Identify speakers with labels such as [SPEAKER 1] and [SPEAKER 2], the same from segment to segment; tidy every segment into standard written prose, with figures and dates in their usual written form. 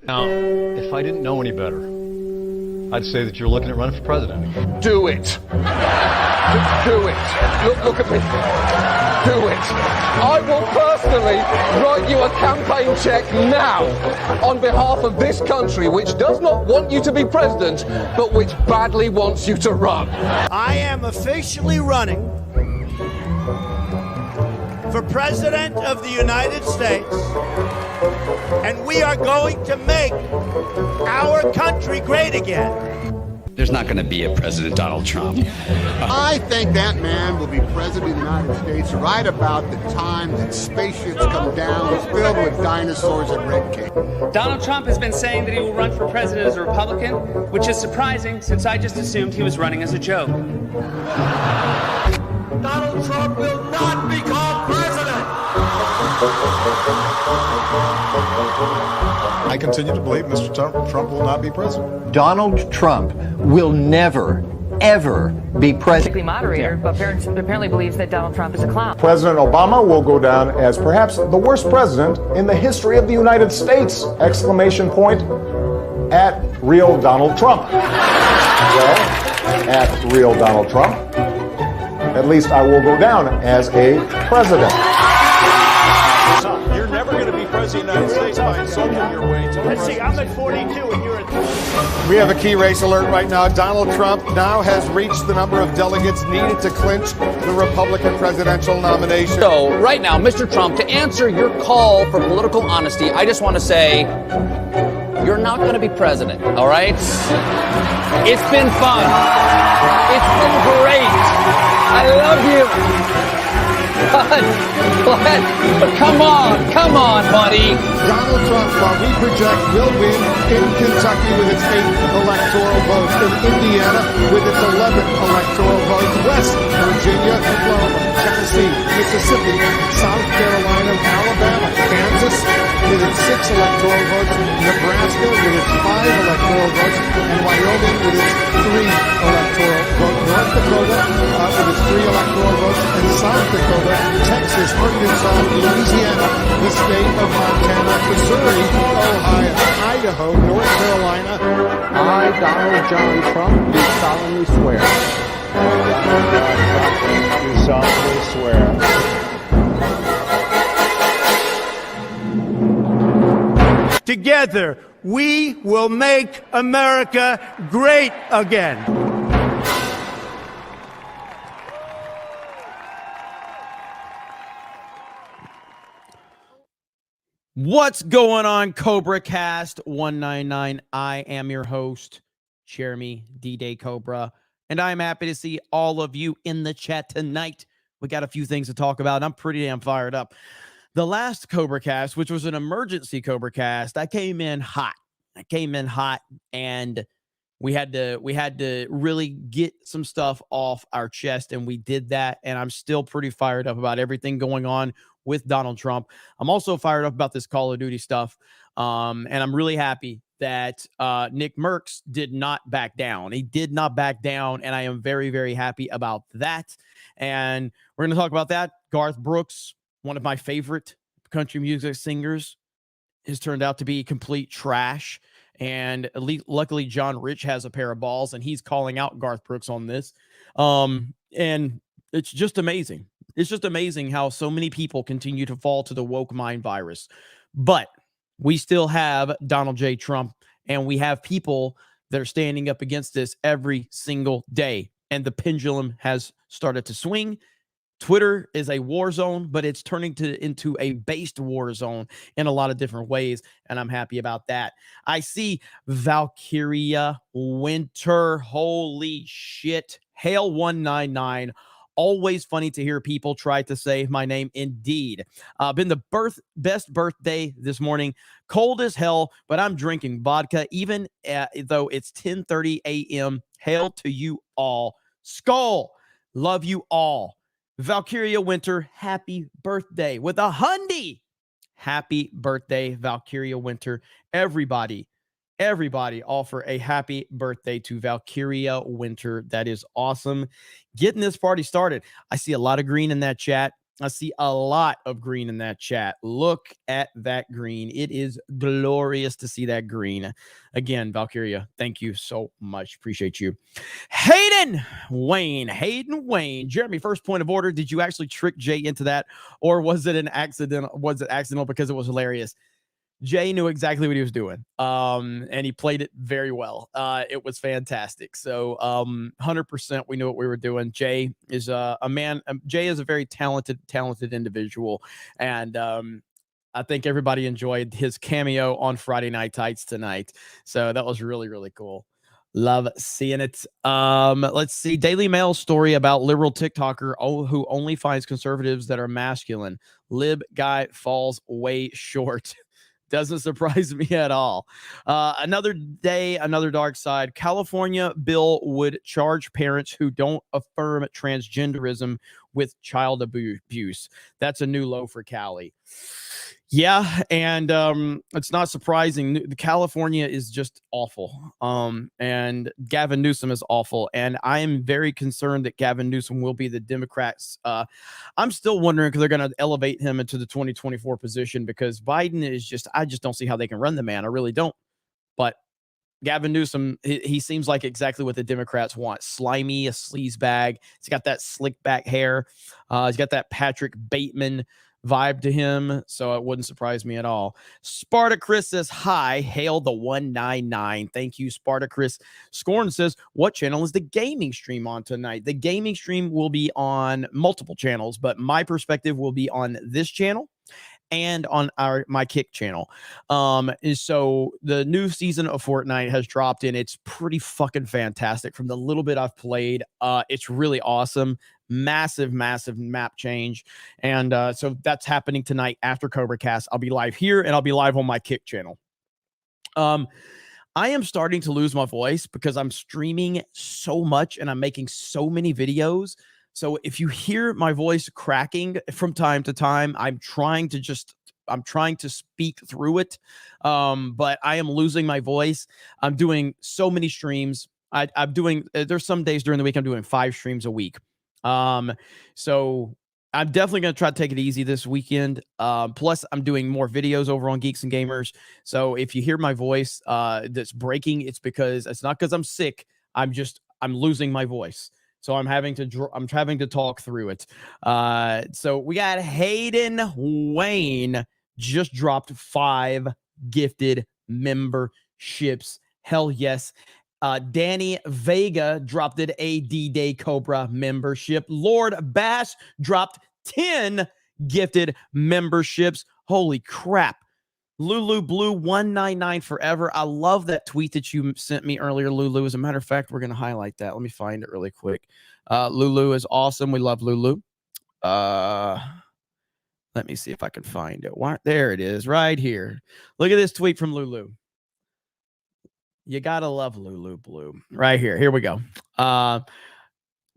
[SPEAKER 1] Now, if I didn't know any better, I'd say that you're looking at running for president.
[SPEAKER 2] Do it. Do it. Look at me. Do it. I will personally write you a campaign check now on behalf of this country, which does not want you to be president, but which badly wants you to run.
[SPEAKER 3] I am officially running for President of the United States, and we are going to make our country great again.
[SPEAKER 4] There's not going to be a President Donald Trump.
[SPEAKER 5] I think that man will be president of the United States right about the time that spaceships come down filled with dinosaurs and red cake.
[SPEAKER 6] Donald Trump has been saying that he will run for president as a Republican, which is surprising since I just assumed he was running as a joke.
[SPEAKER 3] Donald Trump will not become president.
[SPEAKER 7] I continue to believe Mr. Trump will not be president.
[SPEAKER 8] Donald Trump will never, ever be president.
[SPEAKER 9] Moderator, but apparently believes that Donald Trump is a clown.
[SPEAKER 10] President Obama will go down as perhaps the worst president in the history of the United States! Exclamation point at real Donald Trump. Well, at real Donald Trump, at least I will go down as a president.
[SPEAKER 7] You're never going to be president of the United States by insulting your way to
[SPEAKER 3] Let's see, I'm at 42 and you're at...
[SPEAKER 7] We have a key race alert right now. Donald Trump now has reached the number of delegates needed to clinch the Republican presidential nomination.
[SPEAKER 11] So, right now, Mr. Trump, to answer your call for political honesty, I just want to say, you're not going to be president, all right? It's been fun. It's been great. I love you. But come on, buddy.
[SPEAKER 7] Donald Trump, while we project, will win in Kentucky with its 8th electoral vote, in Indiana with its 11th electoral vote, West Virginia, Oklahoma, Tennessee, Mississippi, South Carolina, Alabama, Kansas with its 6 electoral votes, Nebraska with its 5 electoral votes, and Wyoming with its 3 electoral votes, North Dakota with its 3 electoral votes, and South Dakota, Texas, Arkansas, Louisiana, the state of Montana, Missouri, Ohio, Idaho, North Carolina.
[SPEAKER 8] I, Donald John Trump, do solemnly swear.
[SPEAKER 10] Do solemnly swear.
[SPEAKER 3] Together, we will make America great again.
[SPEAKER 12] What's going on, CobraCast 199? I am your host, Jeremy D-Day Cobra, and I'm happy to see all of you in the chat tonight. We got a few things to talk about, and I'm pretty damn fired up. The last CobraCast, which was an emergency CobraCast, I came in hot, and we had to really get some stuff off our chest, and we did that, and I'm still pretty fired up about everything going on with Donald Trump. I'm also fired up about this Call of Duty stuff. And I'm really happy that Nick Merks did not back down. He did not back down, and I am very, very happy about that. And we're going to talk about that. Garth Brooks, one of my favorite country music singers, has turned out to be complete trash. And at least, luckily, John Rich has a pair of balls, and he's calling out Garth Brooks on this. And it's just amazing. It's just amazing how so many people continue to fall to the woke mind virus. But we still have Donald J. Trump, and we have people that are standing up against this every single day. And the pendulum has started to swing. Twitter is a war zone, but it's turning into a based war zone in a lot of different ways, and I'm happy about that. I see Valkyria Winter. Holy shit. Hail 199. Always funny to hear people try to say my name. Indeed. Been the best birthday this morning. Cold as hell, but I'm drinking vodka, even though it's 10:30 a.m. Hail to you all. Skull. Love you all. Valkyria Winter, happy birthday with a hundy. Happy birthday, Valkyria Winter. Everybody offer a happy birthday to Valkyria Winter. That is awesome. Getting this party started. I see a lot of green in that chat. I see a lot of green in that chat. Look at that green. It is glorious to see that green. Again, Valkyria, thank you so much. Appreciate you. Hayden Wayne. Jeremy, first point of order. Did you actually trick Jay into that? Or was it an accident? Was it accidental because it was hilarious? Jay knew exactly what he was doing. And he played it very well. It was fantastic. So 100% we knew what we were doing. Jay is a man. Jay is a very talented individual. And I think everybody enjoyed his cameo on Friday Night Tights tonight. So that was really, really cool. Love seeing it. Let's see. Daily Mail story about liberal TikToker who only finds conservatives that are masculine. Lib guy falls way short. Doesn't surprise me at all. Another day, another dark side. California bill would charge parents who don't affirm transgenderism with child abuse. That's a new low for Cali. Yeah, and it's not surprising. California is just awful. And Gavin Newsom is awful. And I am very concerned that Gavin Newsom will be the Democrats. I'm still wondering because they're going to elevate him into the 2024 position because Biden is just, I just don't see how they can run the man. I really don't. But Gavin Newsom, he seems like exactly what the Democrats want. Slimy, a sleazebag. He's got that slick back hair. He's got that Patrick Bateman vibe to him, so it wouldn't surprise me at all. Spartacus says, hi, hail the 199. Thank you, Spartacus. Scorn says, what channel is the gaming stream on tonight? The gaming stream will be on multiple channels, but my perspective will be on this channel and on my Kick channel. So the new season of Fortnite has dropped and it's pretty fucking fantastic. From the little bit I've played, it's really awesome. Massive map change. And so that's happening tonight after CobraCast. I'll be live here and I'll be live on my Kick channel. I am starting to lose my voice because I'm streaming so much and I'm making so many videos. So if you hear my voice cracking from time to time, I'm trying to speak through it. But I am losing my voice. I'm doing so many streams. I'm doing, there's some days during the week I'm doing 5 streams a week. So I'm definitely going to try to take it easy this weekend. Plus I'm doing more videos over on Geeks and Gamers. So if you hear my voice, that's breaking, it's not because I'm sick. I'm losing my voice. So I'm having to talk through it. So we got Hayden Wayne just dropped 5 gifted memberships. Hell yes. Danny Vega dropped a D-Day Cobra membership. Lord Bass dropped 10 gifted memberships. Holy crap. Lulu Blue 199 forever. I love that tweet that you sent me earlier, Lulu. As a matter of fact, we're going to highlight that. Let me find it really quick. Lulu is awesome. We love Lulu. Let me see if I can find it. There it is right here. Look at this tweet from Lulu. You got to love Lulu Blue. Right here. Here we go.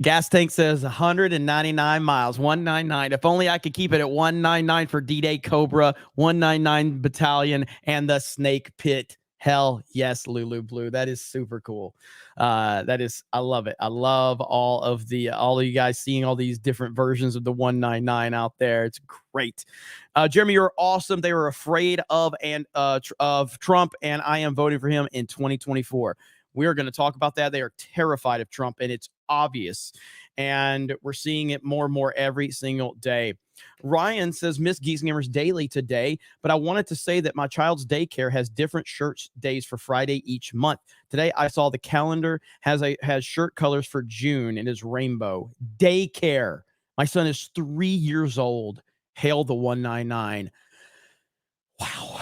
[SPEAKER 12] Gas tank says 199 miles, 199. If only I could keep it at 199 for D-Day Cobra, 199 Battalion, and the Snake Pit. Hell yes, Lulu Blue. That is super cool. I love it. I love all of you guys seeing all these different versions of the 199 out there. It's great. Jeremy, you're awesome. They were afraid of Trump, and I am voting for him in 2024. We are going to talk about that. They are terrified of Trump, and it's obvious. And we're seeing it more and more every single day. Ryan says, Miss Geeks and Gamers Daily today, but I wanted to say that my child's daycare has different shirt days for Friday each month. Today, I saw the calendar has shirt colors for June and is rainbow. Daycare. My son is 3 years old. Hail the 199. Wow.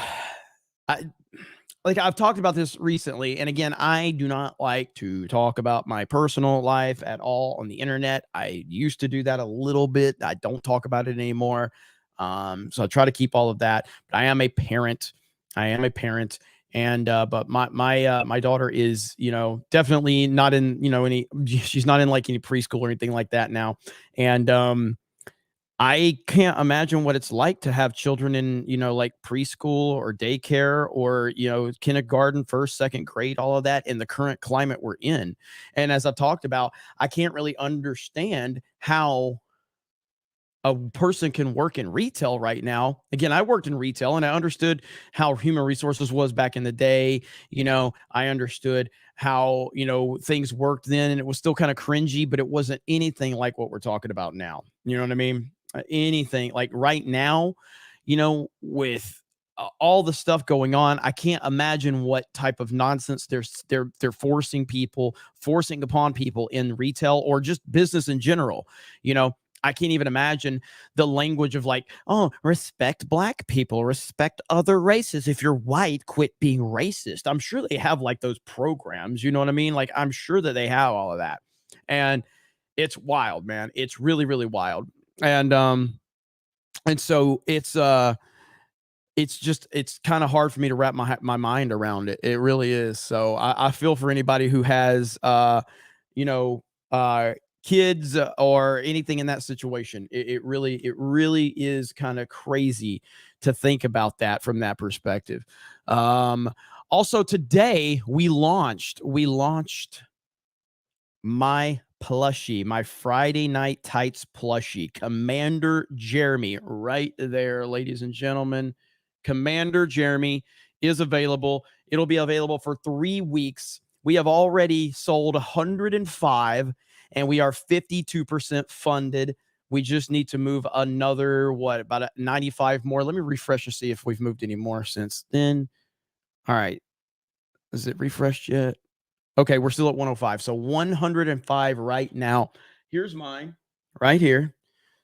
[SPEAKER 12] I've talked about this recently, and again, I do not like to talk about my personal life at all on the internet. I used to do that a little bit. I don't talk about it anymore. So I try to keep all of that. But I am a parent. And but my daughter is, definitely not in, she's not in like any preschool or anything like that now. And I can't imagine what it's like to have children in, like preschool or daycare or, kindergarten, first, second grade, all of that in the current climate we're in. And as I've talked about, I can't really understand how a person can work in retail right now. Again, I worked in retail and I understood how human resources was back in the day. I understood how, things worked then, and it was still kind of cringy, but it wasn't anything like what we're talking about now. You know what I mean? Anything like right now, with all the stuff going on, I can't imagine what type of nonsense they're forcing upon people in retail or just business in general. I can't even imagine the language of like, oh, respect black people, respect other races. If you're white, quit being racist. I'm sure they have like those programs, you know what I mean? Like, I'm sure that they have all of that. And it's wild, man. It's really, really wild. And so it's kind of hard for me to wrap my mind around it. It really is. So I feel for anybody who has, kids or anything in that situation. It really is kind of crazy to think about that from that perspective. Also today we launched my plushie, my Friday Night Tights plushie, Commander Jeremy, right there, ladies and gentlemen. Commander Jeremy is available. It'll be available for 3 weeks. We have already sold 105 and we are 52% funded. We just need to move another, about 95 more. Let me refresh and see if we've moved any more since then. All right. Is it refreshed yet? Okay, we're still at 105. So 105 right now. Here's mine right here.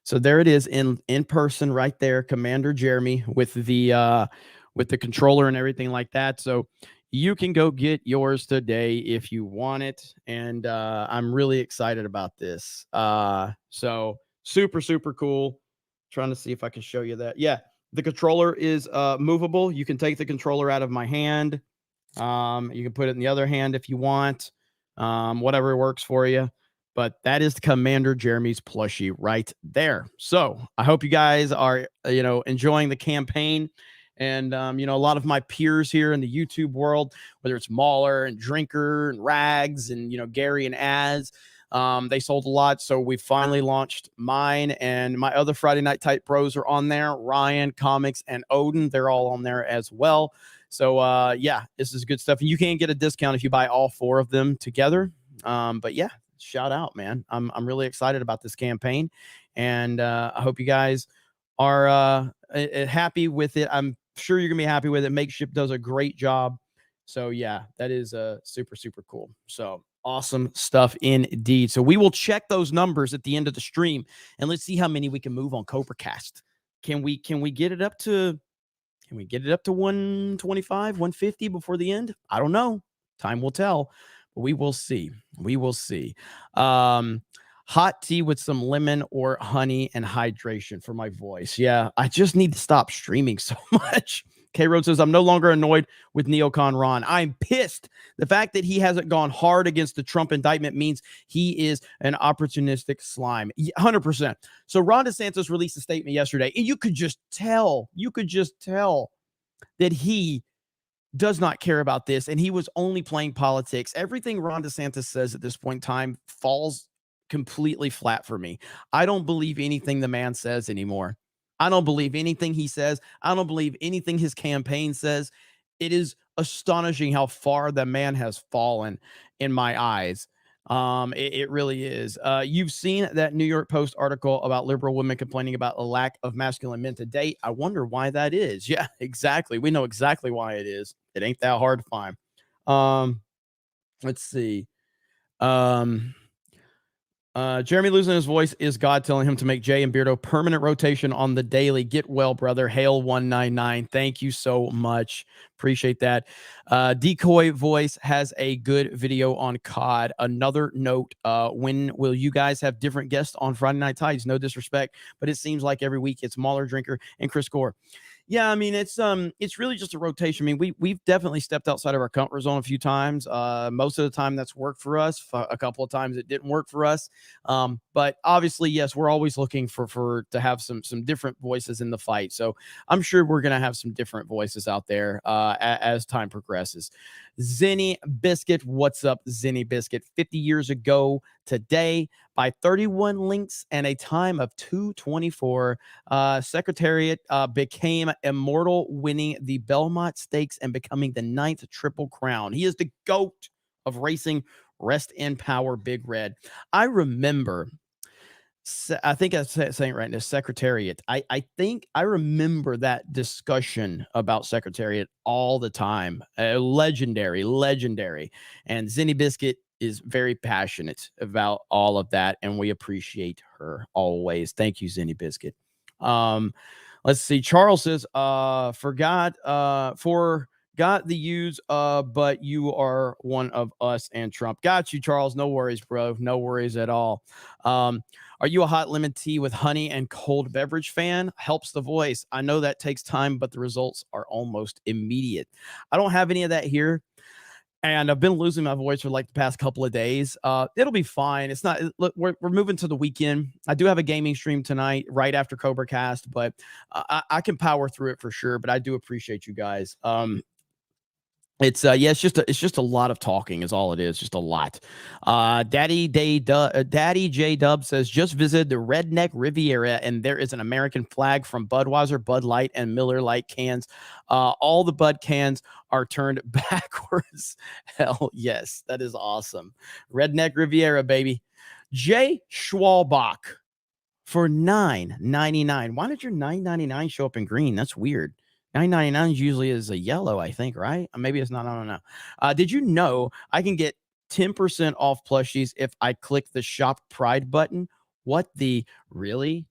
[SPEAKER 12] So there it is in person right there, Commander Jeremy with the controller and everything like that. So you can go get yours today if you want it. And I'm really excited about this. So super, super cool. Trying to see if I can show you that. Yeah, the controller is movable. You can take the controller out of my hand. You can put it in the other hand if you want. Whatever works for you. But that is Commander Jeremy's plushie right there. So I hope you guys are, enjoying the campaign. And, a lot of my peers here in the YouTube world, whether it's Mauler and Drinker and Rags and, Gary and Az, they sold a lot. So we finally launched mine, and my other Friday Night Tight Bros are on there. Ryan, Comics, and Odin, they're all on there as well. So, yeah, this is good stuff. And you can get a discount if you buy all 4 of them together. But yeah, shout out, man. I'm really excited about this campaign, and I hope you guys are happy with it. I'm sure you're gonna be happy with it. Makeshift does a great job. So yeah, that is super, super cool. So awesome stuff indeed. So we will check those numbers at the end of the stream, and let's see how many we can move on CobraCast. Can we get it up to 125, 150 before the end? I don't know. Time will tell. We will see. Hot tea with some lemon or honey and hydration for my voice. Yeah, I just need to stop streaming so much. K-Road says, I'm no longer annoyed with Neocon Ron. I'm pissed. The fact that he hasn't gone hard against the Trump indictment means he is an opportunistic slime. 100%. So Ron DeSantis released a statement yesterday, and you could just tell that he does not care about this, and he was only playing politics. Everything Ron DeSantis says at this point in time falls completely flat for me. I don't believe anything the man says anymore. I don't believe anything he says. I don't believe anything his campaign says. It is astonishing how far the man has fallen in my eyes. It really is. You've seen that New York Post article about liberal women complaining about a lack of masculine men to date. I wonder why that is. Yeah, exactly. We know exactly why it is. It ain't that hard to find. Let's see. Jeremy losing his voice is God telling him to make Jay and Beardo permanent rotation on the daily. Get well, brother. Hail 199. Thank you so much. Appreciate that. Decoy Voice has a good video on COD. Another note, when will you guys have different guests on Friday Night Tides? No disrespect, but it seems like every week it's Mauler, Drinker, and Chris Gore. Yeah, I mean, it's really just a rotation. I mean, we've definitely stepped outside of our comfort zone a few times. Most of the time that's worked for us. A couple of times it didn't work for us. But obviously, yes, we're always looking to have some different voices in the fight. So I'm sure we're going to have some different voices out there as time progresses. Zinni Biscuit. What's up, Zinni Biscuit? 50 years ago today, by 31 links and a time of 2:24, Secretariat became immortal, winning the Belmont Stakes and becoming the 9th Triple Crown. He is the GOAT of racing. Rest in power, Big Red. I remember, I think I'm saying it right now, Secretariat. I think I remember that discussion about Secretariat all the time. Legendary. And Zinni Biscuit is very passionate about all of that, and we appreciate her always. Thank you, Zinni Biscuit. Let's see. Charles says, forgot the use, but you are one of us and Trump. Got you, Charles. No worries, bro. No worries at all. Are you a hot lemon tea with honey and cold beverage fan? Helps the voice. I know that takes time, but the results are almost immediate. I don't have any of that here, and I've been losing my voice for like the past couple of days. It'll be fine. It's not. Look, we're moving to the weekend. I do have a gaming stream tonight, right after CobraCast, but I can power through it for sure. But I do appreciate you guys. It's just a lot of talking is all it is, just a lot. Daddy J Dub says, just visited the Redneck Riviera and there is an American flag from Budweiser, Bud Light, and Miller Lite cans. All the Bud cans are turned backwards. Hell yes, that is awesome. Redneck Riviera, baby. Jay Schwalbach for $9.99. Why did your $9.99 show up in green? That's weird. $9.99 usually is a yellow, I think, right? Maybe it's not. I don't know. Did you know I can get 10% off plushies if I click the Shop Pride button? What the really?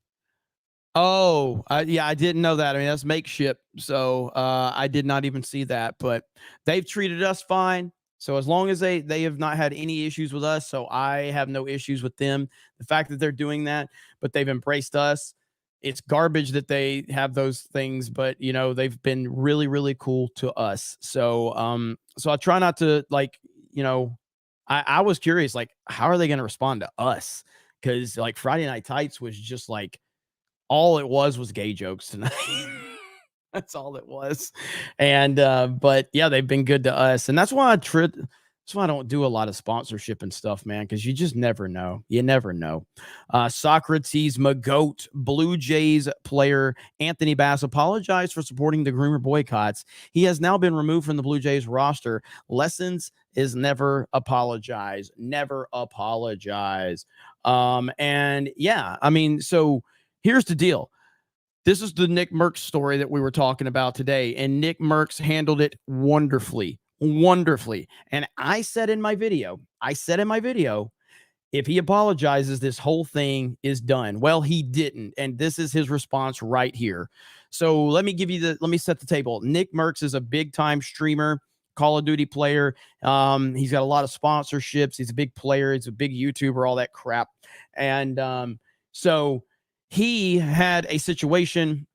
[SPEAKER 12] Oh, yeah, I didn't know that. I mean, that's makeshift. So I did not even see that, but they've treated us fine. So as long as they have not had any issues with us, so I have no issues with them. The fact that they're doing that, but they've embraced us. It's garbage that they have those things, but you know, they've been really, really cool to us. So, so I try not to I was curious, like, how are they going to respond to us? Cause like Friday Night Tights was just like, all it was gay jokes tonight. That's all it was. And, but yeah, they've been good to us. And that's why that's why I don't do a lot of sponsorship and stuff, man, because you just never know. You never know. Socrates Magoat, Blue Jays player Anthony Bass apologized for supporting the groomer boycotts. He has now been removed from the Blue Jays roster. Lessons is never apologize. Never apologize. And yeah, I mean, so here's the deal. This is the Nick Merks story that we were talking about today, and Nick Merks handled it wonderfully. And I said in my video, if he apologizes, this whole thing is done. Well, he didn't. And this is his response right here. So let me set the table. Nick Merks is a big time streamer, Call of Duty player. He's got a lot of sponsorships. He's a big player. He's a big YouTuber, all that crap. And so he had a situation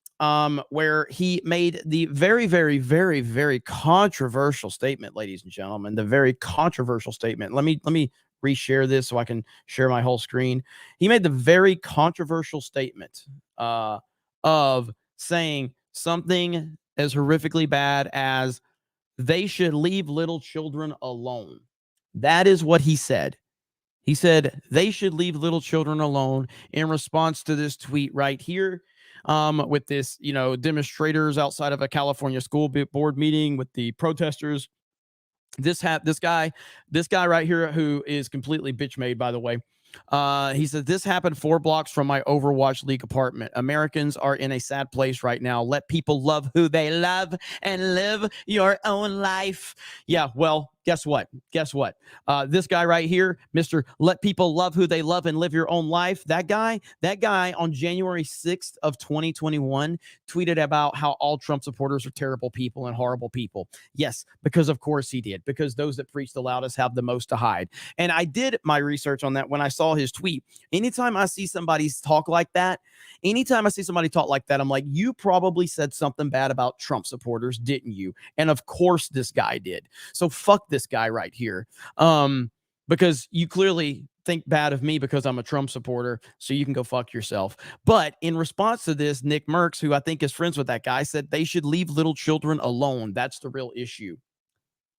[SPEAKER 12] where he made the very, very, very, very controversial statement, ladies and gentlemen, the very controversial statement. Let me reshare this so I can share my whole screen. He made the very controversial statement of saying something as horrifically bad as they should leave little children alone. That is what he said. He said they should leave little children alone in response to this tweet right here. With this, demonstrators outside of a California school board meeting with the protesters. This guy right here, who is completely bitch made, by the way. He said, this happened 4 blocks from my Overwatch League apartment. Americans are in a sad place right now. Let people love who they love and live your own life. Yeah, well, guess what? This guy right here, Mr. Let people love who they love and live your own life. That guy on January 6th of 2021 tweeted about how all Trump supporters are terrible people and horrible people. Yes, because of course he did, because those that preach the loudest have the most to hide. And I did my research on that when I saw his tweet. Anytime I see somebody talk like that, I'm like, you probably said something bad about Trump supporters, didn't you? And of course this guy did. So fuck this guy right here. Because you clearly think bad of me because I'm a Trump supporter, so you can go fuck yourself. But in response to this, Nick Merks, who I think is friends with that guy, said they should leave little children alone. That's the real issue.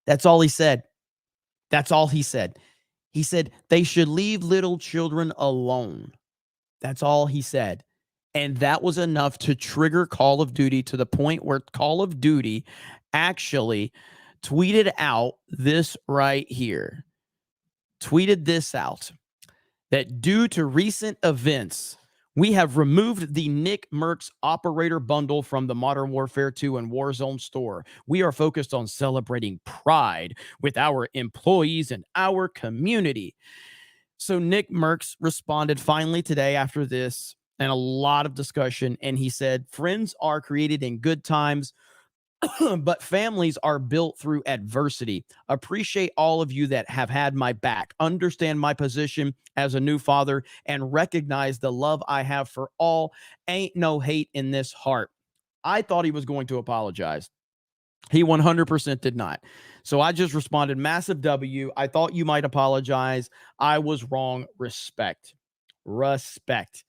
[SPEAKER 12] That's all he said. That's all he said. He said they should leave little children alone. That's all he said. And that was enough to trigger Call of Duty to the point where Call of Duty actually tweeted out this right here. Tweeted this out, that due to recent events, we have removed the Nick Merks operator bundle from the Modern Warfare 2 and Warzone store. We are focused on celebrating pride with our employees and our community. So Nick Merks responded finally today after this and a lot of discussion, and he said, friends are created in good times, but families are built through adversity. Appreciate all of you that have had my back. Understand my position as a new father and recognize the love I have for all. Ain't no hate in this heart. I thought he was going to apologize. He 100% did not. So I just responded, massive W. I thought you might apologize. I was wrong. Respect. Respect.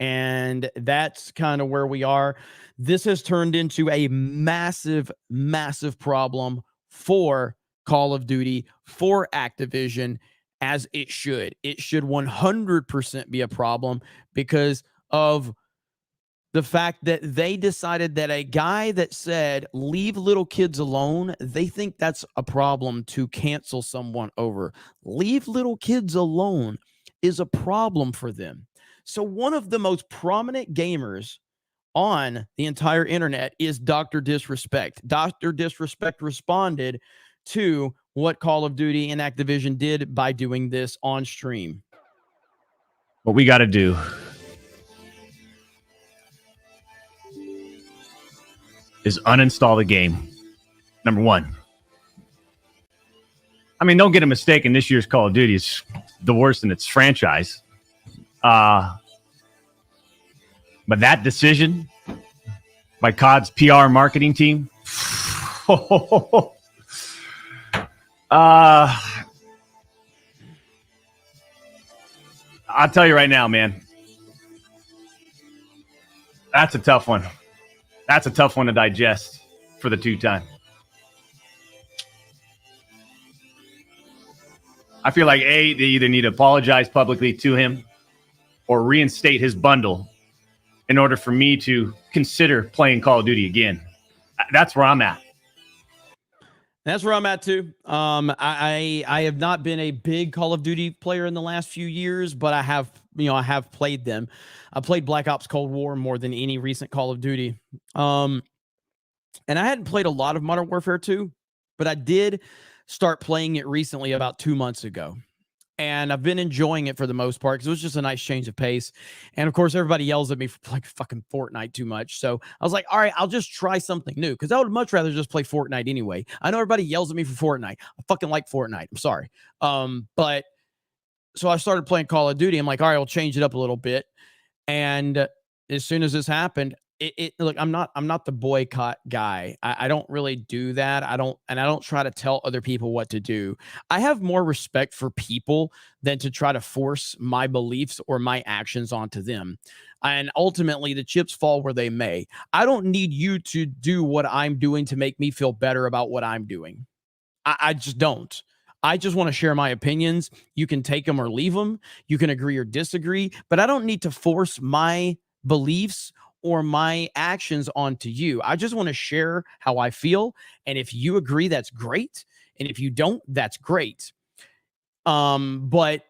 [SPEAKER 12] And that's kind of where we are. This has turned into a massive, massive problem for Call of Duty, for Activision, as it should. It should 100% be a problem because of the fact that they decided that a guy that said, leave little kids alone, they think that's a problem to cancel someone over. Leave little kids alone is a problem for them. So one of the most prominent gamers on the entire internet is Dr. Disrespect. Dr. Disrespect responded to what Call of Duty and Activision did by doing this on stream.
[SPEAKER 13] What we got to do is uninstall the game. Number one. I mean, don't get a mistake. In this year's Call of Duty is the worst in its franchise. But that decision by COD's PR marketing team, I'll tell you right now, man, that's a tough one. That's a tough one to digest for the two-time. I feel like, A, they either need to apologize publicly to him or reinstate his bundle in order for me to consider playing Call of Duty again. That's where I'm at.
[SPEAKER 12] That's where I'm at too. I have not been a big Call of Duty player in the last few years, but I have played them. I played Black Ops Cold War more than any recent Call of Duty. And I hadn't played a lot of Modern Warfare 2, but I did start playing it recently about 2 months ago. And I've been enjoying it for the most part because it was just a nice change of pace. And of course, everybody yells at me for playing fucking Fortnite too much. So I was like, all right, I'll just try something new because I would much rather just play Fortnite anyway. I know everybody yells at me for Fortnite. I fucking like Fortnite. I'm sorry. But so I started playing Call of Duty. I'm like, all right, I'll change it up a little bit. And as soon as this happened, look, I'm not the boycott guy. I don't really do that. I don't try to tell other people what to do. I have more respect for people than to try to force my beliefs or my actions onto them. And ultimately, the chips fall where they may. I don't need you to do what I'm doing to make me feel better about what I'm doing. I just don't. I just want to share my opinions. You can take them or leave them. You can agree or disagree, but I don't need to force my beliefs or my actions onto you. I just want to share how I feel. And if you agree, that's great. And if you don't, that's great. But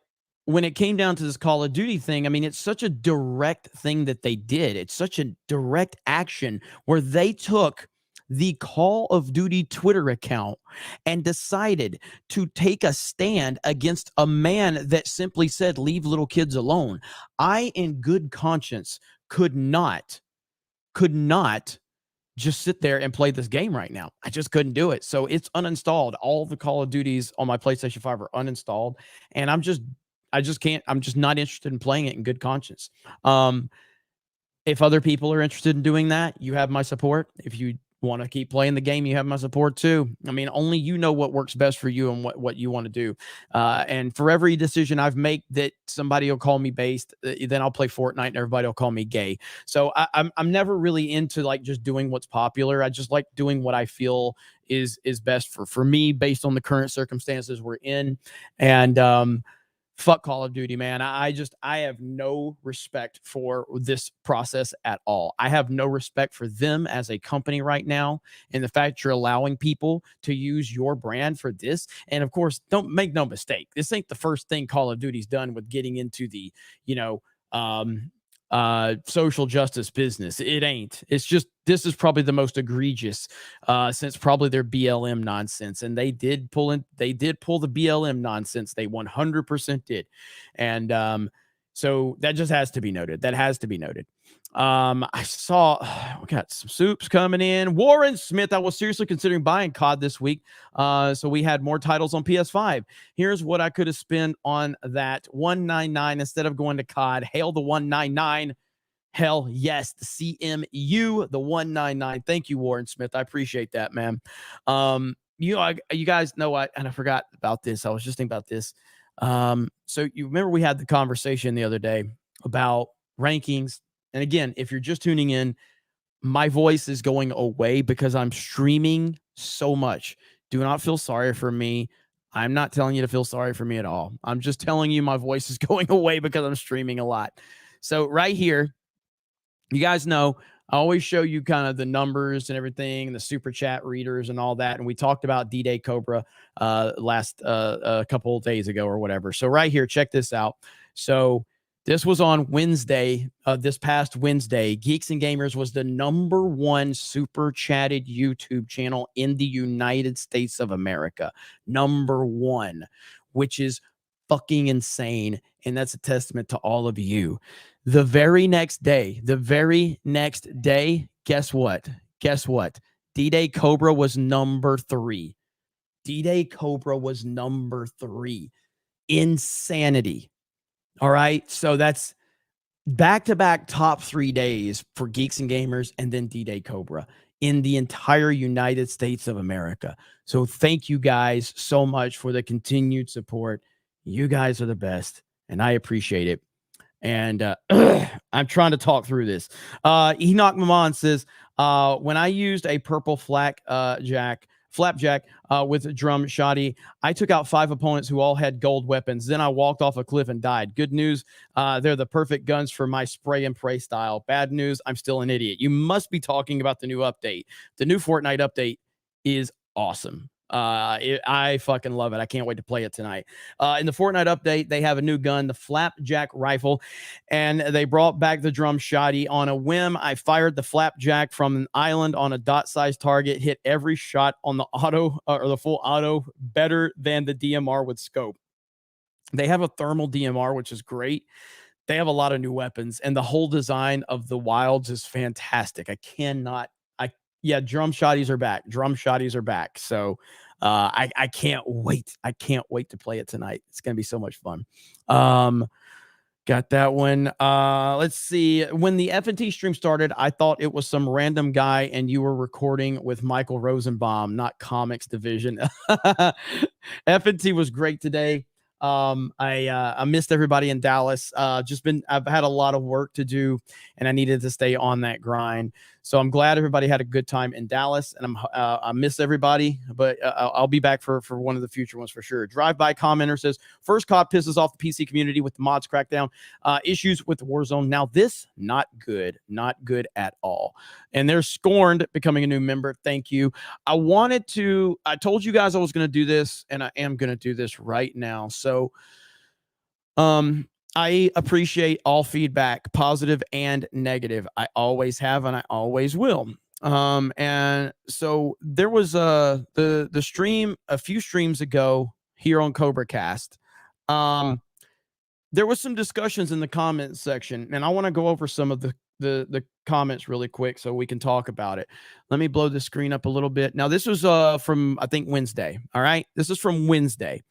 [SPEAKER 12] when it came down to this Call of Duty thing, I mean, it's such a direct thing that they did. It's such a direct action where they took the Call of Duty Twitter account and decided to take a stand against a man that simply said, leave little kids alone. I, in good conscience, could not just sit there and play this game right now. I just couldn't do it. So it's uninstalled. All the Call of Duties on my PlayStation 5 are uninstalled. And I just can't, I'm just not interested in playing it in good conscience. If other people are interested in doing that, you have my support. If you want to keep playing the game, you have my support too. I mean, only you know what works best for you and what you want to do. And for every decision I've made that somebody will call me based, then I'll play Fortnite and everybody will call me gay. So I'm never really into like just doing what's popular. I just like doing what I feel is best for me based on the current circumstances we're in. And fuck Call of Duty, man. I have no respect for this process at all. I have no respect for them as a company right now, and the fact you're allowing people to use your brand for this. And of course, don't make no mistake, this ain't the first thing Call of Duty's done with getting into the, social justice business. It ain't. It's just, this is probably the most egregious since probably their BLM nonsense. And they did pull the BLM nonsense. They 100% did. And so that just has to be noted. That has to be noted. I saw we got some soups coming in. Warren Smith, I was seriously considering buying COD this week. So we had more titles on PS5. Here's what I could have spent on that $199 instead of going to COD. Hail the 199. Hell yes, the CMU, the 199. Thank you, Warren Smith. I appreciate that, man. You guys know and I forgot about this. I was just thinking about this. So you remember we had the conversation the other day about rankings. And again, if you're just tuning in, my voice is going away because I'm streaming so much. Do not feel sorry for me. I'm not telling you to feel sorry for me at all. I'm just telling you my voice is going away because I'm streaming a lot. So right here, you guys know I always show you kind of the numbers and everything, and the super chat readers and all that. And we talked about D-Day Cobra last a couple of days ago or whatever. So right here, check this out. So this was on Wednesday, this past Wednesday. Geeks and Gamers was the #1 super chatted YouTube channel in the United States of America. #1, which is fucking insane. And that's a testament to all of you. The very next day, guess what? D-Day Cobra was #3. D-Day Cobra was #3. Insanity. All right. So that's back-to-back top 3 days for Geeks and Gamers and then D-Day Cobra in the entire United States of America. So thank you guys so much for the continued support. You guys are the best, and I appreciate it. And I'm trying to talk through this. Enoch Maman says, when I used a purple flapjack with a drum shoddy, I took out 5 opponents who all had gold weapons. Then I walked off a cliff and died. Good news, they're the perfect guns for my spray and pray style. Bad news, I'm still an idiot. You must be talking about the new update. The new Fortnite update is awesome. I fucking love it. I can't wait to play it tonight. In the Fortnite update, they have a new gun, the Flapjack rifle, and they brought back the drum shoddy. On a whim, I fired the Flapjack from an island on a dot-sized target, hit every shot on the auto or the full auto better than the DMR with scope. They have a thermal DMR, which is great. They have a lot of new weapons, and the whole design of the wilds is fantastic. Yeah, drum shotties are back. So I can't wait. I can't wait to play it tonight. It's going to be so much fun. Got that one. Let's see. When the F&T stream started, I thought it was some random guy and you were recording with Michael Rosenbaum, not Comics Division. F&T was great today. I missed everybody in Dallas. I've had a lot of work to do and I needed to stay on that grind. So I'm glad everybody had a good time in Dallas, and I miss everybody, but I'll be back for one of the future ones for sure. Drive-by commenter says, first COD pisses off the PC community with the mods crackdown, issues with the Warzone. Now this, not good at all. And they're scorned becoming a new member. Thank you. I told you guys I was going to do this, and I am going to do this right now. So, I appreciate all feedback, positive and negative. I always have, and I always will. And so there was the stream a few streams ago here on CobraCast. There was some discussions in the comments section, and I want to go over some of the comments really quick so we can talk about it. Let me blow the screen up a little bit. Now, this was from, I think, Wednesday. All right. This is from Wednesday.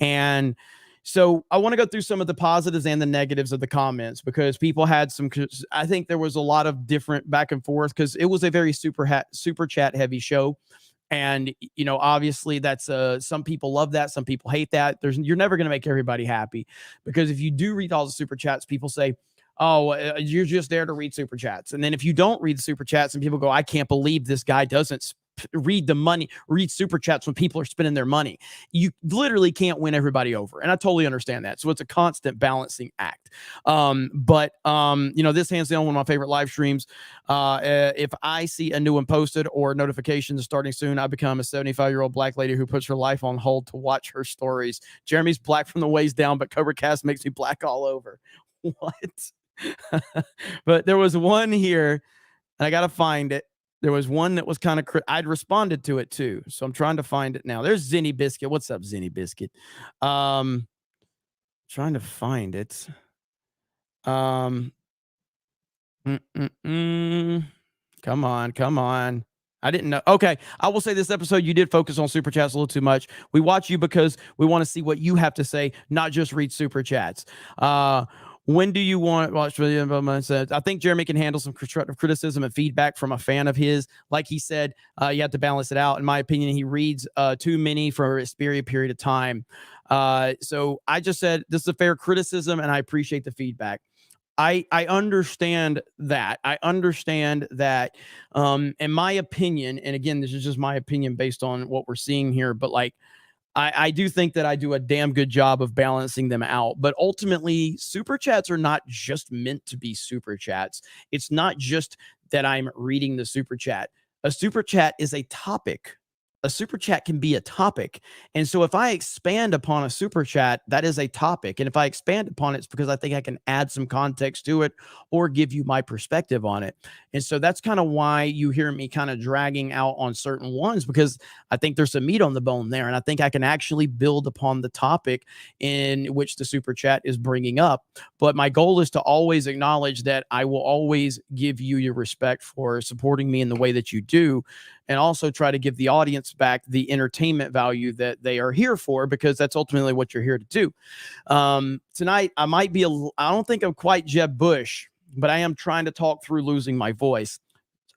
[SPEAKER 12] And So I want to go through some of the positives and the negatives of the comments, because people had some, I think there was a lot of different back and forth, because it was a very super chat heavy show. And, you know, obviously that's some people love that. Some people hate that. You're never going to make everybody happy, because if you do read all the super chats, people say, oh, you're just there to read super chats. And then if you don't read the super chats, and people go, I can't believe this guy doesn't read super chats when people are spending their money. You literally can't win everybody over. And I totally understand that. So it's a constant balancing act. But you know, this hands down one of my favorite live streams. If I see a new one posted or notifications starting soon, I become a 75-year-old black lady who puts her life on hold to watch her stories. Jeremy's black from the waist down, but CobraCast makes me black all over. What? But there was one here, and I got to find it. There was one that was kind of, I'd responded to it too. So I'm trying to find it now. There's Zinny Biscuit. What's up, Zinny Biscuit? Trying to find it. Come on. I didn't know. Okay. I will say this episode, you did focus on super chats a little too much. We watch you because we want to see what you have to say, not just read super chats. When do you want watch video? I think Jeremy can handle some constructive criticism and feedback from a fan of his. Like he said, you have to balance it out. In my opinion, he reads too many for a period of time. So I just said this is a fair criticism, and I appreciate the feedback. I understand that. I understand that, in my opinion, and again, this is just my opinion based on what we're seeing here, but like, I do think that I do a damn good job of balancing them out. But ultimately, super chats are not just meant to be super chats. It's not just that I'm reading the super chat. A super chat is a topic. A super chat can be a topic. And so if I expand upon a super chat, that is a topic. And if I expand upon it, it's because I think I can add some context to it or give you my perspective on it. And so that's kind of why you hear me kind of dragging out on certain ones, because I think there's some meat on the bone there. And I think I can actually build upon the topic in which the super chat is bringing up. But my goal is to always acknowledge that I will always give you your respect for supporting me in the way that you do, and also try to give the audience back the entertainment value that they are here for, because that's ultimately what you're here to do. Tonight, I might be, I don't think I'm quite Jeb Bush, but I am trying to talk through losing my voice.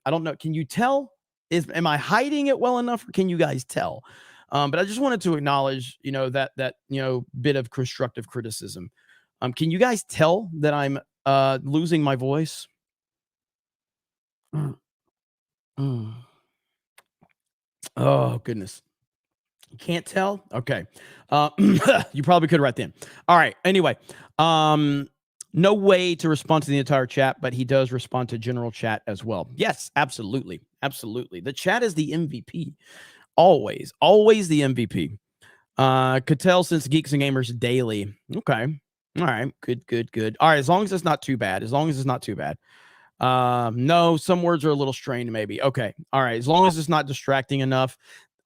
[SPEAKER 12] I don't know. Can you tell? Am I hiding it well enough, or can you guys tell? But I just wanted to acknowledge, you know, that bit of constructive criticism. Can you guys tell that I'm losing my voice? Oh, goodness. You can't tell? Okay. You probably could right then. All right. Anyway, no way to respond to the entire chat, but he does respond to general chat as well. Yes, absolutely. Absolutely. The chat is the MVP. Always the MVP. Could tell since Geeks and Gamers Daily. Okay. All right. Good. All right. As long as it's not too bad. No, some words are a little strained, maybe. Okay. All right. As long as it's not distracting enough.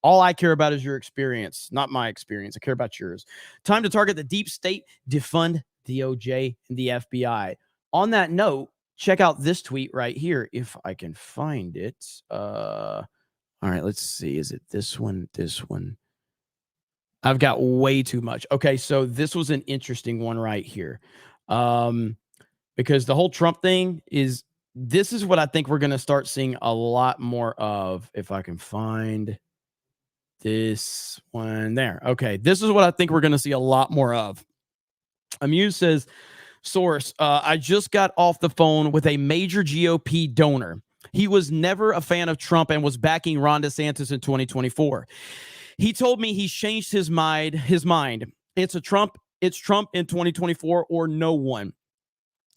[SPEAKER 12] All I care about is your experience, not my experience. I care about yours. Time to target the deep state, defund DOJ and the FBI. On that note, check out this tweet right here, if I can find it. All right, let's see. Is it this one? This one. I've got way too much. Okay, so this was an interesting one right here. Because the whole Trump thing this is what I think we're going to start seeing a lot more of, if I can find this one there. Okay, this is what I think we're going to see a lot more of. Amuse says, source, I just got off the phone with a major GOP donor. He was never a fan of Trump and was backing Ron DeSantis in 2024. He told me he's changed his mind. It's Trump in 2024 or no one.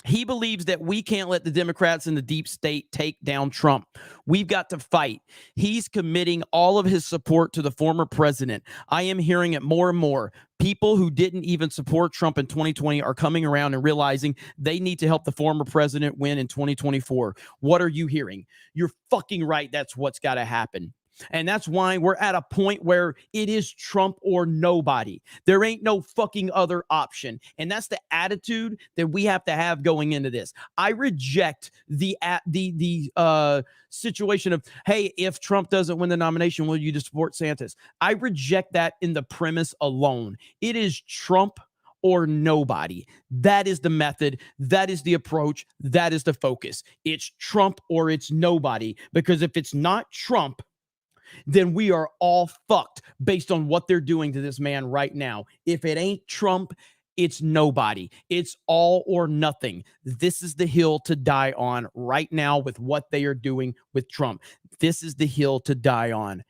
[SPEAKER 12] He believes that we can't let the Democrats and the deep state take down Trump. We've got to fight. He's committing all of his support to the former president. I am hearing it more and more. People who didn't even support Trump in 2020 are coming around and realizing they need to help the former president win in 2024. What are you hearing? You're fucking right. That's what's got to happen. And that's why we're at a point where it is Trump or nobody. There ain't no fucking other option. And that's the attitude that we have to have going into this. I reject the situation of, hey, if Trump doesn't win the nomination, will you just support Santis? I reject that in the premise alone. It is Trump or nobody. That is the method. That is the approach. That is the focus. It's Trump or it's nobody. Because if it's not Trump, then we are all fucked based on what they're doing to this man right now. If it ain't Trump, it's nobody. It's all or nothing. This is the hill to die on right now with what they are doing with Trump. This is the hill to die on.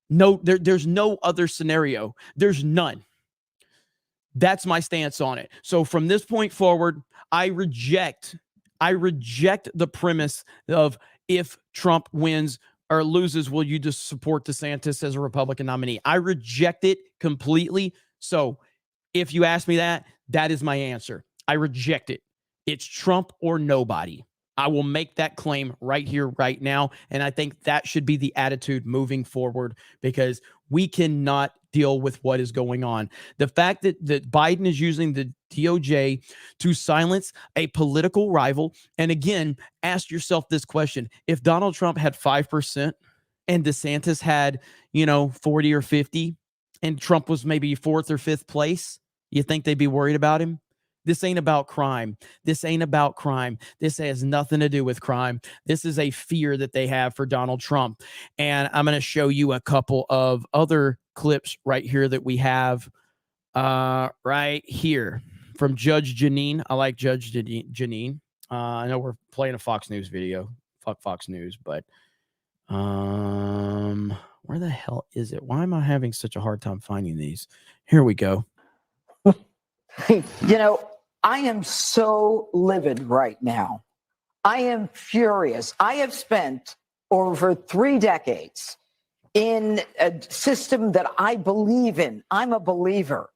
[SPEAKER 12] No, there's no other scenario. There's none. That's my stance on it. So from this point forward, I reject the premise of if Trump wins or loses, will you just support DeSantis as a Republican nominee? I reject it completely. So if you ask me that, that is my answer. I reject it. It's Trump or nobody. I will make that claim right here, right now. And I think that should be the attitude moving forward, because we cannot deal with what is going on. The fact that Biden is using the DOJ to silence a political rival. And again, ask yourself this question. If Donald Trump had 5% and DeSantis had, 40 or 50, and Trump was maybe 4th or 5th place, you think they'd be worried about him? This ain't about crime. This ain't about crime. This has nothing to do with crime. This is a fear that they have for Donald Trump. And I'm going to show you a couple of other clips right here that we have right here from Judge Janine. I like Judge Janine. I know we're playing a Fox News video. Fuck Fox News, but where the hell is it? Why am I having such a hard time finding these? Here we go.
[SPEAKER 14] I am so livid right now. I am furious. I have spent over 3 decades in a system that I believe in. I'm a believer.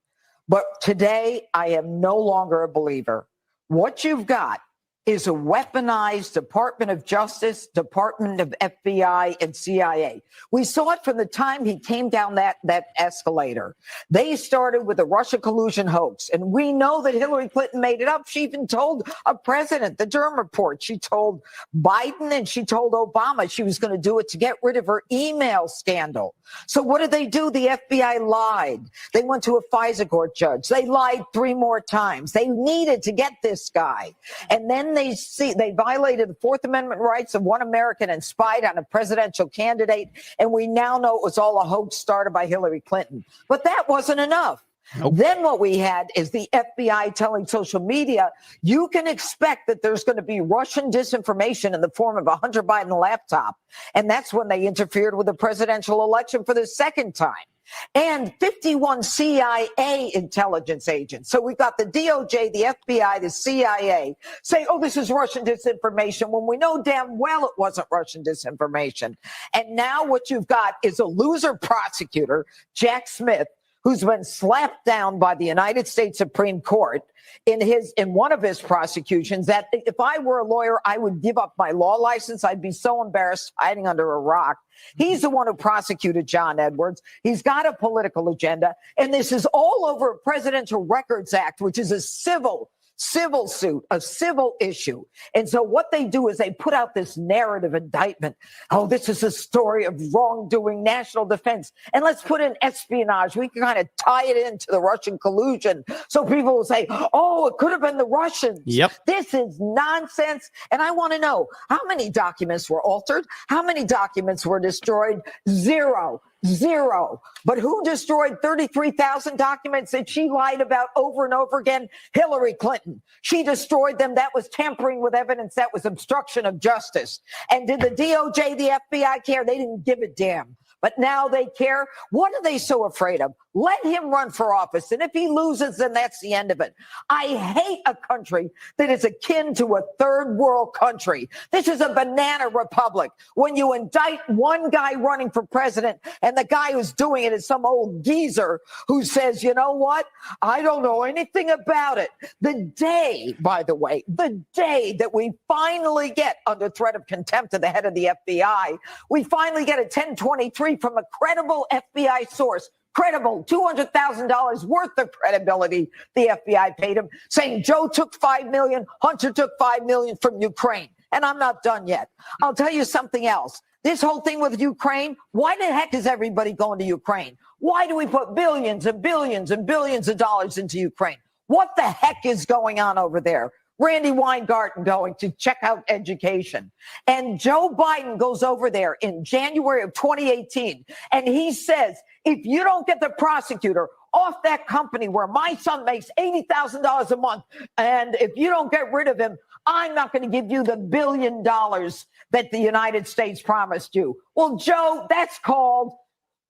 [SPEAKER 14] But today, I am no longer a believer. What you've got is a weaponized Department of Justice, Department of FBI, and CIA. We saw it from the time he came down that escalator. They started with the Russia collusion hoax, and we know that Hillary Clinton made it up. She even told a president, the Durham report, she told Biden and she told Obama she was going to do it to get rid of her email scandal. So what did they do? The FBI lied. They went to a FISA court judge. They lied 3 more times. They needed to get this guy. And then they violated the Fourth Amendment rights of one American and spied on a presidential candidate. And we now know it was all a hoax started by Hillary Clinton. But that wasn't enough. Nope. Then what we had is the FBI telling social media, you can expect that there's going to be Russian disinformation in the form of a Hunter Biden laptop. And that's when they interfered with the presidential election for the second time. And 51 CIA intelligence agents. So we've got the DOJ, the FBI, the CIA say, oh, this is Russian disinformation, when we know damn well it wasn't Russian disinformation. And now what you've got is a loser prosecutor, Jack Smith, who's been slapped down by the United States Supreme Court in one of his prosecutions, that if I were a lawyer, I would give up my law license. I'd be so embarrassed hiding under a rock. He's the one who prosecuted John Edwards. He's got a political agenda. And this is all over a Presidential Records Act, which is a civil suit, a civil issue. And so what they do is they put out this narrative indictment. Oh, this is a story of wrongdoing, national defense. And let's put in espionage. We can kind of tie it into the Russian collusion. So people will say, oh, it could have been the Russians.
[SPEAKER 12] Yep.
[SPEAKER 14] This is nonsense. And I want to know, how many documents were altered? How many documents were destroyed? Zero. But who destroyed 33,000 documents that she lied about over and over again? Hillary Clinton. She destroyed them. That was tampering with evidence. That was obstruction of justice. And did the DOJ, the FBI care? They didn't give a damn. But now they care. What are they so afraid of? Let him run for office. And if he loses, then that's the end of it. I hate a country that is akin to a third world country. This is a banana republic. When you indict one guy running for president and the guy who's doing it is some old geezer who says, you know what? I don't know anything about it. The day, by the way, the day that we finally get under threat of contempt of the head of the FBI, we finally get a 1023 from a credible FBI source. Credible, $200,000 worth of credibility the FBI paid him, saying Joe took $5 million, Hunter took $5 million from Ukraine. And I'm not done yet. I'll tell you something else. This whole thing with Ukraine, why the heck is everybody going to Ukraine? Why do we put billions and billions and billions of dollars into Ukraine? What the heck is going on over there? Randy Weingarten going to check out education. And Joe Biden goes over there in January of 2018, and he says, if you don't get the prosecutor off that company where my son makes $80,000 a month, and if you don't get rid of him, I'm not going to give you the $1 billion that the United States promised you. Well, Joe, that's called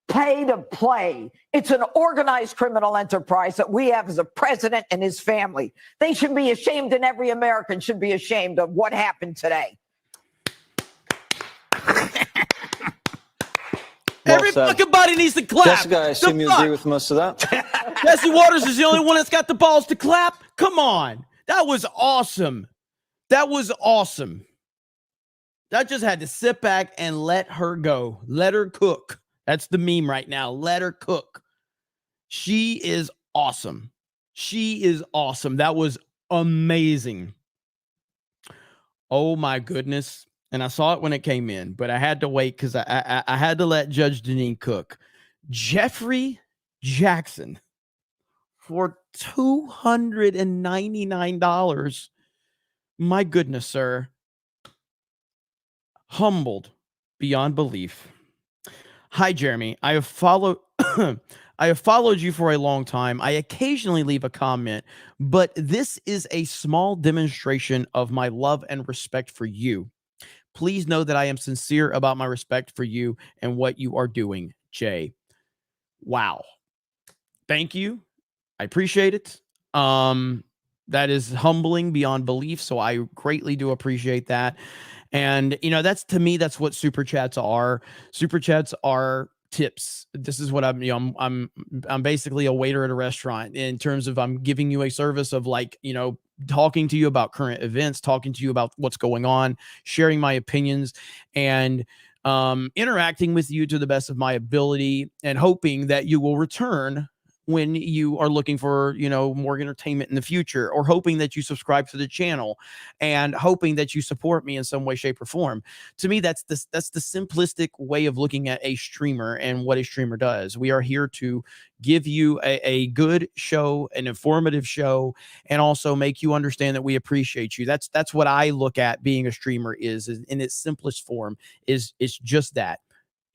[SPEAKER 14] pay to play. It's an organized criminal enterprise that we have as a president and his family. They should be ashamed, and every American should be ashamed of what happened today.
[SPEAKER 12] Every fucking body needs to clap.
[SPEAKER 15] Jessica, I assume you agree with most of that.
[SPEAKER 12] Jesse Waters is the only one that's got the balls to clap. Come on. That was awesome. That was awesome. I just had to sit back and let her go. Let her cook. That's the meme right now. Let her cook. She is awesome. She is awesome. That was amazing. Oh my goodness. And I saw it when it came in, but I had to wait because I had to let Judge Deneen cook. Jeffrey Jackson for $299. My goodness, sir. Humbled beyond belief. Hi, Jeremy. I have followed you for a long time. I occasionally leave a comment, but this is a small demonstration of my love and respect for you. Please know that I am sincere about my respect for you and what you are doing, Jay. Wow. Thank you. I appreciate it. That is humbling beyond belief, so I greatly do appreciate that. And, you know, that's, to me, that's what super chats are. Super chats are tips. This is what I'm basically a waiter at a restaurant in terms of I'm giving you a service of, like, you know, talking to you about current events, talking to you about what's going on, sharing my opinions, and interacting with you to the best of my ability, and hoping that you will return when you are looking for, you know, more entertainment in the future, or hoping that you subscribe to the channel and hoping that you support me in some way, shape, or form. To me, that's the simplistic way of looking at a streamer and what a streamer does. We are here to give you a good show, an informative show, and also make you understand that we appreciate you. That's what I look at being a streamer is in its simplest form, is it's just that.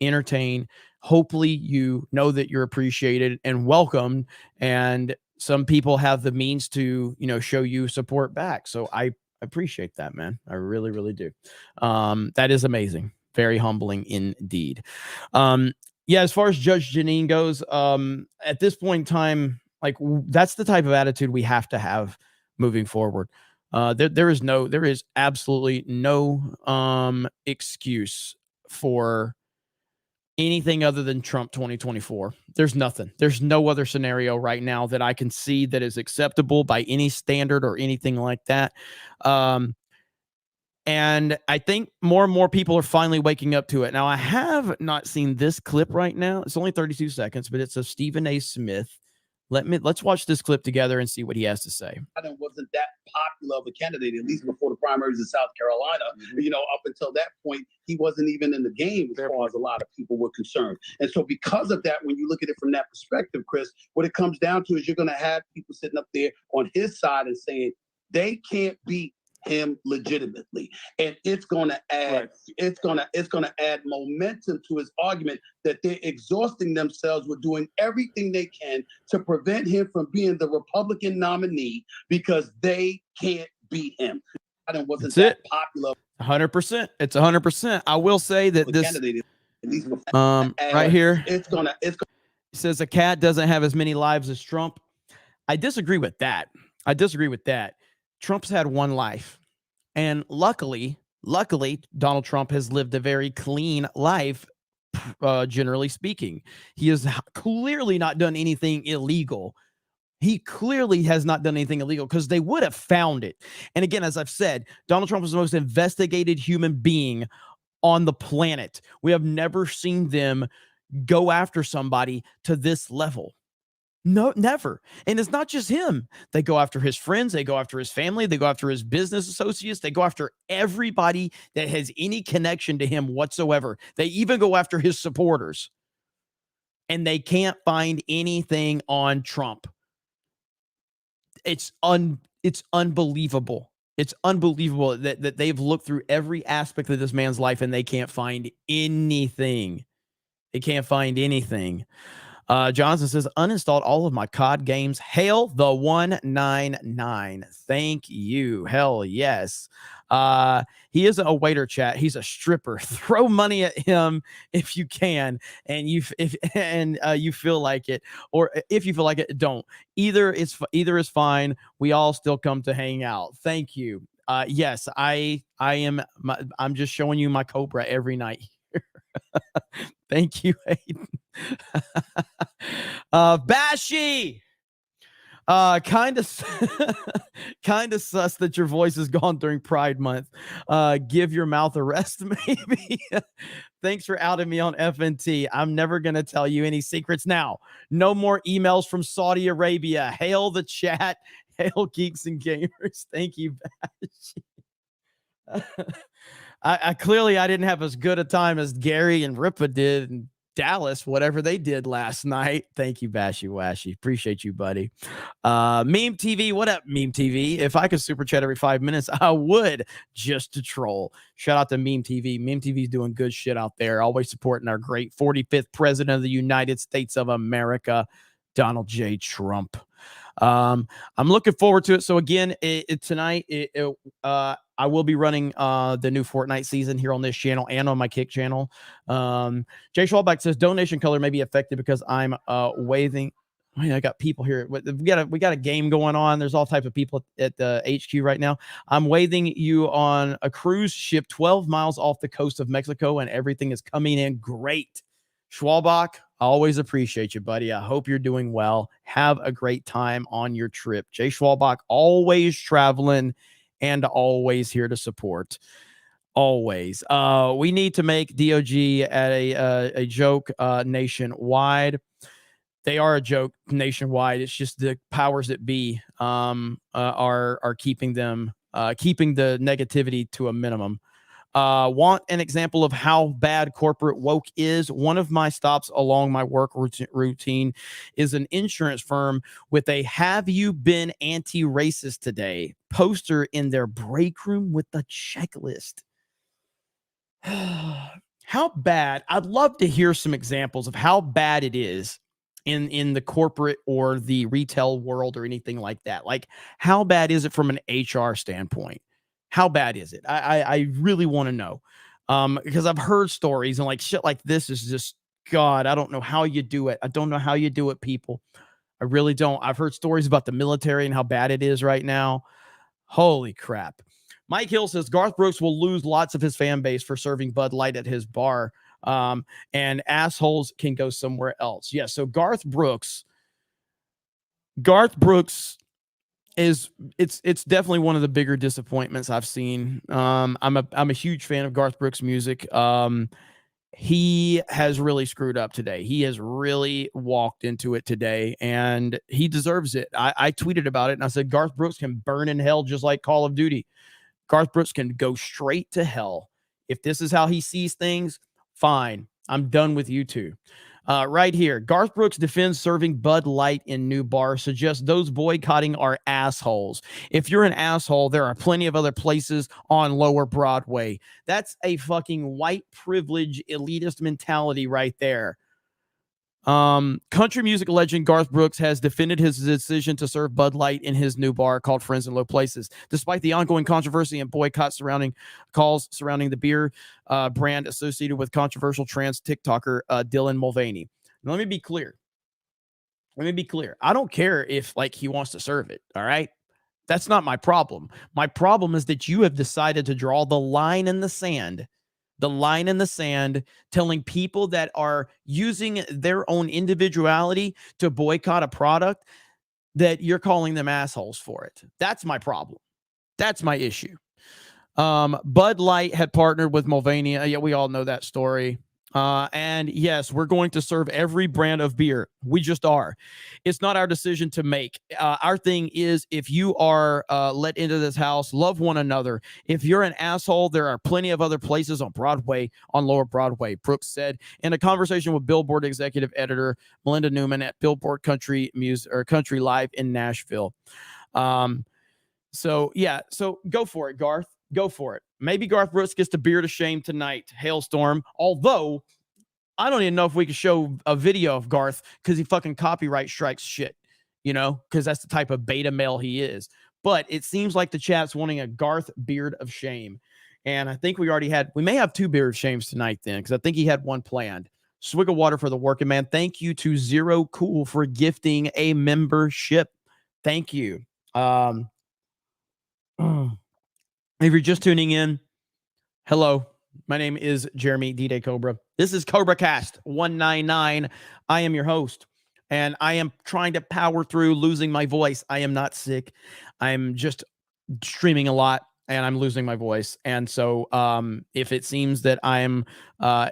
[SPEAKER 12] Entertain. Hopefully you know that you're appreciated and welcomed, and some people have the means to, you know, show you support back. So I appreciate that, man. I really, really do. That is amazing. Very humbling indeed. Yeah, as far as Judge Janine goes, at this point in time, like, that's the type of attitude we have to have moving forward. There is absolutely no excuse for anything other than Trump 2024. There's nothing. There's no other scenario right now that I can see that is acceptable by any standard or anything like that. And I think more and more people are finally waking up to it. Now, I have not seen this clip right now. It's only 32 seconds, but it's of Stephen A. Smith. Let's watch this clip together and see what he has to say.
[SPEAKER 16] Biden wasn't that popular of a candidate, at least before the primaries in South Carolina. You know, up until that point, he wasn't even in the game as far as a lot of people were concerned. And so because of that, when you look at it from that perspective, Chris, what it comes down to is you're going to have people sitting up there on his side and saying they can't beat him legitimately, and it's going to add it's going to add momentum to his argument that they're exhausting themselves with doing everything they can to prevent him from being the Republican nominee because they can't beat him. Biden wasn't that popular.
[SPEAKER 12] 100%. It's 100%. I will say that this right here, it says a cat doesn't have as many lives as Trump. I disagree with that. Trump's had one life, and luckily, Donald Trump has lived a very clean life, generally speaking. He has clearly not done anything illegal. He clearly has not done anything illegal, because they would have found it. And again, as I've said, Donald Trump is the most investigated human being on the planet. We have never seen them go after somebody to this level. No, never. And it's not just him. They go after his friends. They go after his family. They go after his business associates. They go after everybody that has any connection to him whatsoever. They even go after his supporters. And they can't find anything on Trump. It's unbelievable. It's unbelievable that they've looked through every aspect of this man's life and they can't find anything. They can't find anything. Johnson says, uninstalled all of my COD games. Hail the 199. Thank you. Hell yes. He isn't a waiter, chat. He's a stripper. Throw money at him if you can, and you feel like it, or if you feel like it, don't. Either is fine. We all still come to hang out. Thank you. Yes, I'm just showing you my Cobra every night. Thank you, Aiden. Bashy. Kind of sus that your voice is gone during Pride Month. Give your mouth a rest, maybe. Thanks for outing me on FNT. I'm never going to tell you any secrets now. No more emails from Saudi Arabia. Hail the chat. Hail geeks and gamers. Thank you, Bashy. I clearly didn't have as good a time as Gary and Ripa did in Dallas, whatever they did last night. Thank you, Bashy Washy. Appreciate you, buddy. Meme TV, what up, Meme TV? If I could super chat every 5 minutes, I would, just to troll. Shout out to Meme TV. Meme TV is doing good shit out there, always supporting our great 45th president of the United States of America, Donald J. Trump. I'm looking forward to it. So again, tonight, I will be running the new Fortnite season here on this channel and on my Kick channel. Jay Schwalbach says donation color may be affected because I'm waving. I got people here. We got a game going on. There's all types of people at the HQ right now. I'm waving you on a cruise ship 12 miles off the coast of Mexico, and everything is coming in great. Schwalbach, I always appreciate you, buddy. I hope you're doing well. Have a great time on your trip. Jay Schwalbach, always traveling and always here to support. Always. We need to make DOG at a joke nationwide. They are a joke nationwide. It's just the powers that be are keeping the negativity to a minimum. Want an example of how bad corporate woke is? One of my stops along my work routine is an insurance firm with a "Have you been anti-racist today?" poster in their break room with the checklist. How bad? I'd love to hear some examples of how bad it is in the corporate or the retail world or anything like that. Like, how bad is it from an HR standpoint? How bad is it? I really want to know, because I've heard stories and like shit like this is just, God, I don't know how you do it. I don't know how you do it, people. I really don't. I've heard stories about the military and how bad it is right now. Holy crap. Mike Hill says Garth Brooks will lose lots of his fan base for serving Bud Light at his bar, and assholes can go somewhere else. Yeah, so Garth Brooks is it's definitely one of the bigger disappointments I've seen. I'm a huge fan of Garth Brooks' music. He has really screwed up today. He has really walked into it today, and he deserves it. I tweeted about it and I said Garth Brooks can burn in hell just like Call of Duty. Garth Brooks can go straight to hell. If this is how he sees things, fine. I'm done with you two. Right here, Garth Brooks defends serving Bud Light in new bars, suggests those boycotting are assholes. If you're an asshole, there are plenty of other places on Lower Broadway. That's a fucking white privilege elitist mentality right there. Country music legend Garth Brooks has defended his decision to serve Bud Light in his new bar called Friends in Low Places, despite the ongoing controversy and boycott surrounding the beer brand associated with controversial trans TikToker Dylan Mulvaney. Now, let me be clear. I don't care if like he wants to serve it. All right. That's not my problem. My problem is that you have decided to draw the line in the sand. Telling people that are using their own individuality to boycott a product that you're calling them assholes for it. That's my problem. That's my issue. Bud Light had partnered with Mulvaney. Yeah, we all know that story. And yes, we're going to serve every brand of beer. We just are. It's not our decision to make. Our thing is, if you are let into this house, love one another. If you're an asshole, there are plenty of other places on Broadway, on Lower Broadway, Brooks said in a conversation with Billboard executive editor Melinda Newman at Billboard Country Live in Nashville. So go for it, Garth. Go for it. Maybe Garth Brooks gets the beer to shame tonight, Hailstorm. Although, I don't even know if we could show a video of Garth because he fucking copyright strikes shit, because that's the type of beta male he is. But it seems like the chat's wanting a Garth beard of shame. And I think we may have 2 beard of shames tonight then, because I think he had one planned. Swig of water for the working man. Thank you to Zero Cool for gifting a membership. Thank you. If you're just tuning in, hello. My name is Jeremy D-Day Cobra. This is CobraCast 199. I am your host, and I am trying to power through losing my voice. I am not sick. I'm just streaming a lot, and I'm losing my voice. And so if it seems that I'm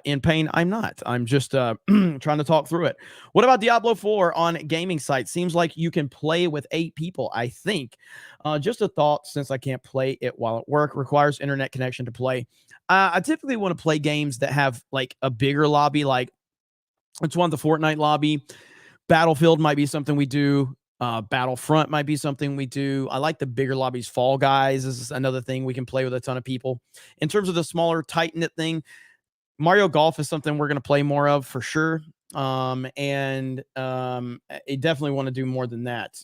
[SPEAKER 12] in pain, I'm not. I'm just trying to talk through it. What about Diablo 4 on gaming sites? Seems like you can play with 8 people, I think. Just a thought, since I can't play it while at work, requires internet connection to play. I typically want to play games that have like a bigger lobby, like it's one of the Fortnite lobby. Battlefield might be something we do. Battlefront might be something we do. I like the bigger lobbies. Fall Guys is another thing we can play with a ton of people. In terms of the smaller, tight-knit thing, Mario Golf is something we're going to play more of for sure. I definitely want to do more than that.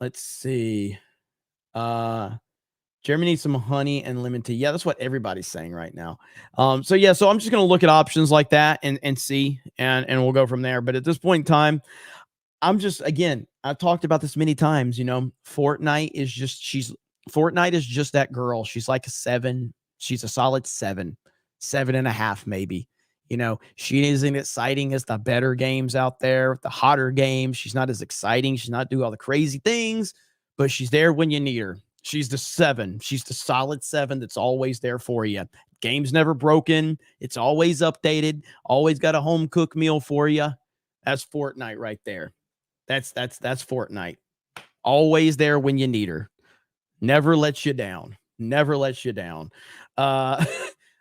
[SPEAKER 12] Let's see. Jeremy needs some honey and lemon tea. Yeah, that's what everybody's saying right now. So I'm just going to look at options like that and see, and we'll go from there. But at this point in time, I've talked about this many times, Fortnite is just that girl. She's like a 7. She's a solid 7.5 maybe. She isn't exciting as the better games out there, the hotter games. She's not as exciting. She's not doing all the crazy things, but she's there when you need her. She's the 7. She's the solid 7 that's always there for you. Game's never broken. It's always updated. Always got a home cooked meal for you. That's Fortnite right there. That's Fortnite. Always there when you need her. Never lets you down. Never lets you down. I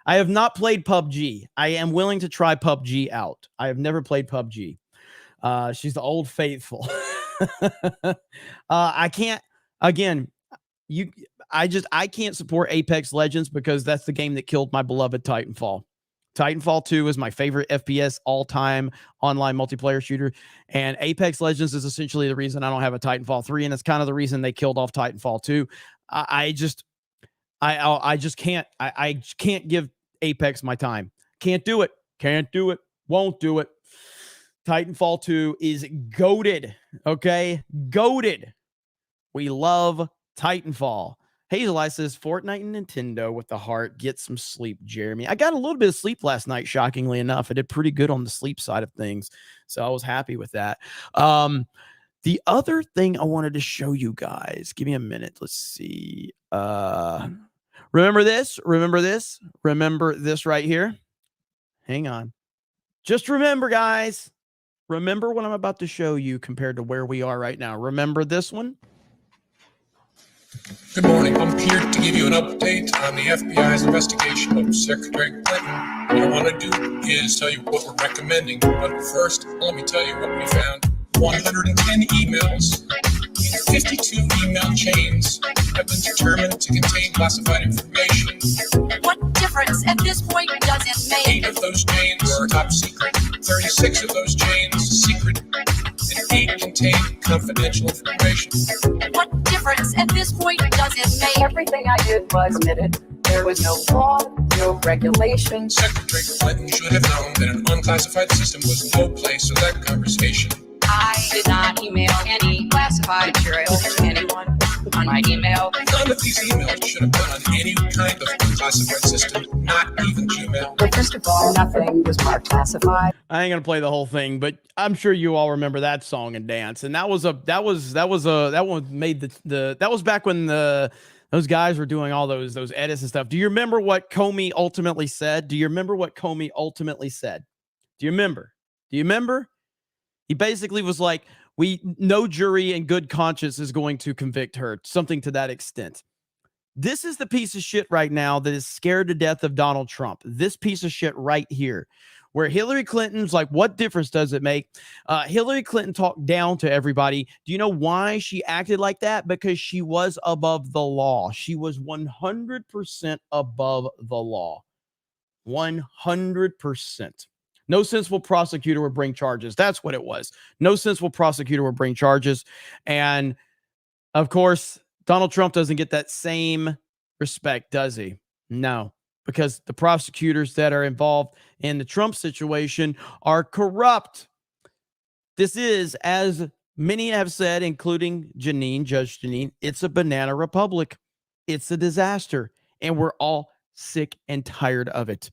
[SPEAKER 12] have not played PUBG. I am willing to try PUBG out. I have never played PUBG. She's the old faithful. I can't. Again, I can't support Apex Legends because that's the game that killed my beloved Titanfall. Titanfall 2 is my favorite FPS all-time online multiplayer shooter, and Apex Legends is essentially the reason I don't have a Titanfall 3, and it's kind of the reason they killed off Titanfall 2. I just can't give Apex my time. Can't do it. Won't do it. Titanfall 2 is goated. Okay? Goated. We love Titanfall. Hazel Eye says Fortnite and Nintendo with the heart. Get some sleep, Jeremy. I got a little bit of sleep last night, shockingly enough. I did pretty good on the sleep side of things, so I was happy with that. The other thing I wanted to show you guys, give me a minute. Let's see. Remember this right here. Hang on. Just remember, guys. Remember what I'm about to show you compared to where we are right now. Remember this one?
[SPEAKER 17] Good morning. I'm here to give you an update on the FBI's investigation of Secretary Clinton. What I want to do is tell you what we're recommending. But first, let me tell you what we found. 110 emails, 52 email chains have been determined to contain classified information.
[SPEAKER 18] What difference at this point does it make?
[SPEAKER 17] 8 of those chains are top secret, 36 of those chains secret, and 8 contain confidential information.
[SPEAKER 18] What difference at this point does it make?
[SPEAKER 9] Everything I did was admitted. There was no law, no regulation.
[SPEAKER 17] Secretary Clinton should have known that an unclassified system was no place for that conversation.
[SPEAKER 18] I did not email any classified material to anyone on my email.
[SPEAKER 17] None of these emails should have been on any kind of unclassified system, not even Gmail.
[SPEAKER 9] But first of all, nothing was marked classified.
[SPEAKER 12] I ain't gonna play the whole thing, but I'm sure you all remember that song and dance. And that was back when the Those guys were doing all those edits and stuff. Do you remember what Comey ultimately said? Do you remember? He basically was like, no jury in good conscience is going to convict her, something to that extent. This is the piece of shit right now that is scared to death of Donald Trump. This piece of shit right here, where Hillary Clinton's like, what difference does it make? Hillary Clinton talked down to everybody. Do you know why she acted like that? Because she was above the law. She was 100% above the law. 100%. No sensible prosecutor would bring charges. That's what it was. No sensible prosecutor would bring charges. And of course, Donald Trump doesn't get that same respect, does he? No, because the prosecutors that are involved in the Trump situation are corrupt. This is, as many have said, including Judge Janine, it's a banana republic. It's a disaster. And we're all sick and tired of it.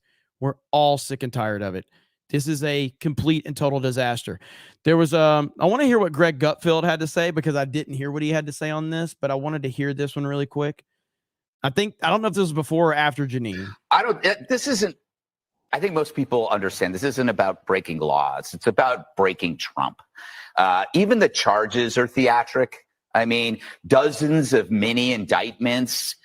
[SPEAKER 12] This is a complete and total disaster. There was I want to hear what Greg Gutfeld had to say, because I didn't hear what he had to say on this, but I wanted to hear this one really quick. I don't know if this was before or after Janine.
[SPEAKER 19] I think most people understand this isn't about breaking laws. It's about breaking Trump. Even the charges are theatric. I mean, dozens of mini indictments.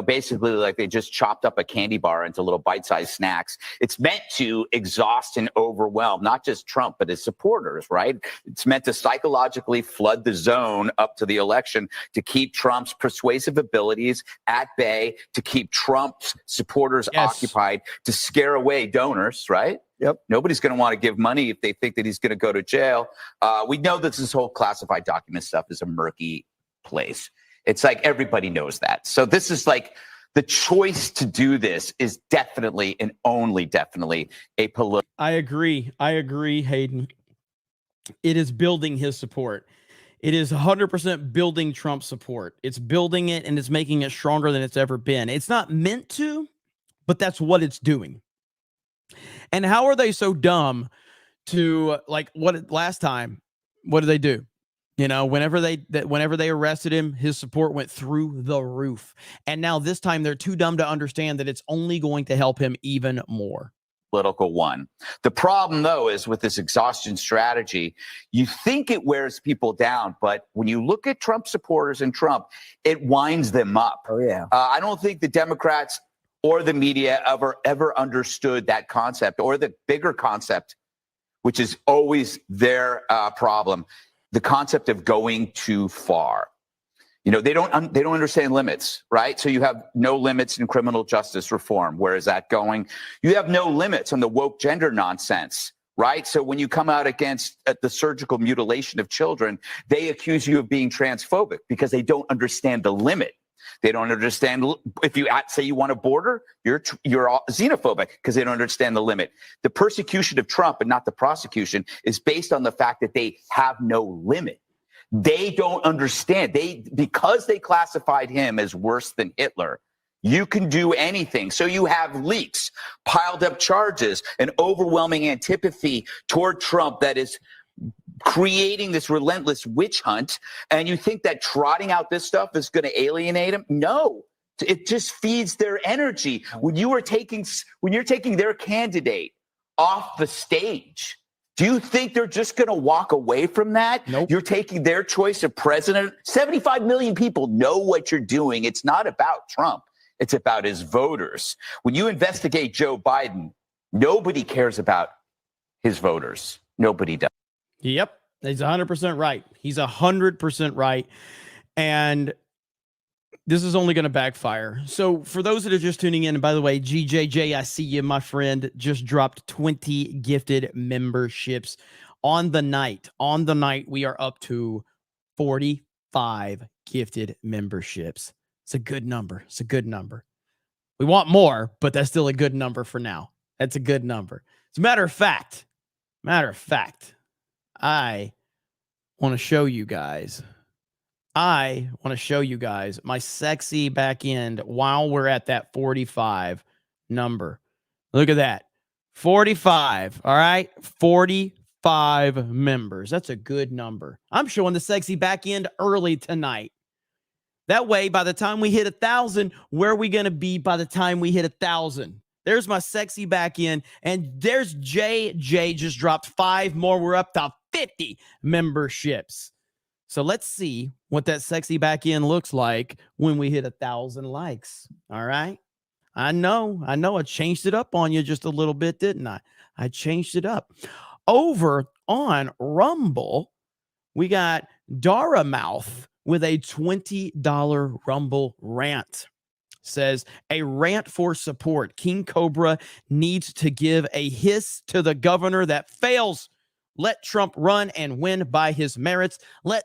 [SPEAKER 19] Basically like they just chopped up a candy bar into little bite-sized snacks. It's meant to exhaust and overwhelm not just Trump, but his supporters, right? It's meant to psychologically flood the zone up to the election, to keep Trump's persuasive abilities at bay, to keep Trump's supporters occupied, to scare away donors, right? Yep. Nobody's going to want to give money if they think that he's going to go to jail. We know that this whole classified document stuff is a murky place. It's like everybody knows that. So this is like the choice to do this is definitely and only definitely a political.
[SPEAKER 12] I agree, Hayden. It is building his support. It is 100% building Trump's support. It's building it, and it's making it stronger than it's ever been. It's not meant to, but that's what it's doing. And how are they so dumb to, like, last time, what did they do? Whenever they arrested him, his support went through the roof. And now this time they're too dumb to understand that it's only going to help him even more.
[SPEAKER 19] Political one. The problem, though, is with this exhaustion strategy, you think it wears people down, but when you look at Trump supporters and Trump, it winds them up.
[SPEAKER 14] Oh, yeah.
[SPEAKER 19] I don't think the Democrats or the media ever understood that concept, or the bigger concept, which is always their problem. The concept of going too far. They don't understand limits, right? So you have no limits in criminal justice reform. Where is that going? You have no limits on the woke gender nonsense, right? So when you come out against the surgical mutilation of children, they accuse you of being transphobic because they don't understand the limit. They don't understand if you say you want a border, you're xenophobic because they don't understand the limit. The persecution of Trump and not the prosecution is based on the fact that they have no limit. They don't understand. Because they classified him as worse than Hitler, you can do anything. So you have leaks, piled up charges, an overwhelming antipathy toward Trump that is creating this relentless witch hunt, and you think that trotting out this stuff is going to alienate them? No, it just feeds their energy. When you're taking their candidate off the stage, do you think they're just going to walk away from that?
[SPEAKER 12] Nope.
[SPEAKER 19] You're taking their choice of president. 75 million people know what you're doing. It's not about Trump. It's about his voters. When you investigate Joe Biden, nobody cares about his voters. Nobody does.
[SPEAKER 12] Yep, he's 100% right. He's 100% right. And this is only going to backfire. So for those that are just tuning in, and by the way, GJJ, I see you, my friend, just dropped 20 gifted memberships on the night. On the night, we are up to 45 gifted memberships. It's a good number. It's a good number. We want more, but that's still a good number for now. That's a good number. As a matter of fact, I want to show you guys. My sexy back end while we're at that 45 number. Look at that. 45. All right. 45 members. That's a good number. I'm showing the sexy back end early tonight. That way, by the time we hit 1,000, where are we going to be by the time we hit 1,000? There's my sexy back end. And there's Jay. Jay just dropped 5 more. We're up to 50 memberships. So let's see what that sexy back end looks like when we hit 1,000 likes. All right. I know. I changed it up on you just a little bit, didn't I? I changed it up. Over on Rumble, we got Dara Mouth with a $20 Rumble rant. Says, a rant for support. King Cobra needs to give a hiss to the governor that fails. Let Trump run and win by his merits. Let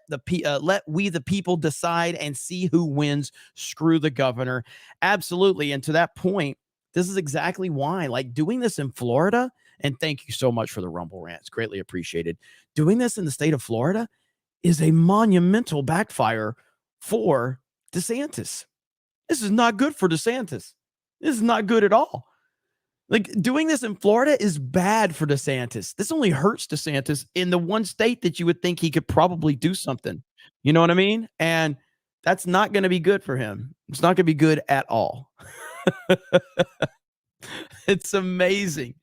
[SPEAKER 12] we the people decide and see who wins. Screw the governor. Absolutely. And to that point, this is exactly why, like, doing this in Florida, and thank you so much for the Rumble rants, greatly appreciated. Doing this in the state of Florida is a monumental backfire for DeSantis. This is not good for DeSantis. This is not good at all. Like, doing this in Florida is bad for DeSantis. This only hurts DeSantis in the one state that you would think he could probably do something. You know what I mean? And that's not going to be good for him. It's not going to be good at all. It's amazing.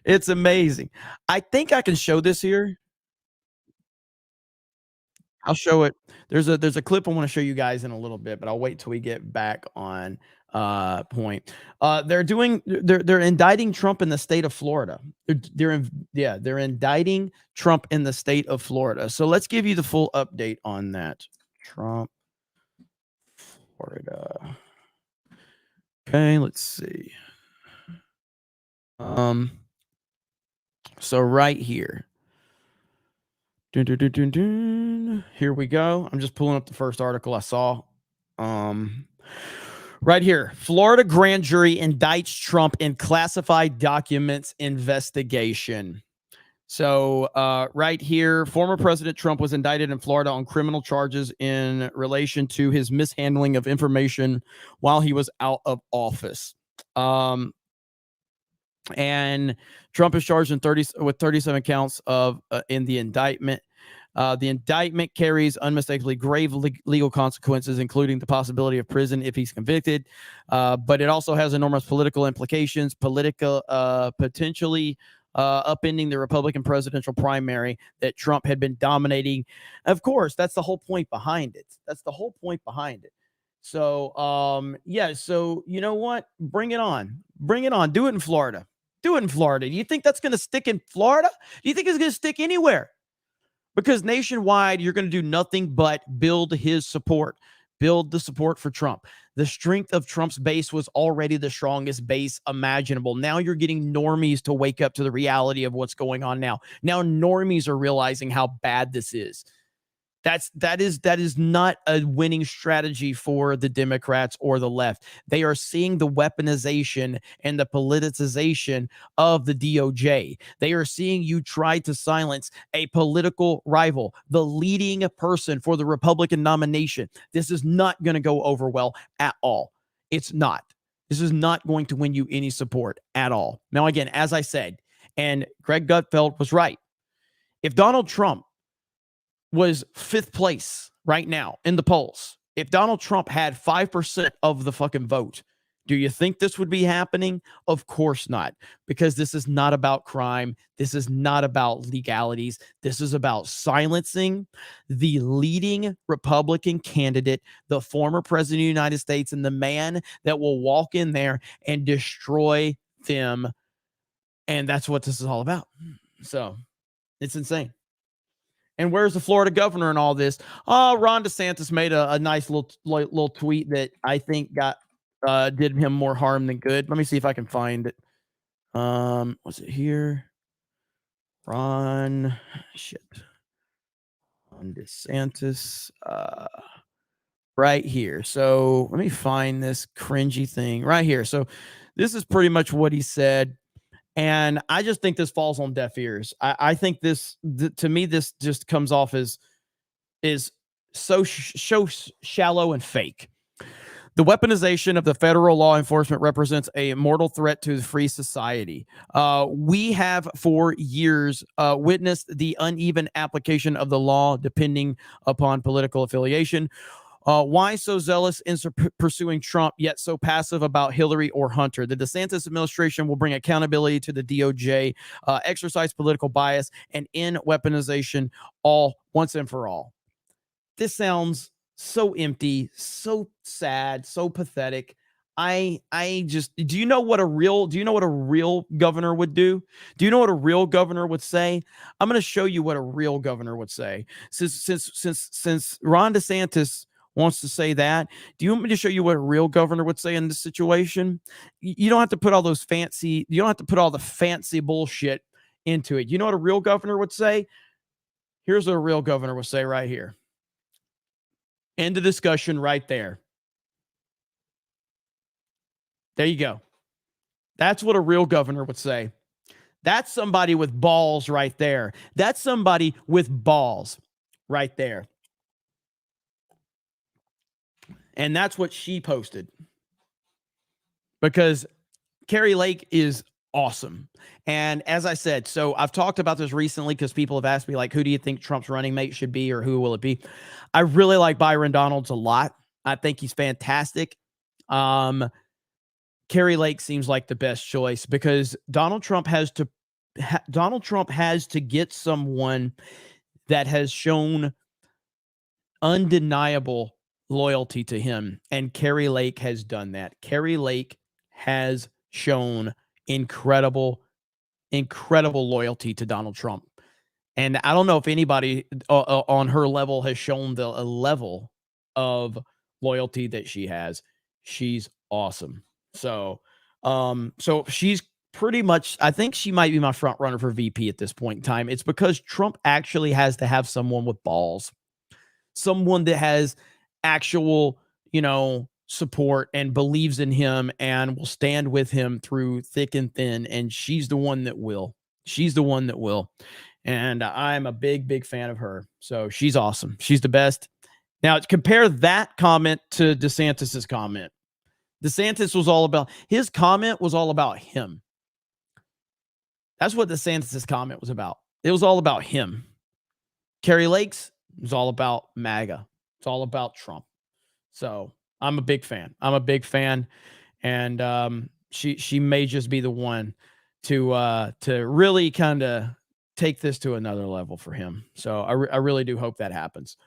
[SPEAKER 12] It's amazing. I think I can show this here. I'll show it. There's a clip I want to show you guys in a little bit, but I'll wait till we get back on point. They're indicting Trump in the state of Florida. They're indicting Trump in the state of Florida. So let's give you the full update on that. Trump, Florida. Okay, let's see. So right here. Here we go. I'm just pulling up the first article I saw. Right here. Florida grand jury indicts Trump in classified documents investigation. So right here, former President Trump was indicted in Florida on criminal charges in relation to his mishandling of information while he was out of office. And Trump is charged with 37 counts of in the indictment. The indictment carries unmistakably grave legal consequences, including the possibility of prison if he's convicted. But it also has enormous political implications, potentially upending the Republican presidential primary that Trump had been dominating. Of course, that's the whole point behind it. So, yeah. So you know what? Bring it on. Do it in Florida. Do you think that's going to stick in Florida? Do you think it's going to stick anywhere? Because nationwide, you're going to do nothing but build his support, build the support for Trump. The strength of Trump's base was already the strongest base imaginable. Now you're getting normies to wake up to the reality of what's going on now. Now normies are realizing how bad this is. That is not a winning strategy for the Democrats or the left. They are seeing the weaponization and the politicization of the DOJ. They are seeing you try to silence a political rival, the leading person for the Republican nomination. This is not going to go over well at all. It's not. This is not going to win you any support at all. Now, again, as I said, and Greg Gutfeld was right. If Donald Trump was 5th place right now in the polls, if Donald Trump had 5% of the fucking vote, do you think this would be happening? Of course not, because this is not about crime. This is not about legalities. This is about silencing the leading Republican candidate, the former president of the United States, and the man that will walk in there and destroy them. And that's what this is all about. So it's insane. And where's the Florida governor in all this? Oh, Ron DeSantis made a nice little tweet that I think did him more harm than good. Let me see if I can find it. Was it here? Ron DeSantis. Right here. So let me find this cringy thing right here. So this is pretty much what he said. And I just think this falls on deaf ears. I think to me, this just comes off as so shallow and fake. The weaponization of the federal law enforcement represents a mortal threat to the free society. We have for years witnessed the uneven application of the law depending upon political affiliation. Why so zealous in pursuing Trump, yet so passive about Hillary or Hunter? The DeSantis administration will bring accountability to the DOJ, exercise political bias, and end weaponization all once and for all. This sounds so empty, so sad, so pathetic. Do you know what a real governor would do? Do you know what a real governor would say? I'm going to show you what a real governor would say. Since Ron DeSantis wants to say that, do you want me to show you what a real governor would say in this situation? You don't have to put all those fancy, you don't have to put all the fancy bullshit into it. You know what a real governor would say? Here's what a real governor would say right here. End of discussion right there. There you go. That's what a real governor would say. That's somebody with balls right there. That's somebody with balls right there. And that's what she posted. Because Carrie Lake is awesome. And as I said, so I've talked about this recently because people have asked me, like, who do you think Trump's running mate should be, or who will it be? I really like Byron Donalds a lot. I think he's fantastic. Carrie Lake seems like the best choice because Donald Trump has to get someone that has shown undeniable loyalty to him, and Carrie Lake has done that. Carrie Lake has shown incredible loyalty to Donald Trump, and I don't know if anybody on her level has shown the level of loyalty that she has. She's awesome. So she's pretty much, I think she might be my front runner for VP at this point in time. It's because Trump actually has to have someone with balls, someone that has actual, support and believes in him and will stand with him through thick and thin. And she's the one that will. And I'm a big fan of her. So she's awesome. She's the best. Now compare that comment to DeSantis's comment. DeSantis was all about, his comment was all about him. That's what DeSantis's comment was about. It was all about him. Carrie Lake's was all about MAGA. It's all about Trump. So I'm a big fan. And she may just be the one to really kind of take this to another level for him. So I really do hope that happens.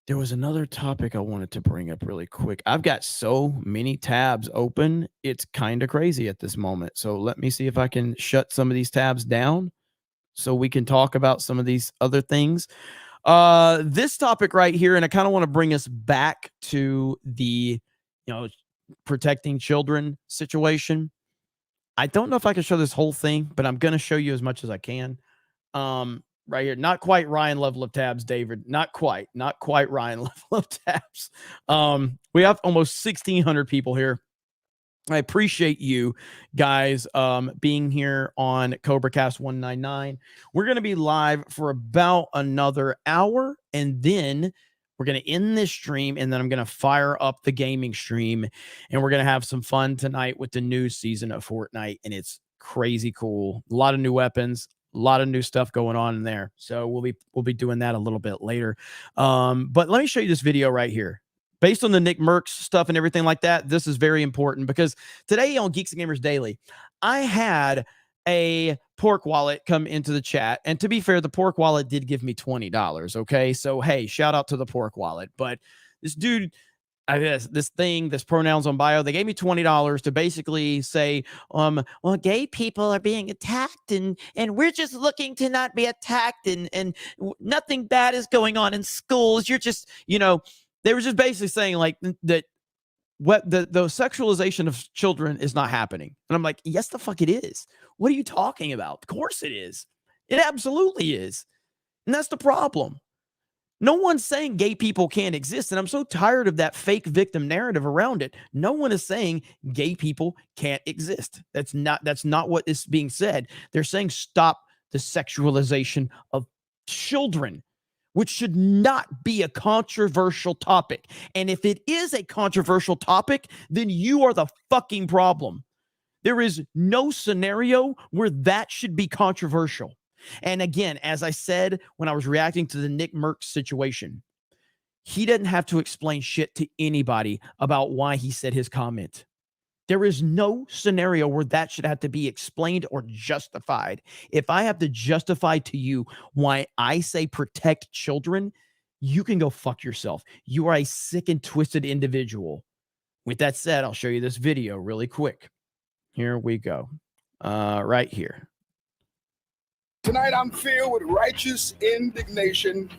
[SPEAKER 12] There was another topic I wanted to bring up really quick. I've got so many tabs open. It's kind of crazy at this moment. So let me see if I can shut some of these tabs down so we can talk about some of these other things. This topic right here, and I kind of want to bring us back to the, protecting children situation. I don't know if I can show this whole thing, but I'm going to show you as much as I can. Right here. Not quite Ryan level of tabs, David. Not quite Ryan level of tabs. We have almost 1,600 people here. I appreciate you guys being here on CobraCast 199. We're going to be live for about another hour, and then we're going to end this stream, and then I'm going to fire up the gaming stream, and we're going to have some fun tonight with the new season of Fortnite, and it's crazy cool. A lot of new weapons, a lot of new stuff going on in there. So we'll be doing that a little bit later. But let me show you this video right here. Based on the Nick Merks stuff and everything like that, this is very important because today on Geeks and Gamers Daily, I had a pork wallet come into the chat. And to be fair, the pork wallet did give me $20. Okay. So, hey, shout out to the pork wallet. But this dude, this pronouns on bio, they gave me $20 to basically say, well, gay people are being attacked and we're just looking to not be attacked and nothing bad is going on in schools. You're just, they were just basically saying like that the sexualization of children is not happening. And I'm like, yes, the fuck it is. What are you talking about? Of course it is. It absolutely is. And that's the problem. No one's saying gay people can't exist. And I'm so tired of that fake victim narrative around it. No one is saying gay people can't exist. That's not what is being said. They're saying stop the sexualization of children, which should not be a controversial topic. And if it is a controversial topic, then you are the fucking problem. There is no scenario where that should be controversial. And again, as I said when I was reacting to the Nick Merks situation, He didn't have to explain shit to anybody about why he said his comment. There is no scenario where that should have to be explained or justified. If I have to justify to you why I say protect children, you can go fuck yourself. You are a sick and twisted individual. With that said, I'll show you this video really quick. Here we go. Right here.
[SPEAKER 20] Tonight, I'm filled with righteous indignation.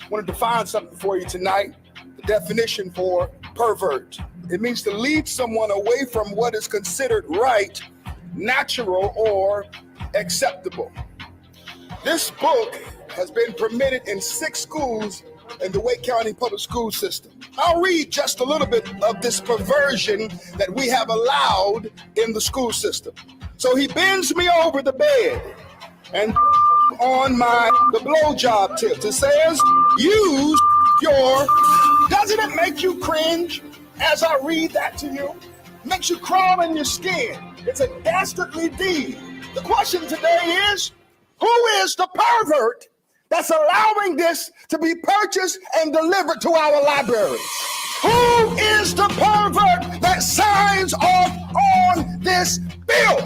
[SPEAKER 20] I want to define something for you tonight. The definition for pervert. It means to lead someone away from what is considered right, natural, or acceptable. This book has been permitted in 6 schools in the Wake County public school system. I'll read just a little bit of this perversion that we have allowed in the school system. So he bends me over the bed and on the blowjob tips. It says, use your... Doesn't it make you cringe as I read that to you? It makes you crawl in your skin. It's a dastardly deed. The question today is, who is the pervert that's allowing this to be purchased and delivered to our libraries? Who is the pervert that signs off on this bill?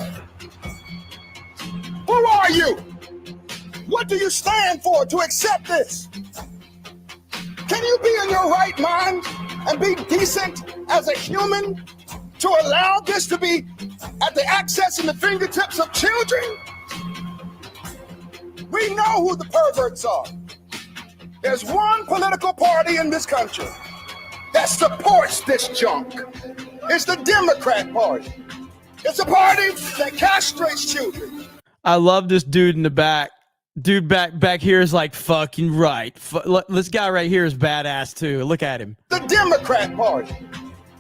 [SPEAKER 20] Who are you? What do you stand for to accept this? Can you be in your right mind and be decent as a human to allow this to be at the access and the fingertips of children? We know who the perverts are. There's one political party in this country that supports this junk. It's the Democrat Party. It's a party that castrates children.
[SPEAKER 12] I love this dude in the back. Dude back here is like fucking right. This guy right here is badass too. Look at him.
[SPEAKER 20] The Democrat Party.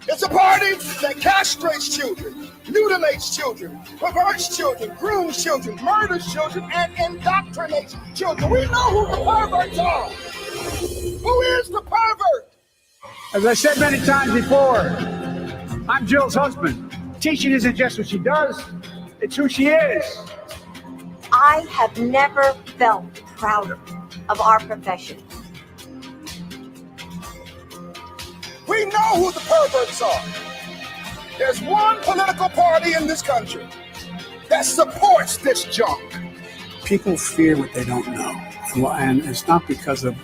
[SPEAKER 20] It's a party that castrates children, mutilates children, perverts children, grooms children, murders children, and indoctrinates children. We know who the perverts are. Who is the pervert?
[SPEAKER 21] As I said many times before, I'm Jill's husband. Teaching isn't just what she does, it's who she is.
[SPEAKER 22] I have never felt prouder of our profession.
[SPEAKER 20] We know who the perverts are. There's one political party in this country that supports this junk.
[SPEAKER 21] People fear what they don't know. And it's not because of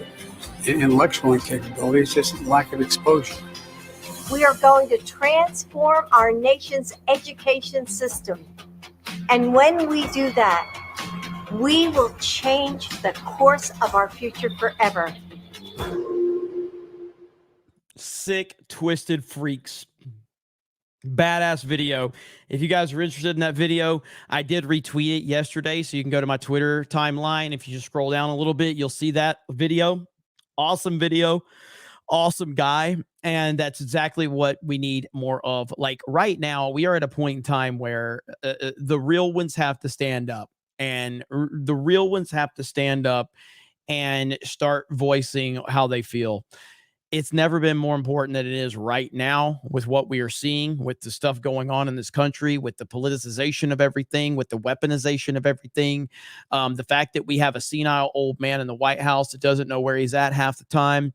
[SPEAKER 21] intellectual incapability, it's just lack of exposure.
[SPEAKER 22] We are going to transform our nation's education system. And when we do that, we will change the course of our future forever.
[SPEAKER 12] Sick, twisted freaks. Badass video. If you guys are interested in that video, I did retweet it yesterday, so you can go to my Twitter timeline. If you just scroll down a little bit, you'll see that video. Awesome video. Awesome guy. And that's exactly what we need more of. Like right now, we are at a point in time where the real ones have to stand up. And the real ones have to stand up and start voicing how they feel. It's never been more important than it is right now with what we are seeing, with the stuff going on in this country, with the politicization of everything, with the weaponization of everything. The fact that we have a senile old man in the White House that doesn't know where he's at half the time.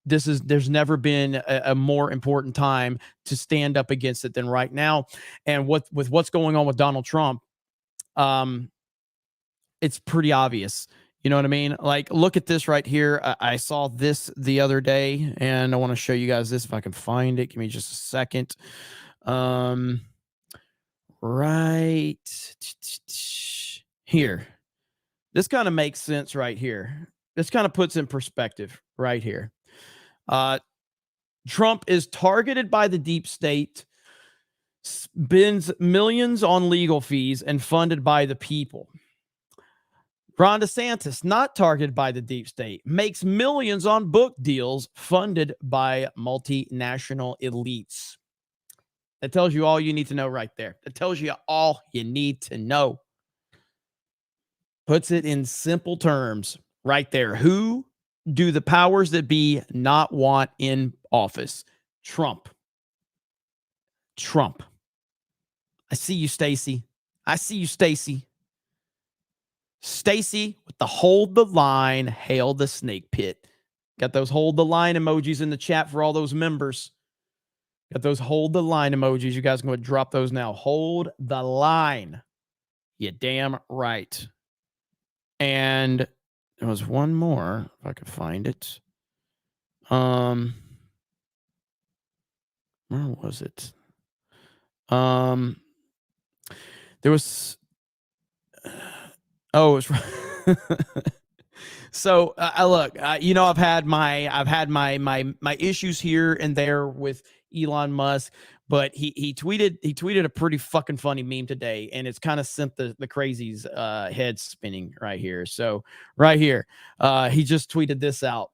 [SPEAKER 12] There's never been a more important time to stand up against it than right now. And with what's going on with Donald Trump, it's pretty obvious. You know what I mean? Like, look at this right here. I saw this the other day, and I want to show you guys this if I can find it. Give me just a second. Right here. This kind of makes sense right here. This kind of puts in perspective right here. Trump is targeted by the deep state, spends millions on legal fees, and funded by the people. Ron DeSantis, not targeted by the deep state, makes millions on book deals funded by multinational elites. That tells you all you need to know right there. That tells you all you need to know. Puts it in simple terms right there. Who do the powers that be not want in office? Trump. Trump. I see you, Stacy. I see you, Stacy. Stacy with the hold the line, hail the snake pit. Got those hold the line emojis in the chat for all those members. Got those hold the line emojis. You guys can go drop those now. Hold the line. You damn right. And there was one more, if I could find it. Where was it? There was. Oh, it was. So look, I've had my issues here and there with Elon Musk, but he tweeted a pretty fucking funny meme today, and it's kind of sent the crazies head spinning right here. So right here, he just tweeted this out.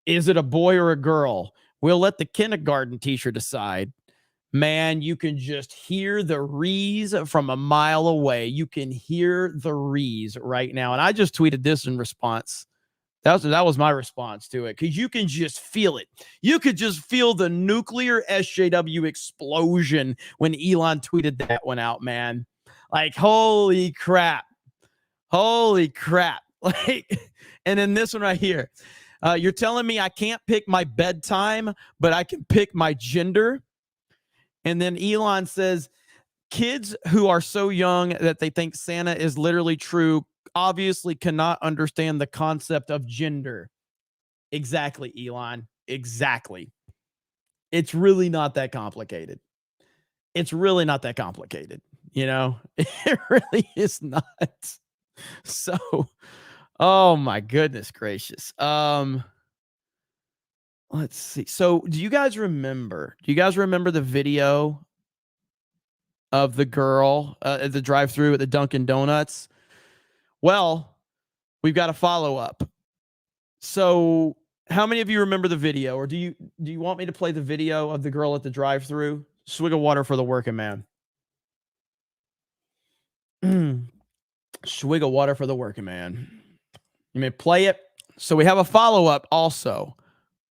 [SPEAKER 12] Is it a boy or a girl? We'll let the kindergarten teacher decide. Man, you can just hear the rees from a mile away. You can hear the rees right now. And I just tweeted this in response. That was my response to it, because you can just feel it. You could just feel the nuclear SJW explosion when Elon tweeted that one out, man. Like, holy crap. Holy crap. Like, and then this one right here. You're telling me I can't pick my bedtime, but I can pick my gender? And then Elon says, kids who are so young that they think Santa is literally true obviously cannot understand the concept of gender. Exactly, Elon. Exactly. It's really not that complicated. It's really not that complicated. It really is not. So, oh my goodness gracious. Let's see. So do you guys remember the video of the girl at the drive-thru at the Dunkin Donuts? Well, we've got a follow-up. So how many of you remember the video, or do you want me to play the video of the girl at the drive-thru? Swig of water for the working man. Swig of water for the working man. You may play it. So we have a follow-up also.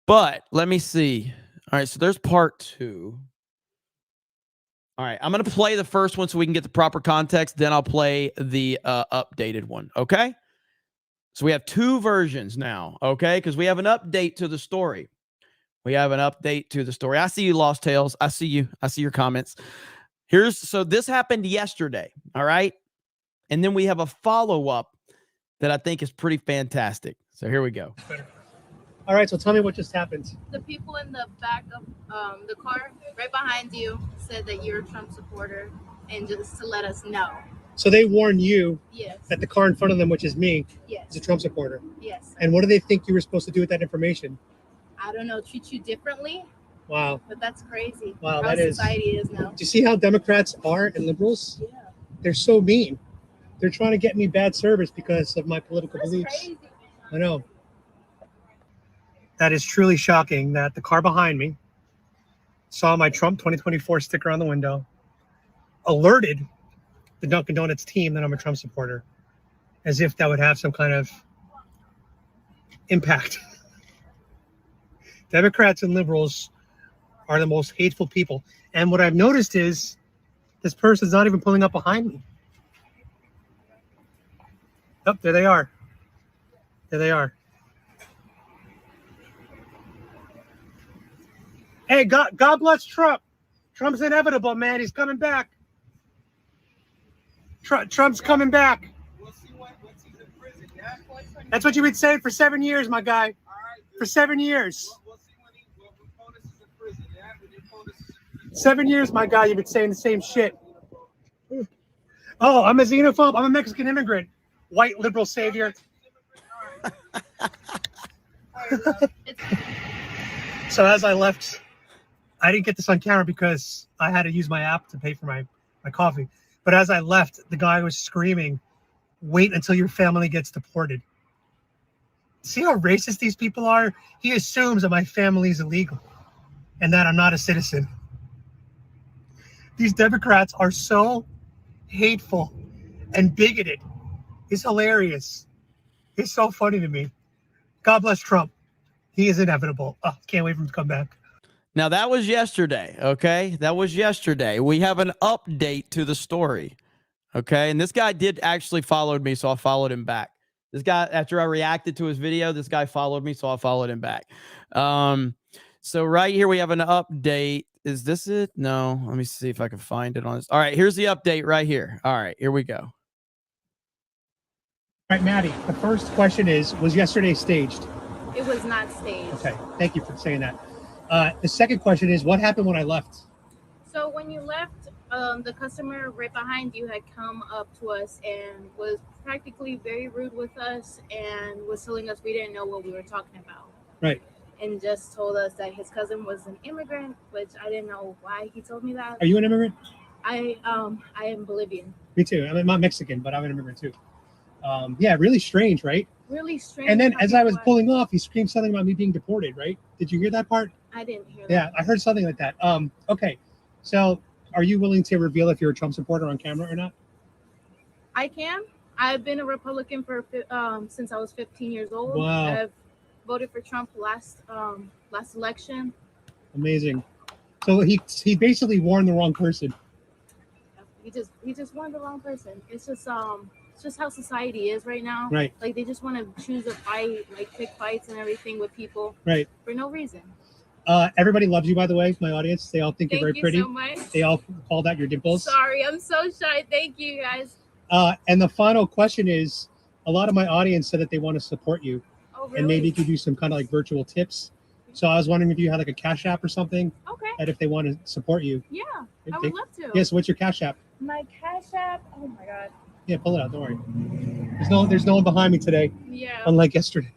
[SPEAKER 12] But let me see. All right, so there's part 2. All right, I'm going to play the first one so we can get the proper context. Then I'll play the updated one, okay? So we have 2 versions now, okay? Because we have an update to the story. I see you, Lost Tales. I see you. I see your comments. So this happened yesterday, all right? And then we have a follow-up that I think is pretty fantastic. So here we go.
[SPEAKER 1] All right, so tell me what just happened.
[SPEAKER 2] The people in the back of the car right behind you said that you're a Trump supporter, and just to let us know.
[SPEAKER 1] So they warned you
[SPEAKER 2] Yes.
[SPEAKER 1] that the car in front of them, which is me,
[SPEAKER 2] Yes.
[SPEAKER 1] is a Trump supporter.
[SPEAKER 2] Yes.
[SPEAKER 1] And what do they think you were supposed to do with that information?
[SPEAKER 2] I don't know, treat you differently.
[SPEAKER 1] Wow.
[SPEAKER 2] But that's crazy.
[SPEAKER 1] Wow,
[SPEAKER 2] how
[SPEAKER 1] that is.
[SPEAKER 2] society is now.
[SPEAKER 1] Do you see how Democrats are and liberals?
[SPEAKER 2] Yeah.
[SPEAKER 1] They're so mean. They're trying to get me bad service because of my political
[SPEAKER 2] That's
[SPEAKER 1] beliefs.
[SPEAKER 2] crazy.
[SPEAKER 1] I know. That is truly shocking that the car behind me saw my Trump 2024 sticker on the window, alerted the Dunkin Donuts team that I'm a Trump supporter, as if that would have some kind of impact. Democrats and liberals are the most hateful people. And what I've noticed is this person's not even pulling up behind me. Oh, there they are. There they are. Hey, God bless Trump. Trump's inevitable, man. He's coming back. Trump's coming back. That's what you've been saying for 7 years, my guy. For 7 years. 7 years, my guy. You've been saying the same shit. Oh, I'm a xenophobe. I'm a Mexican immigrant. White liberal savior. So as I left, I didn't get this on camera because I had to use my app to pay for my coffee. But as I left, the guy was screaming, "Wait until your family gets deported." See how racist these people are? He assumes that my family is illegal and that I'm not a citizen. These Democrats are so hateful and bigoted. It's hilarious. It's so funny to me. God bless Trump. He is inevitable. Oh, can't wait for him to come back.
[SPEAKER 12] Now, that was yesterday, okay? That was yesterday. We have an update to the story, okay? And this guy did actually follow me, so I followed him back. This guy, after I reacted to his video, this guy followed me, so I followed him back. So right here we have an update. Is this it? No. Let me see if I can find it on this. All right, here's the update right here. All right, here we go.
[SPEAKER 1] All right, Maddie, the first question is, was yesterday staged?
[SPEAKER 2] It was not staged.
[SPEAKER 1] Okay, thank you for saying that. The second question is, what happened when I left?
[SPEAKER 2] So when you left, the customer right behind you had come up to us and was practically very rude with us and was telling us we didn't know what we were talking about.
[SPEAKER 1] Right.
[SPEAKER 2] And just told us that his cousin was an immigrant, which I didn't know why he told me that.
[SPEAKER 1] Are you an immigrant?
[SPEAKER 2] I am Bolivian.
[SPEAKER 1] Me too. I'm not Mexican, but I'm an immigrant too. Yeah, really strange, right?
[SPEAKER 2] Really strange.
[SPEAKER 1] And then as I was pulling off, he screamed something about me being deported, right? Did you hear that part?
[SPEAKER 2] I didn't hear that.
[SPEAKER 1] Yeah, I heard something like that. Okay. So are you willing to reveal if you're a Trump supporter on camera or not?
[SPEAKER 2] I can. I've been a Republican for since I was 15 years old.
[SPEAKER 1] Wow.
[SPEAKER 2] I've voted for Trump last election.
[SPEAKER 1] Amazing. So he basically warned the wrong person.
[SPEAKER 2] He just warned the wrong person. It's just how society is right now.
[SPEAKER 1] Right.
[SPEAKER 2] Like they just want to choose a fight, like pick fights and everything with people.
[SPEAKER 1] Right.
[SPEAKER 2] For no reason.
[SPEAKER 1] Everybody loves you, by the way, my audience. They all think you're very pretty.
[SPEAKER 2] Thank you so much.
[SPEAKER 1] They all called out your dimples.
[SPEAKER 2] Sorry, I'm so shy. Thank you, guys.
[SPEAKER 1] And the final question is, a lot of my audience said that they want to support you.
[SPEAKER 2] Oh, really?
[SPEAKER 1] And maybe give you some kind of like virtual tips. So I was wondering if you had like a Cash App or something.
[SPEAKER 2] Okay.
[SPEAKER 1] That if they want to support you.
[SPEAKER 2] Yeah, I would love to.
[SPEAKER 1] Yes, what's your Cash App?
[SPEAKER 2] My Cash App. Oh my God.
[SPEAKER 1] Yeah, pull it out. Don't worry. There's no one behind me today.
[SPEAKER 2] Yeah.
[SPEAKER 1] Unlike yesterday.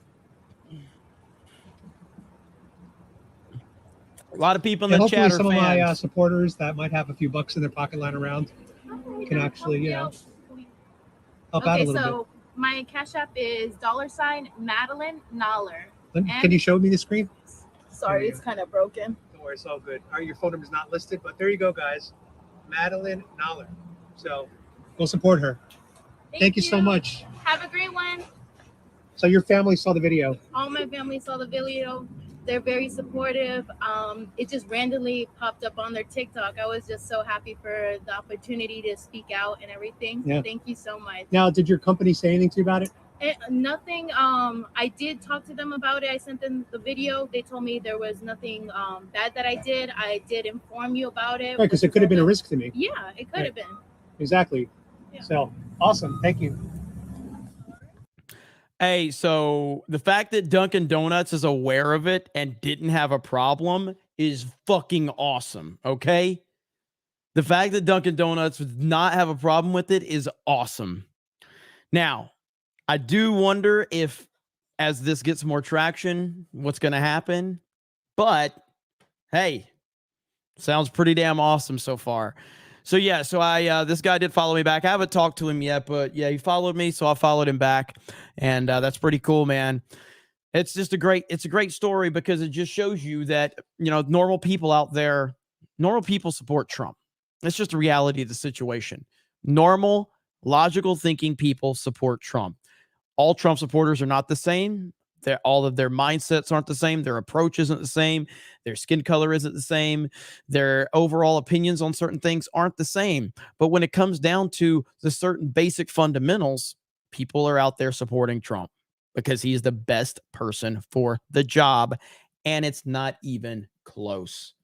[SPEAKER 12] A lot of people in the
[SPEAKER 1] hopefully
[SPEAKER 12] chat are
[SPEAKER 1] some
[SPEAKER 12] fans.
[SPEAKER 1] of my supporters that might have a few bucks in their pocket lying around can actually, help out a little
[SPEAKER 2] so my Cash App is $Madeline Noller.
[SPEAKER 1] bit. Can you show me the screen?
[SPEAKER 2] Sorry, it's kind of broken.
[SPEAKER 1] Don't worry, it's all good. All right, your phone number's not listed, but there you go, guys. Madeline Noller. So go support her. Thank you so much.
[SPEAKER 2] Have a great one.
[SPEAKER 1] So your family saw the video.
[SPEAKER 2] All my family saw the video. They're very supportive. It just randomly popped up on their TikTok. I was just so happy for the opportunity to speak out and everything.
[SPEAKER 1] Yeah.
[SPEAKER 2] Thank you so much.
[SPEAKER 1] Now, did your company say anything to you about it?
[SPEAKER 2] Nothing. I did talk to them about it. I sent them the video. They told me there was nothing bad that I did. I did inform you about it.
[SPEAKER 1] Right, because it could have been a risk to me.
[SPEAKER 2] Yeah, it could have been.
[SPEAKER 1] Exactly.
[SPEAKER 2] Yeah.
[SPEAKER 1] So awesome. Thank you.
[SPEAKER 12] Hey, so the fact that Dunkin Donuts is aware of it and didn't have a problem is fucking awesome, okay? The fact that Dunkin Donuts would not have a problem with it is awesome. Now, I do wonder if, as this gets more traction, what's going to happen. But, hey, sounds pretty damn awesome so far. So yeah, so this guy did follow me back. I haven't talked to him yet, but yeah, he followed me, so I followed him back, and that's pretty cool, man. It's just a great story because it just shows you that, normal people out there, normal people support Trump. It's just a reality of the situation. Normal, logical thinking people support Trump. All Trump supporters are not the same. All of their mindsets aren't the same. Their approach isn't the same. Their skin color isn't the same. Their overall opinions on certain things aren't the same. But when it comes down to the certain basic fundamentals, people are out there supporting Trump because he's the best person for the job. And it's not even close.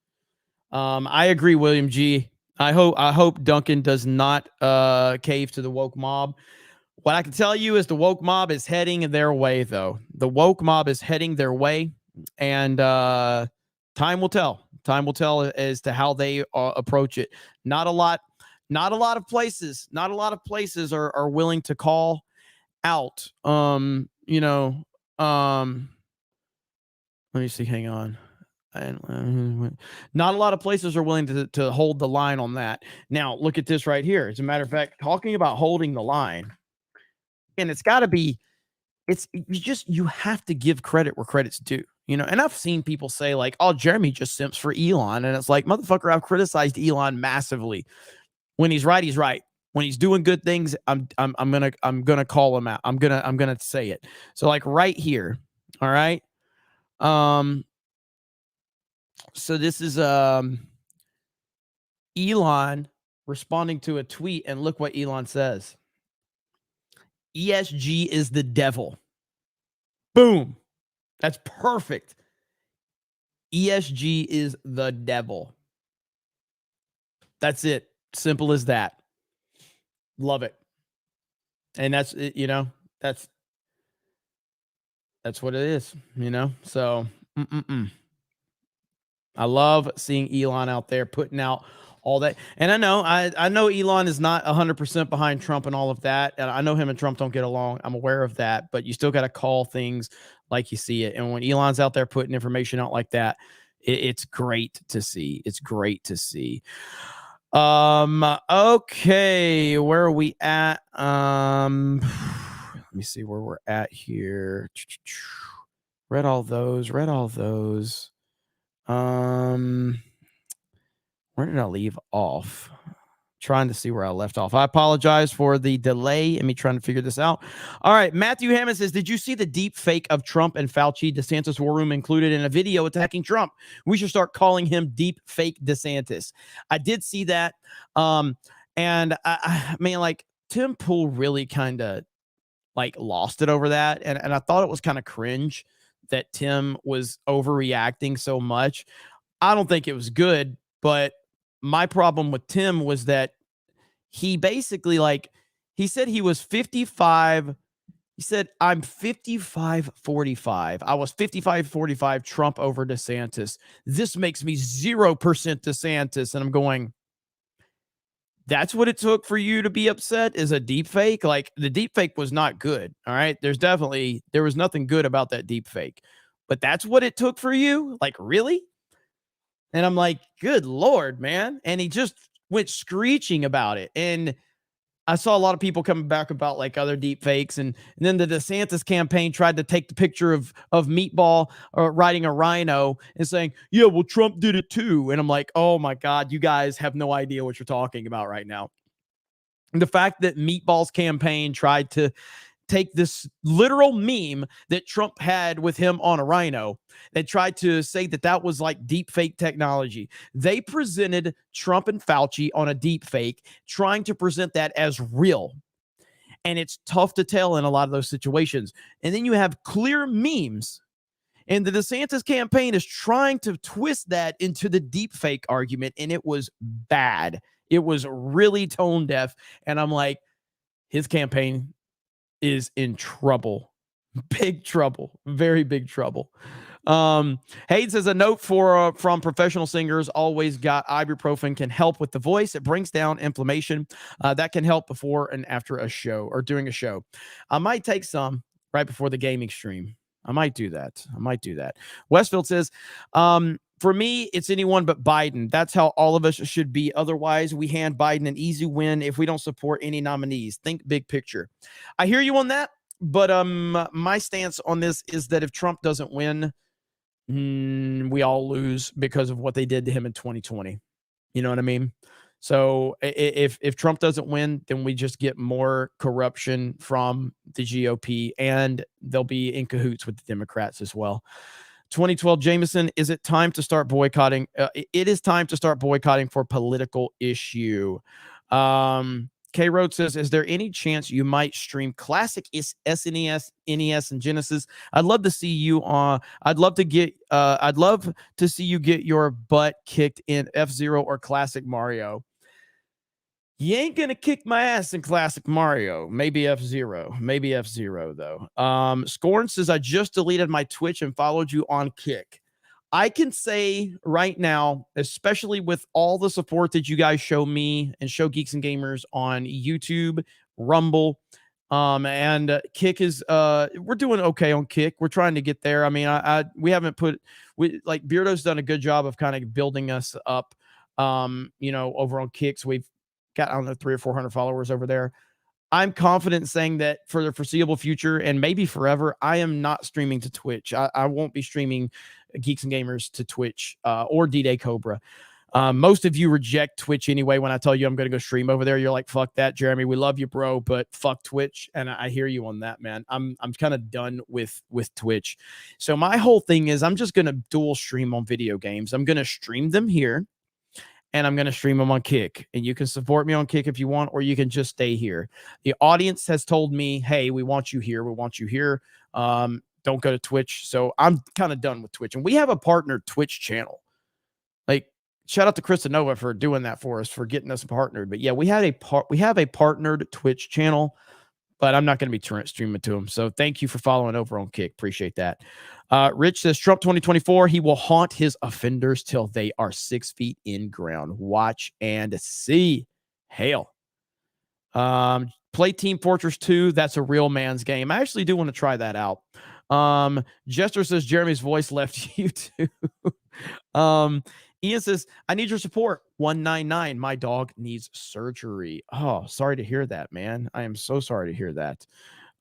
[SPEAKER 12] I agree, William G. I hope Duncan does not cave to the woke mob. What I can tell you is the woke mob is heading their way, though. The woke mob is heading their way, and time will tell. Time will tell as to how they approach it. Not a lot of places are willing to call out. Let me see. Hang on. Not a lot of places are willing to hold the line on that. Now, look at this right here. As a matter of fact, talking about holding the line. And it's got to be, you have to give credit where credit's due, and I've seen people say like, oh, Jeremy just simps for Elon. And it's like, motherfucker, I've criticized Elon massively. When he's right, he's right. When he's doing good things, I'm going to call him out. I'm going to say it. So like right here. All right. So this is, Elon responding to a tweet, and look what Elon says. ESG is the devil. Boom. That's perfect. ESG is the devil. That's it. Simple as that. Love it. And that's, you know, that's what it is, you know? So, I love seeing Elon out there putting out all that. And I know Elon is not 100% behind Trump and all of that. And I know him and Trump don't get along. I'm aware of that, but you still got to call things like you see it. And when Elon's out there putting information out like that, it's great to see. It's great to see. Okay, where are we at? Let me see where we're at here. Read all those. Where did I leave off? Trying to see where I left off. I apologize for the delay in me trying to figure this out. All right. Matthew Hammond says, did you see the deep fake of Trump and Fauci? DeSantis war room included in a video attacking Trump. We should start calling him deep fake DeSantis. I did see that. And I mean, like, Tim Pool really kind of like lost it over that. And I thought it was kind of cringe that Tim was overreacting so much. I don't think it was good, but my problem with Tim was that he basically, like, he said he was 55. He said, I'm 55-45. I was 55-45 Trump over DeSantis. This makes me 0% DeSantis. And I'm going, that's what it took for you to be upset, is a deep fake? Like, the deep fake was not good. All right. There was nothing good about that deep fake, but that's what it took for you? Like, really? And I'm like, good Lord, man. And he just went screeching about it. And I saw a lot of people coming back about like other deep fakes. And then the DeSantis campaign tried to take the picture of Meatball riding a rhino and saying, yeah, well, Trump did it too. And I'm like, oh my God, you guys have no idea what you're talking about right now. And the fact that Meatball's campaign tried to take this literal meme that Trump had with him on a rhino and tried to say that that was like deep fake technology. They presented Trump and Fauci on a deep fake, trying to present that as real. And it's tough to tell in a lot of those situations. And then you have clear memes. And the DeSantis campaign is trying to twist that into the deep fake argument. And it was bad. It was really tone deaf. And I'm like, his campaign is in trouble. Big trouble. Very big trouble. Hayden says, a note from professional singers, always got ibuprofen, can help with the voice. It brings down inflammation. That can help before and after a show or during a show. I might take some right before the gaming stream. I might do that. Westfield says, for me, it's anyone but Biden. That's how all of us should be. Otherwise, we hand Biden an easy win if we don't support any nominees. Think big picture. I hear you on that, but my stance on this is that if Trump doesn't win, we all lose because of what they did to him in 2020. You know what I mean? So if Trump doesn't win, then we just get more corruption from the GOP, and they'll be in cahoots with the Democrats as well. 2012 Jameson, is it time to start boycotting? It is time to start boycotting for political issue. K Road says, is there any chance you might stream classic SNES, NES, and Genesis? I'd love to see you on. I'd love to see you get your butt kicked in F-Zero or classic Mario. You ain't gonna kick my ass in classic Mario. Maybe F-Zero though. Scorn says, I just deleted my Twitch and followed you on Kick. I can say right now, especially with all the support that you guys show me and show Geeks and Gamers on YouTube, Rumble, and Kick is we're doing okay on Kick. We're trying to get there. I mean, we haven't like Beardo's done a good job of kind of building us up, over on Kicks. We've got, I don't know, 300 or 400 followers over there. I'm confident in saying that for the foreseeable future and maybe forever, I am not streaming to Twitch. I won't be streaming Geeks and Gamers to Twitch or D-Day Cobra. Most of you reject Twitch anyway. When I tell you I'm going to go stream over there, you're like, fuck that, Jeremy. We love you, bro, but fuck Twitch. And I hear you on that, man. I'm kind of done with Twitch. So my whole thing is I'm just going to dual stream on video games. I'm going to stream them here. and I'm going to stream them on Kick. And you can support me on Kick if you want, or you can just stay here. The audience has told me, hey, we want you here. We want you here. Don't go to Twitch. So I'm kind of done with Twitch. And we have a partnered Twitch channel. Like, shout out to Krista Nova for doing that for us, for getting us partnered. But yeah, we have a partnered Twitch channel, but I'm not going to be streaming to them. So thank you for following over on Kick. Appreciate that. Rich says, Trump 2024, he will haunt his offenders till they are 6 feet in ground. Watch and see. Hail. Play Team Fortress 2. That's a real man's game. I actually do want to try that out. Jester says, Jeremy's voice left you too. Ian says, I need your support. 199. My dog needs surgery. Oh, sorry to hear that, man. I am so sorry to hear that.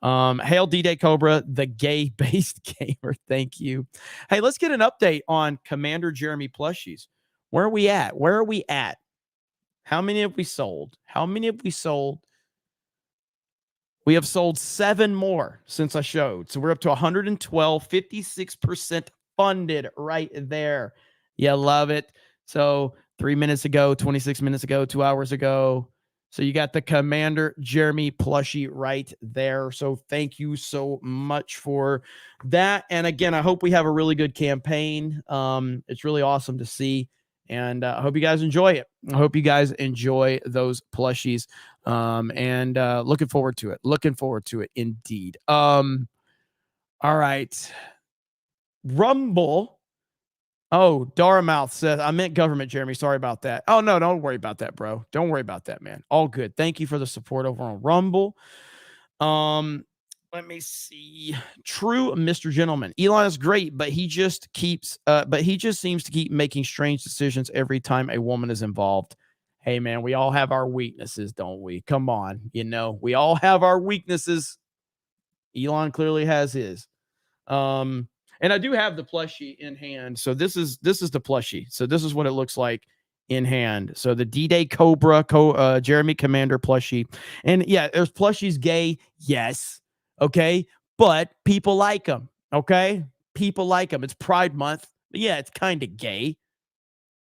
[SPEAKER 12] Hail D-Day Cobra, the gay-based gamer. Thank you. Hey, let's get an update on Commander Jeremy plushies. Where are we at? Where are we at? How many have we sold? How many have we sold? We have sold 7 more since I showed. So we're up to 112, 56% funded right there. Yeah, love it. So 3 minutes ago, 26 minutes ago, 2 hours ago. So you got the Commander Jeremy plushie right there. So thank you so much for that. And again, I hope we have a really good campaign. It's really awesome to see. And I hope you guys enjoy it. I hope you guys enjoy those plushies. And looking forward to it. Looking forward to it indeed. All right. Rumble. Oh, Daramouth says, I meant government, Jeremy. Sorry about that. Oh, no, don't worry about that, bro. Don't worry about that, man. All good. Thank you for the support over on Rumble. Let me see. True Mr. Gentleman. Elon is great, but he just seems to keep making strange decisions every time a woman is involved. Hey, man, we all have our weaknesses, don't we? Come on. You know, we all have our weaknesses. Elon clearly has his. And I do have the plushie in hand. So this is the plushie. So this is what it looks like in hand. So the D-Day Cobra, Jeremy Commander plushie. And yeah, there's plushies gay. Yes. Okay. But people like them. Okay. People like them. It's Pride Month. Yeah, it's kind of gay,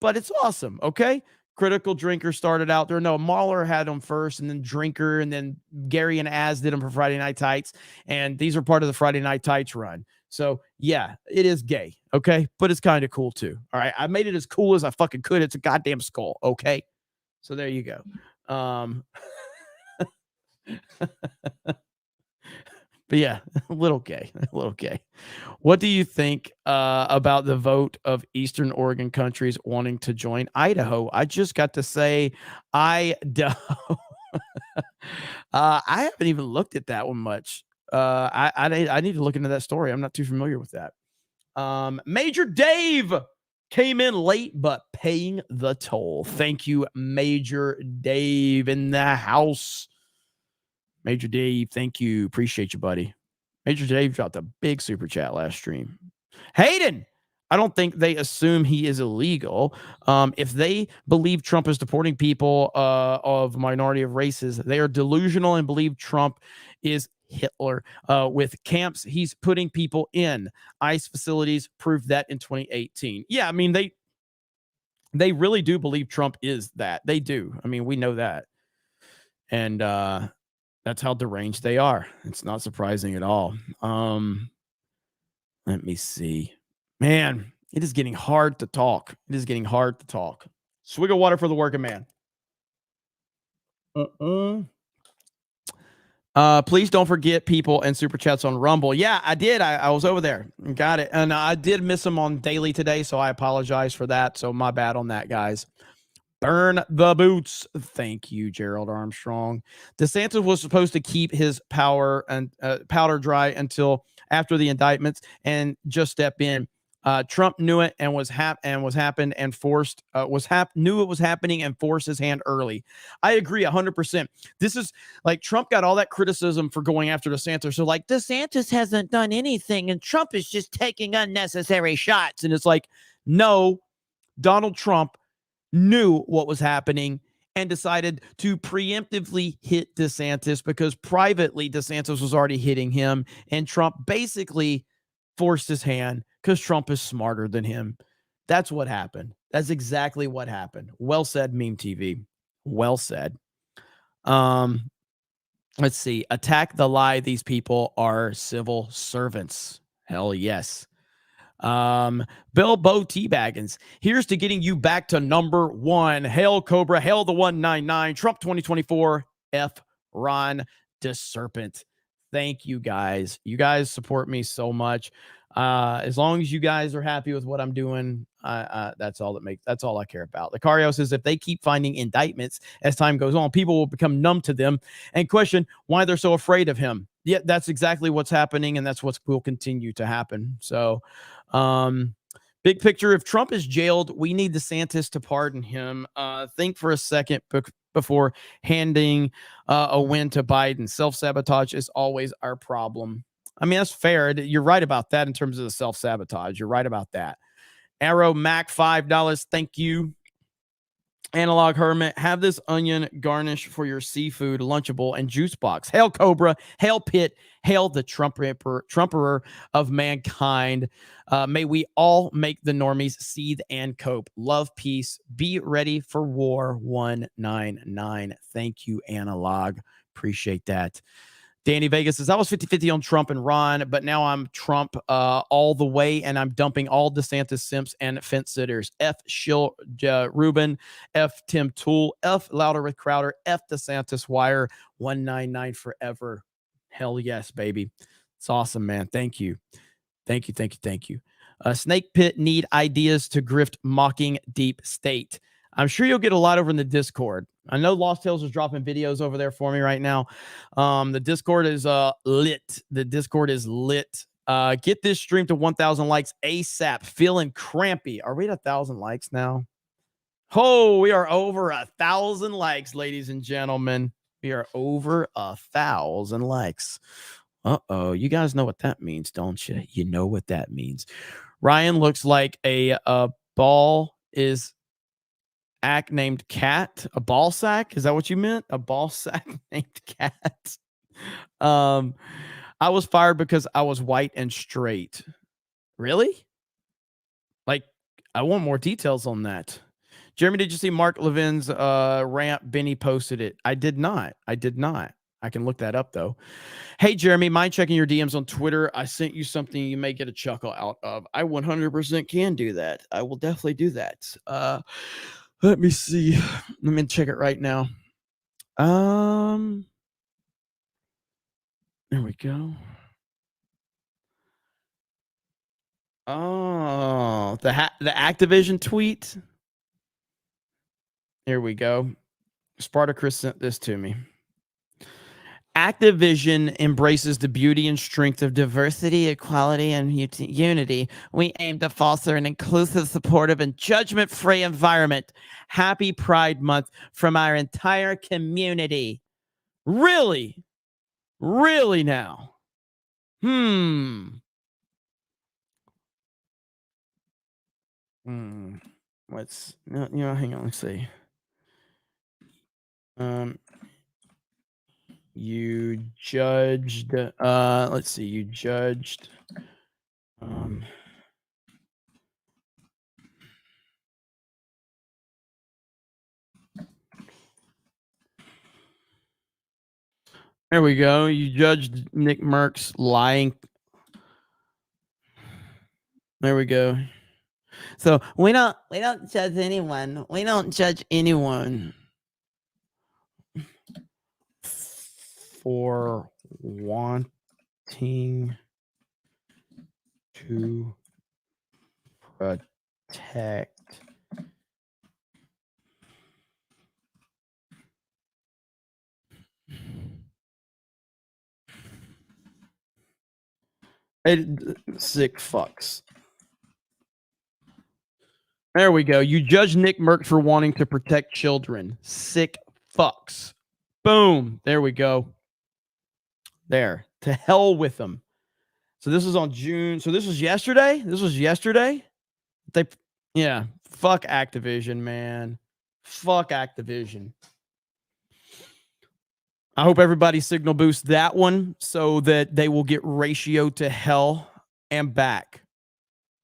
[SPEAKER 12] but it's awesome. Okay. Critical Drinker started out there. No, Mahler had them first, and then Drinker, and then Gary and Az did them for Friday Night Tights. And these are part of the Friday Night Tights run. So yeah, it is gay. Okay. But it's kind of cool too. All right. I made it as cool as I fucking could. It's a goddamn skull. Okay. So there you go. But yeah, a little gay. What do you think about the vote of Eastern Oregon countries wanting to join Idaho? I just got to say Idaho. I haven't even looked at that one much. I need to look into that story. I'm not too familiar with that. Major Dave came in late, but paying the toll. Thank you, Major Dave in the house. Major Dave, thank you. Appreciate you, buddy. Major Dave dropped a big super chat last stream. Hayden, I don't think they assume he is illegal. If they believe Trump is deporting people of minority of races, they are delusional and believe Trump is Hitler. With camps he's putting people in. ICE facilities proved that in 2018. Yeah, I mean, they really do believe Trump is that. They do. I mean, we know that. And that's how deranged they are. It's not surprising at all. Let me see. Man, it is getting hard to talk. Swig of water for the working man. Please don't forget people and super chats on Rumble. Yeah, I did. I was over there and got it. And I did miss them on daily today, so I apologize for that. So my bad on that, guys. Burn the boots. Thank you, Gerald Armstrong. DeSantis was supposed to keep his powder dry until after the indictments and just step in. Trump knew it and knew it was happening and forced his hand early. I agree 100%. This is like Trump got all that criticism for going after DeSantis. So like DeSantis hasn't done anything and Trump is just taking unnecessary shots. And it's like, no, Donald Trump knew what was happening and decided to preemptively hit DeSantis because privately DeSantis was already hitting him, and Trump basically forced his hand because Trump is smarter than him. That's what happened. That's exactly what happened. Well said, Meme TV. Well said. Let's see. Attack the lie. These people are civil servants. Hell yes. Bilbo Teabaggins. Here's to getting you back to number one. Hail Cobra. Hail the 199. Trump 2024. F. Ron DeSerpent. Thank you guys. You guys support me so much. As long as you guys are happy with what I'm doing, that's all I care about. The Cario says if they keep finding indictments as time goes on, people will become numb to them and question why they're so afraid of him. Yeah, that's exactly what's happening, and that's what will continue to happen. So, big picture, if Trump is jailed, we need DeSantis to pardon him. Think for a second before handing a win to Biden. Self-sabotage is always our problem. I mean, that's fair. You're right about that in terms of the self-sabotage. You're right about that. Arrow Mac, $5. Thank you. Analog Hermit, have this onion garnish for your seafood Lunchable and juice box. Hail Cobra, hail Pitt, hail the Trumperer of mankind. May we all make the normies seethe and cope. Love, peace. Be ready for war. 199. Thank you, Analog. Appreciate that. Danny Vegas says, I was 50-50 on Trump and Ron, but now I'm Trump all the way, and I'm dumping all DeSantis simps and fence sitters. F. Shill Rubin, F. Tim Tool, F. Louder with Crowder, F. DeSantis Wire, 199 forever. Hell yes, baby. It's awesome, man. Thank you. Thank you. Snake Pit need ideas to grift mocking deep state. I'm sure you'll get a lot over in the Discord. I know Lost Tales is dropping videos over there for me right now. The Discord is lit. The Discord is lit. Get this stream to 1,000 likes ASAP. Feeling crampy. Are we at 1,000 likes now? Oh, we are over 1,000 likes, ladies and gentlemen. We are over 1,000 likes. Uh-oh. You guys know what that means, don't you? You know what that means. Ryan looks like a ball is act named Cat. A ball sack? Is that what you meant? A ball sack named Cat. I was fired because I was white and straight. Really? Like, I want more details on that. Jeremy, did you see Mark Levin's rant? Benny posted it. I did not. I can look that up, though. Hey, Jeremy, mind checking your DMs on Twitter? I sent you something you may get a chuckle out of. I 100% can do that. I will definitely do that. Let me see. Let me check it right now. There we go. Oh, the Activision tweet. Here we go. Spartacus sent this to me. Activision embraces the beauty and strength of diversity, equality, and unity. We aim to foster an inclusive, supportive, and judgment-free environment. Happy Pride Month from our entire community. Really? Really now? Let's, hang on, let's see. You judged, let's see, you judged, there we go. You judged Nick Merks lying. There we go. So we don't judge anyone. We don't judge anyone for wanting to protect sick fucks. There we go. You judge Nick Merck for wanting to protect children. Sick fucks. Boom. There we go. There. To hell with them. So this was on June. So this was yesterday? Yeah. Fuck Activision, man. Fuck Activision. I hope everybody signal boosts that one so that they will get ratio to hell and back.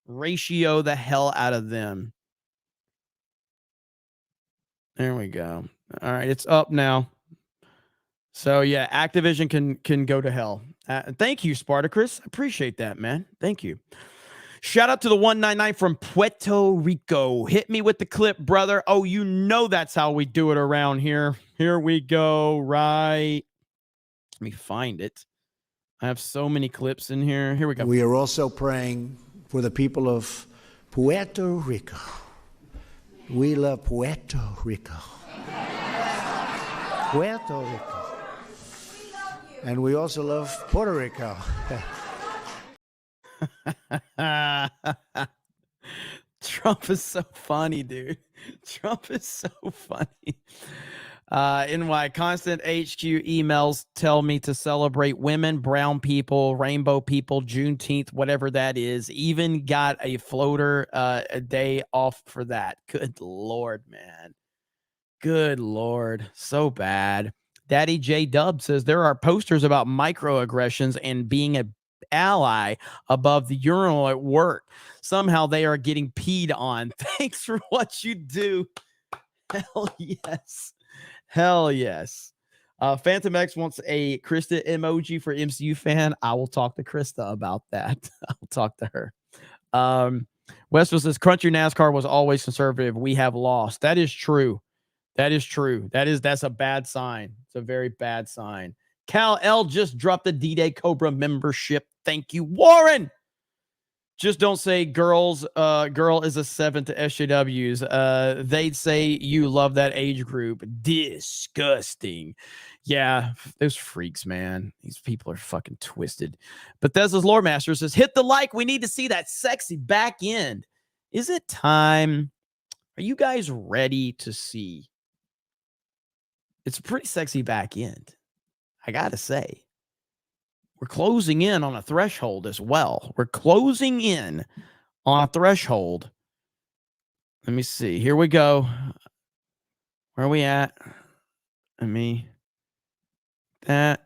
[SPEAKER 12] Ratio the hell out of them. There we go. All right, it's up now. So yeah, Activision can go to hell. Thank you, Spartacus. Appreciate that, man. Thank you. Shout out to the 199 from Puerto Rico. Hit me with the clip, brother. Oh, you know that's how we do it around here. Here we go. Right. Let me find it. I have so many clips in here. Here we go.
[SPEAKER 4] We are also praying for the people of Puerto Rico. We love Puerto Rico. Puerto Rico. And we also love Puerto Rico.
[SPEAKER 12] Trump is so funny, dude. Trump is so funny. NY Constant HQ emails tell me to celebrate women, brown people, rainbow people, Juneteenth, whatever that is. Even got a floater a day off for that. Good Lord, man. Good Lord. So bad. Daddy J Dub says there are posters about microaggressions and being an ally above the urinal at work. Somehow they are getting peed on. Thanks for what you do. Hell yes. Hell yes. Phantom X wants a Krista emoji for MCU fan. I will talk to Krista about that. I'll talk to her. Westfield says Country NASCAR was always conservative. We have lost. That is true. That is true. That's a bad sign. It's a very bad sign. Cal L just dropped the D-Day Cobra membership. Thank you, Warren. Just don't say girl is a 7 to SJWs. They'd say you love that age group. Disgusting. Yeah, those freaks, man. These people are fucking twisted. Bethesda's Lore Master says, hit the like. We need to see that sexy back end. Is it time? Are you guys ready to see? It's a pretty sexy back end, I gotta say. We're closing in on a threshold as well. We're closing in on a threshold. Let me see. Here we go. Where are we at? That.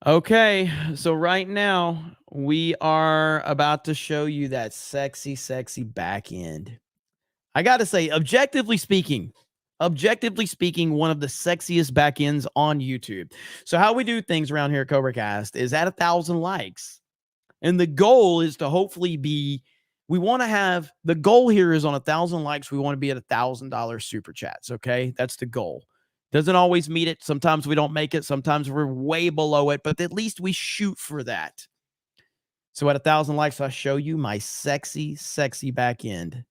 [SPEAKER 12] Okay. So right now we are about to show you that sexy, sexy back end. I got to say, objectively speaking, one of the sexiest back ends on YouTube. So how we do things around here at CobraCast is at 1,000 likes. And the goal is to hopefully the goal here is on 1,000 likes. We want to be at $1,000 super chats. Okay. That's the goal. Doesn't always meet it. Sometimes we don't make it. Sometimes we're way below it, but at least we shoot for that. So at 1,000 likes, I'll show you my sexy, sexy back end.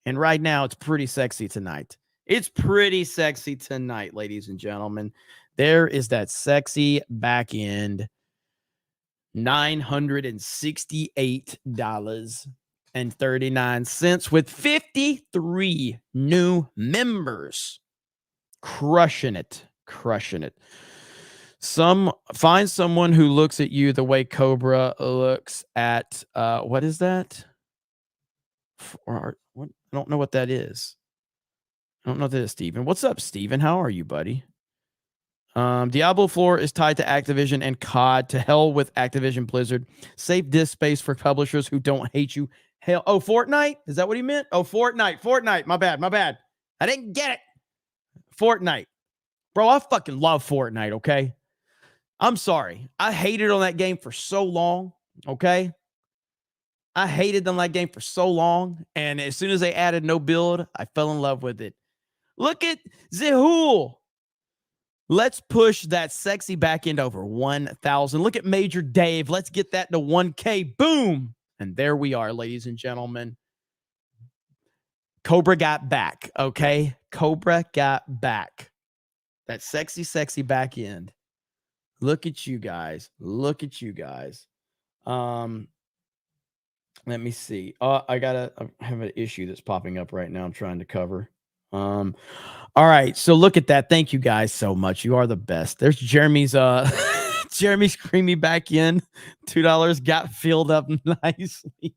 [SPEAKER 12] And right now it's pretty sexy tonight. It's pretty sexy tonight, ladies and gentlemen. There is that sexy back end. $968.39 with 53 new members. Crushing it. Find someone who looks at you the way Cobra looks at what is that? I don't know what that is. I don't know this, Steven. What's up, Steven? How are you, buddy? Diablo 4 is tied to Activision and COD. To hell with Activision Blizzard. Save disk space for publishers who don't hate you. Hell, oh, Fortnite? Is that what he meant? Oh, Fortnite. My bad. I didn't get it. Fortnite. Bro, I fucking love Fortnite, okay? I'm sorry. I hated on that game for so long, okay? I hated on that game for so long, and as soon as they added no build, I fell in love with it. Look at Zehul. Let's push that sexy back end over 1,000. Look at Major Dave. Let's get that to 1K. Boom. And there we are, ladies and gentlemen. Cobra got back, okay? Cobra got back. That sexy, sexy back end. Look at you guys. Let me see. I have an issue that's popping up right now I'm trying to cover. All right, so look at that. Thank you guys so much. You are the best. There's Jeremy's Jeremy's creamy back in. $2 got filled up nicely.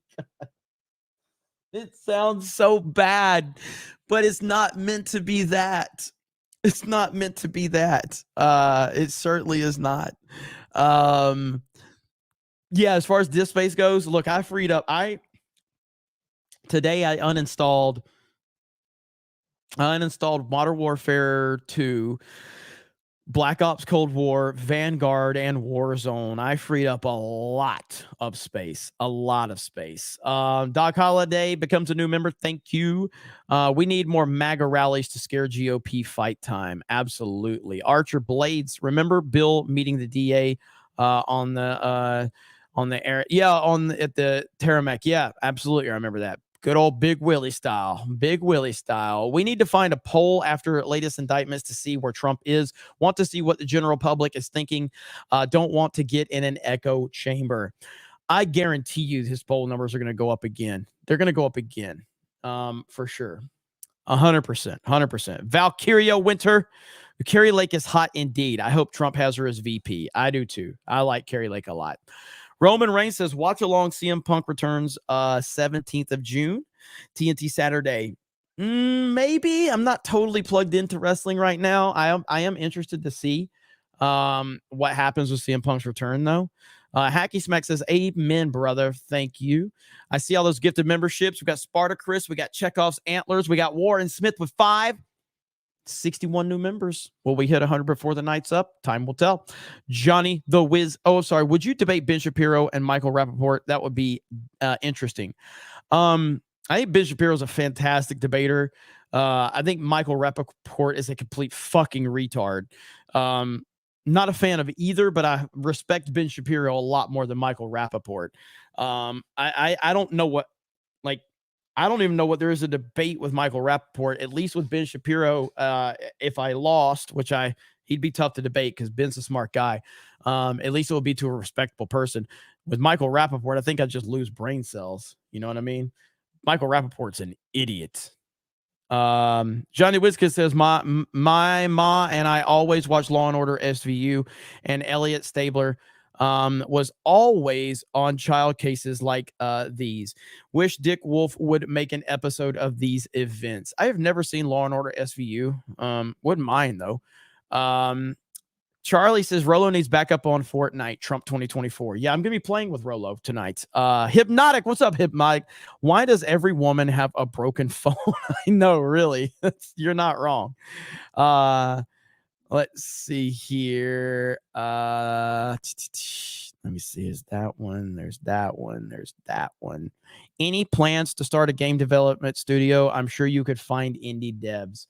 [SPEAKER 12] It sounds so bad, but it's not meant to be that. It's not meant to be that. It certainly is not. Yeah, as far as disk space goes, look, I freed up. Today I uninstalled I uninstalled Modern Warfare 2, Black Ops Cold War, Vanguard, and Warzone. I freed up a lot of space. Doc Holliday becomes a new member. Thank you. We need more MAGA rallies to scare GOP fight time. Absolutely. Archer Blades. Remember Bill meeting the DA on the air? Yeah, at the Taramac. Yeah, absolutely. I remember that. Good old Big Willie style. Big Willie style. We need to find a poll after latest indictments to see where Trump is. Want to see what the general public is thinking. Don't want to get in an echo chamber. I guarantee you his poll numbers are going to go up again. They're going to go up again for sure. 100%. Valkyria Winter. Carrie Lake is hot indeed. I hope Trump has her as VP. I do too. I like Carrie Lake a lot. Roman Reigns says, watch along CM Punk returns 17th of June. TNT Saturday. Maybe. I'm not totally plugged into wrestling right now. I am interested to see what happens with CM Punk's return, though. Hacky Smack says, amen, brother. Thank you. I see all those gifted memberships. We got Spartacus. We got Chekhov's Antlers. We got Warren Smith with 5. 61 new members. Will we hit 100 before the night's up? Time will tell. Johnny the Wiz. Oh, sorry. Would you debate Ben Shapiro and Michael Rappaport? That would be interesting. I think Ben Shapiro is a fantastic debater. I think Michael Rappaport is a complete fucking retard. Not a fan of either, but I respect Ben Shapiro a lot more than Michael Rappaport. I don't know what, like, I don't even know what there is a debate with Michael Rappaport, at least with Ben Shapiro. If I lost, which he'd be tough to debate because Ben's a smart guy. At least it would be to a respectable person. With Michael Rappaport, I think I'd just lose brain cells. You know what I mean? Michael Rappaport's an idiot. Johnny Wiskus says, my ma and I always watch Law and Order SVU, and Elliot Stabler was always on child cases like these. Wish Dick Wolf would make an episode of these events. I have never seen Law and Order SVU. Wouldn't mind though. Charlie says Rolo needs backup on Fortnite, Trump 2024. Yeah, I'm going to be playing with Rolo tonight. Hypnotic, what's up, Hypnotic? Why does every woman have a broken phone? I know, really. You're not wrong. Let's see here. Let me see. Is that one? There's that one. There's that one. Any plans to start a game development studio? I'm sure you could find indie devs.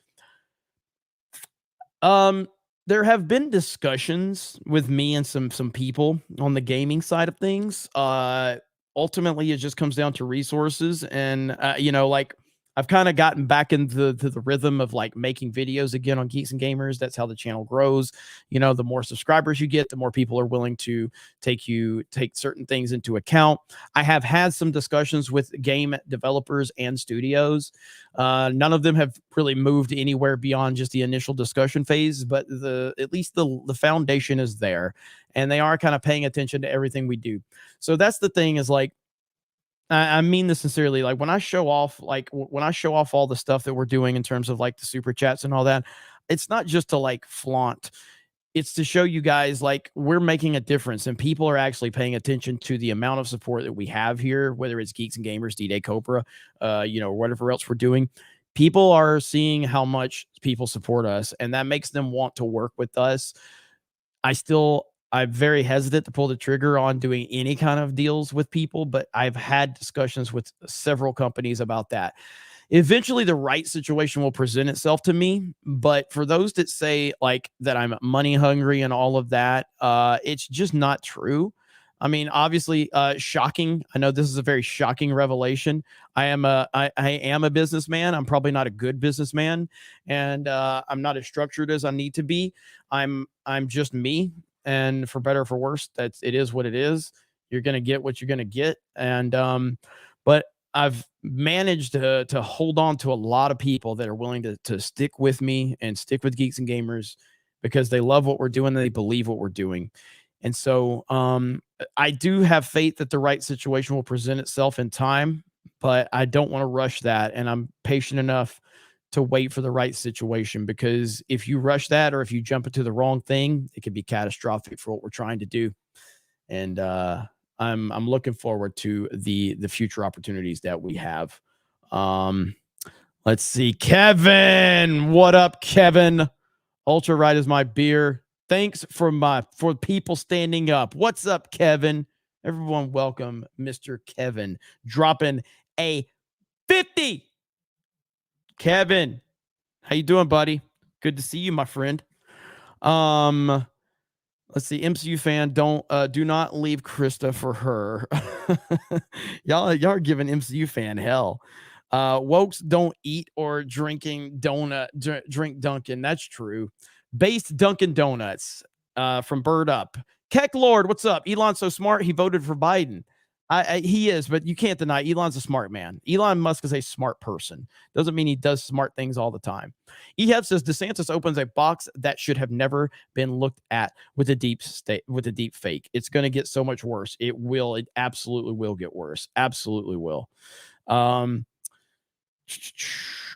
[SPEAKER 12] There have been discussions with me and some people on the gaming side of things. Ultimately, it just comes down to resources, and like I've kind of gotten back into the rhythm of like making videos again on Geeks and Gamers. That's how the channel grows. The more subscribers you get, the more people are willing to take certain things into account. I have had some discussions with game developers and studios. None of them have really moved anywhere beyond just the initial discussion phase, but at least the foundation is there, and they are kind of paying attention to everything we do. So that's the thing, is like, I mean this sincerely. Like when I show off all the stuff that we're doing in terms of like the super chats and all that, it's not just to like flaunt. It's to show you guys like we're making a difference, and people are actually paying attention to the amount of support that we have here, whether it's Geeks and Gamers, D-Day Cobra, whatever else we're doing. People are seeing how much people support us, and that makes them want to work with us. I'm very hesitant to pull the trigger on doing any kind of deals with people, but I've had discussions with several companies about that. Eventually, the right situation will present itself to me. But for those that say like that I'm money hungry and all of that, it's just not true. I mean, obviously, shocking. I know this is a very shocking revelation. I am a businessman. I'm probably not a good businessman, and I'm not as structured as I need to be. I'm just me. And for better or for worse, it is what it is. You're going to get what you're going to get. And, but I've managed to hold on to a lot of people that are willing to stick with me and stick with Geeks and Gamers because they love what we're doing. And they believe what we're doing. And so, I do have faith that the right situation will present itself in time, but I don't want to rush that. And I'm patient enough to wait for the right situation, because if you rush that or if you jump into the wrong thing, it could be catastrophic for what we're trying to do. And I'm looking forward to the future opportunities that we have. Let's see. Kevin. What up, Kevin? Ultra Right is my beer. Thanks for people standing up. What's up, Kevin? Everyone welcome Mr. Kevin dropping a 50. Kevin, how you doing, buddy? Good to see you, my friend. Let's see. MCU fan, do not leave Krista for her. y'all are giving MCU fan hell. Wokes don't eat or drink Dunkin'. That's true. Based Dunkin Donuts from Bird Up. Keck Lord, what's up? Elon's so smart, he voted for Biden. He is, but you can't deny Elon's a smart man. Elon Musk is a smart person. Doesn't mean he does smart things all the time. Ehab says DeSantis opens a box that should have never been looked at with a deep fake. It's going to get so much worse. It will. It absolutely will get worse. Absolutely will.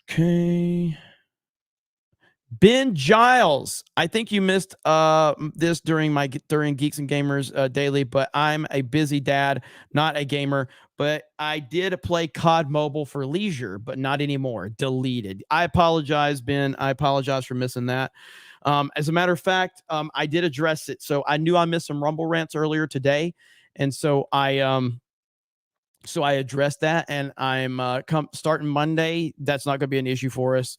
[SPEAKER 12] Okay. Ben Giles, I think you missed this during Geeks and Gamers Daily, but I'm a busy dad, not a gamer. But I did play COD Mobile for leisure, but not anymore. Deleted. I apologize, Ben. I apologize for missing that. As a matter of fact, I did address it. So I knew I missed some Rumble rants earlier today, and so I addressed that, and I'm starting Monday. That's not going to be an issue for us.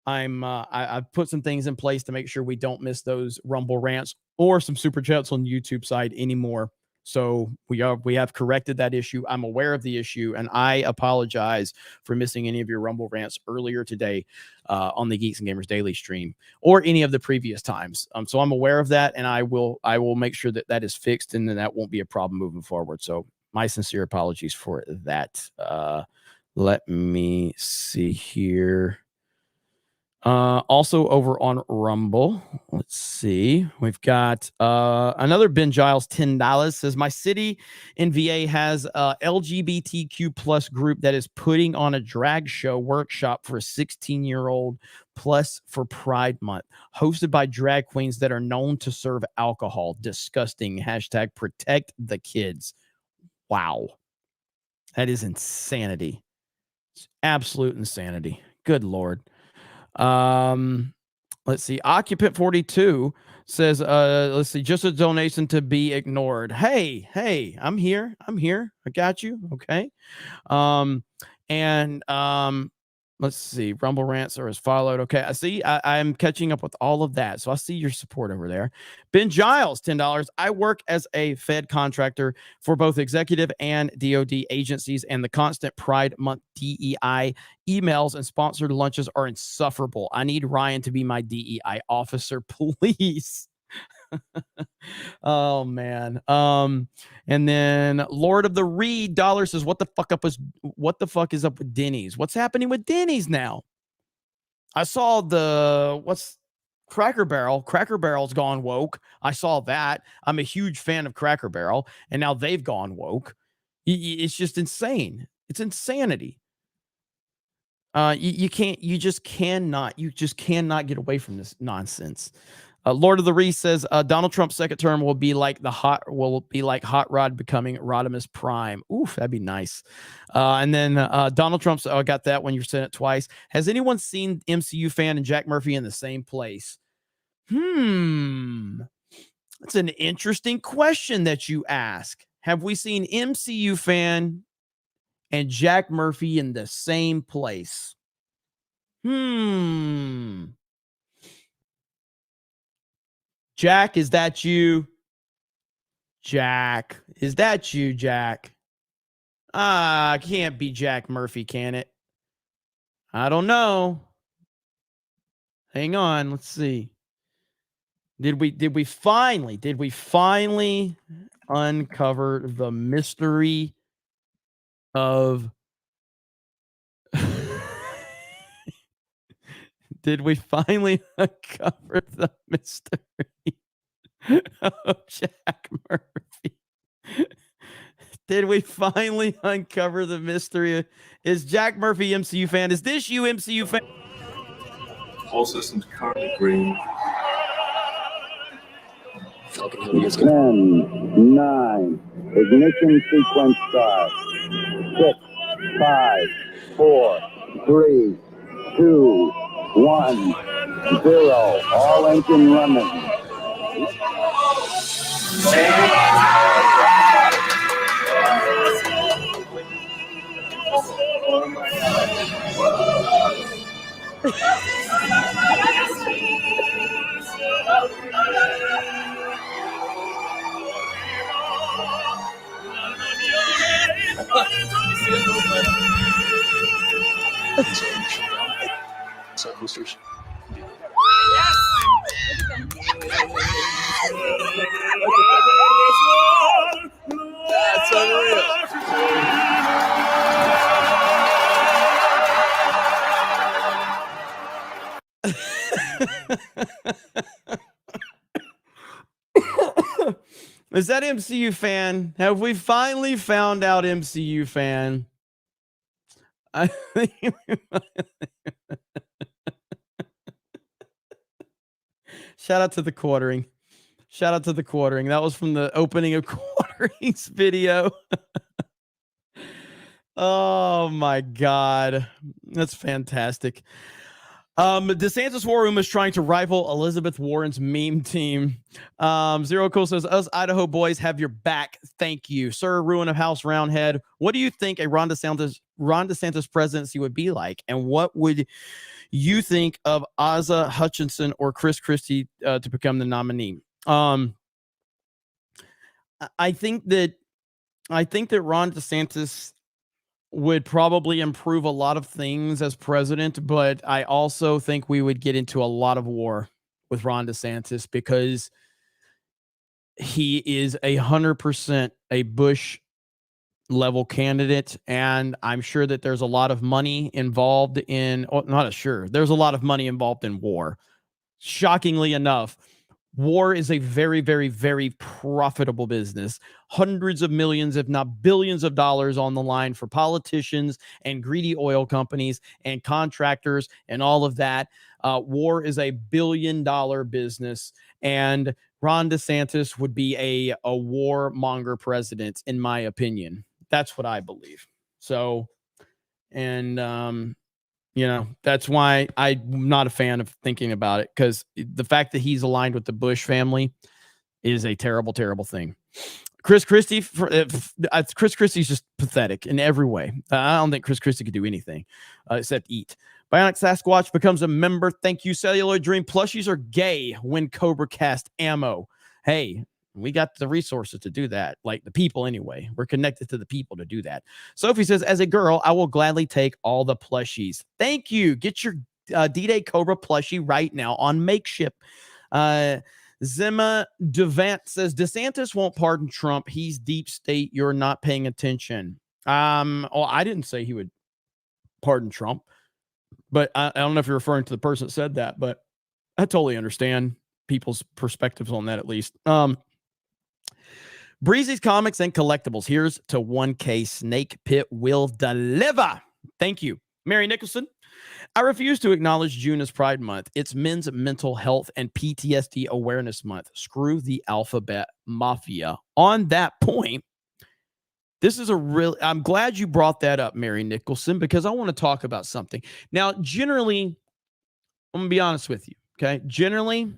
[SPEAKER 12] I've put some things in place to make sure we don't miss those Rumble rants or some super chats on YouTube side anymore. So we have corrected that issue. I'm aware of the issue, and I apologize for missing any of your Rumble rants earlier today on the Geeks and Gamers Daily stream or any of the previous times. So I'm aware of that, and I will make sure that is fixed, and then that won't be a problem moving forward. So my sincere apologies for that. Let me see here. Also over on Rumble, let's see. We've got another Ben Giles, $10, says my city in VA has a LGBTQ plus group that is putting on a drag show workshop for a 16-year-old plus for Pride Month, hosted by drag queens that are known to serve alcohol. Disgusting. # protect the kids. Wow. That is insanity. It's absolute insanity. Good Lord. Let's see. Occupant 42 says, let's see, just a donation to be ignored. Hey, I'm here. I got you. Okay. Let's see. Rumble rants are as followed. Okay. I see. I'm catching up with all of that. So I see your support over there. Ben Giles, $10. I work as a Fed contractor for both executive and DoD agencies, and the constant Pride Month DEI emails and sponsored lunches are insufferable. I need Ryan to be my DEI officer, please. Oh man. And then Lord of the Reed Dollar says, what the fuck is up with Denny's? What's happening with Denny's now? I saw Cracker Barrel. Cracker Barrel's gone woke. I saw that. I'm a huge fan of Cracker Barrel, and now they've gone woke. It's just insane. It's insanity. You just cannot get away from this nonsense. Lord of the Reese says Donald Trump's second term will be like Hot Rod becoming Rodimus Prime. Oof, that'd be nice. And then Donald Trump's, I got that when you said it twice. Has anyone seen MCU fan and Jack Murphy in the same place? That's an interesting question that you ask. Have we seen MCU fan and Jack Murphy in the same place? Jack, is that you? Jack, is that you, Jack? Can't be Jack Murphy, can it? I don't know. Hang on, let's see. Did we finally uncover the mystery of Did we finally uncover the mystery of Jack Murphy? Did we finally uncover the mystery? Is Jack Murphy MCU fan? Is this you, MCU fan?
[SPEAKER 5] All systems currently green.
[SPEAKER 6] 10, 9, ignition sequence start. 6, 5, 4, 3, 2, 1, 0. All engine running.
[SPEAKER 5] Boosters.
[SPEAKER 12] That's unreal. Is that MCU fan? Have we finally found out MCU fan? I think shout out to the quartering. Shout out to the quartering. That was from the opening of quartering's video. Oh my God. That's fantastic. DeSantis war room is trying to rival Elizabeth Warren's meme team. Zero Cool says, us Idaho boys have your back. Thank you, sir. Ruin of House Roundhead. What do you think a Ron DeSantis presidency would be like? And what would you think of Asa Hutchinson or Chris Christie to become the nominee? I think that Ron DeSantis would probably improve a lot of things as president, but I also think we would get into a lot of war with Ron DeSantis because he is 100% a Bush level candidate, and I'm sure that there's a lot of money involved in, there's a lot of money involved in war. Shockingly enough, war is a very, very, very profitable business. Hundreds of millions, if not billions of dollars on the line for politicians and greedy oil companies and contractors and all of that. War is a billion-dollar business, and Ron DeSantis would be a warmonger president, in my opinion. That's what I believe. So, and that's why I'm not a fan of thinking about it, because the fact that he's aligned with the Bush family is a terrible, terrible thing. Chris Christie's just pathetic in every way. I don't think Chris Christie could do anything except eat. Bionic Sasquatch becomes a member. Thank you, Celluloid Dream. Plushies are gay. Win CobraCast ammo. Hey, we got the resources to do that. Like the people anyway. We're connected to the people to do that. Sophie says, as a girl, I will gladly take all the plushies. Thank you. Get your D-Day Cobra plushie right now on Makeshift. Zima Devant says, DeSantis won't pardon Trump. He's deep state. You're not paying attention. I didn't say he would pardon Trump, but I don't know if you're referring to the person that said that, but I totally understand people's perspectives on that, at least. Breezy's Comics and Collectibles. Here's to 1K. Snake Pit will deliver. Thank you. Mary Nicholson. I refuse to acknowledge June as Pride Month. It's Men's Mental Health and PTSD Awareness Month. Screw the alphabet mafia. On that point, this is I'm glad you brought that up, Mary Nicholson, because I want to talk about something. Now, generally, I'm going to be honest with you, okay? Generally,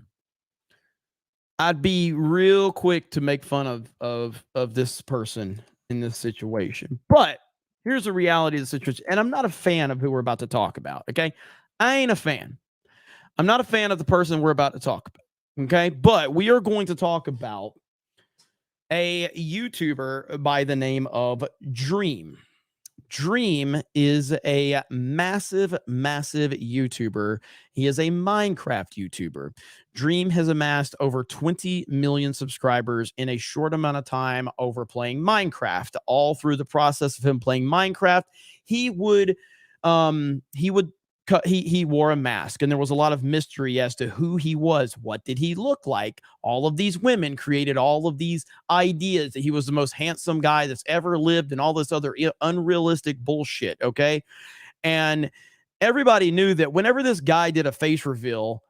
[SPEAKER 12] I'd be real quick to make fun of this person in this situation. But here's the reality of the situation. And I'm not a fan of who we're about to talk about, okay? I ain't a fan. I'm not a fan of the person we're about to talk about, okay? But we are going to talk about a YouTuber by the name of Dream. Dream is a massive, massive YouTuber. He is a Minecraft YouTuber. Dream has amassed over 20 million subscribers in a short amount of time over playing Minecraft. All through the process of him playing Minecraft, he wore a mask, and there was a lot of mystery as to who he was. What did he look like? All of these women created all of these ideas that he was the most handsome guy that's ever lived and all this other unrealistic bullshit, okay? And everybody knew that whenever this guy did a face reveal,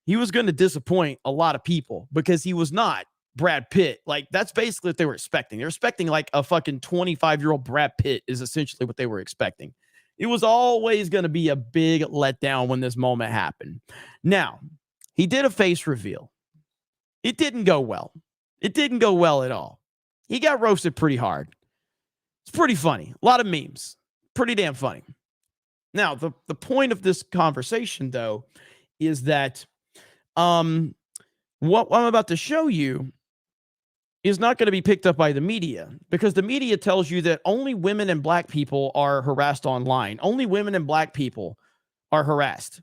[SPEAKER 12] he was going to disappoint a lot of people because he was not Brad Pitt. Like, that's basically what they were expecting. They're expecting like a fucking 25-year-old Brad Pitt is essentially what they were expecting. It was always going to be a big letdown when this moment happened. Now, he did a face reveal. It didn't go well. It didn't go well at all. He got roasted pretty hard. It's pretty funny. A lot of memes. Pretty damn funny. Now, the point of this conversation, though, is that what I'm about to show you is not going to be picked up by the media, because the media tells you that only women and black people are harassed online. Only women and black people are harassed.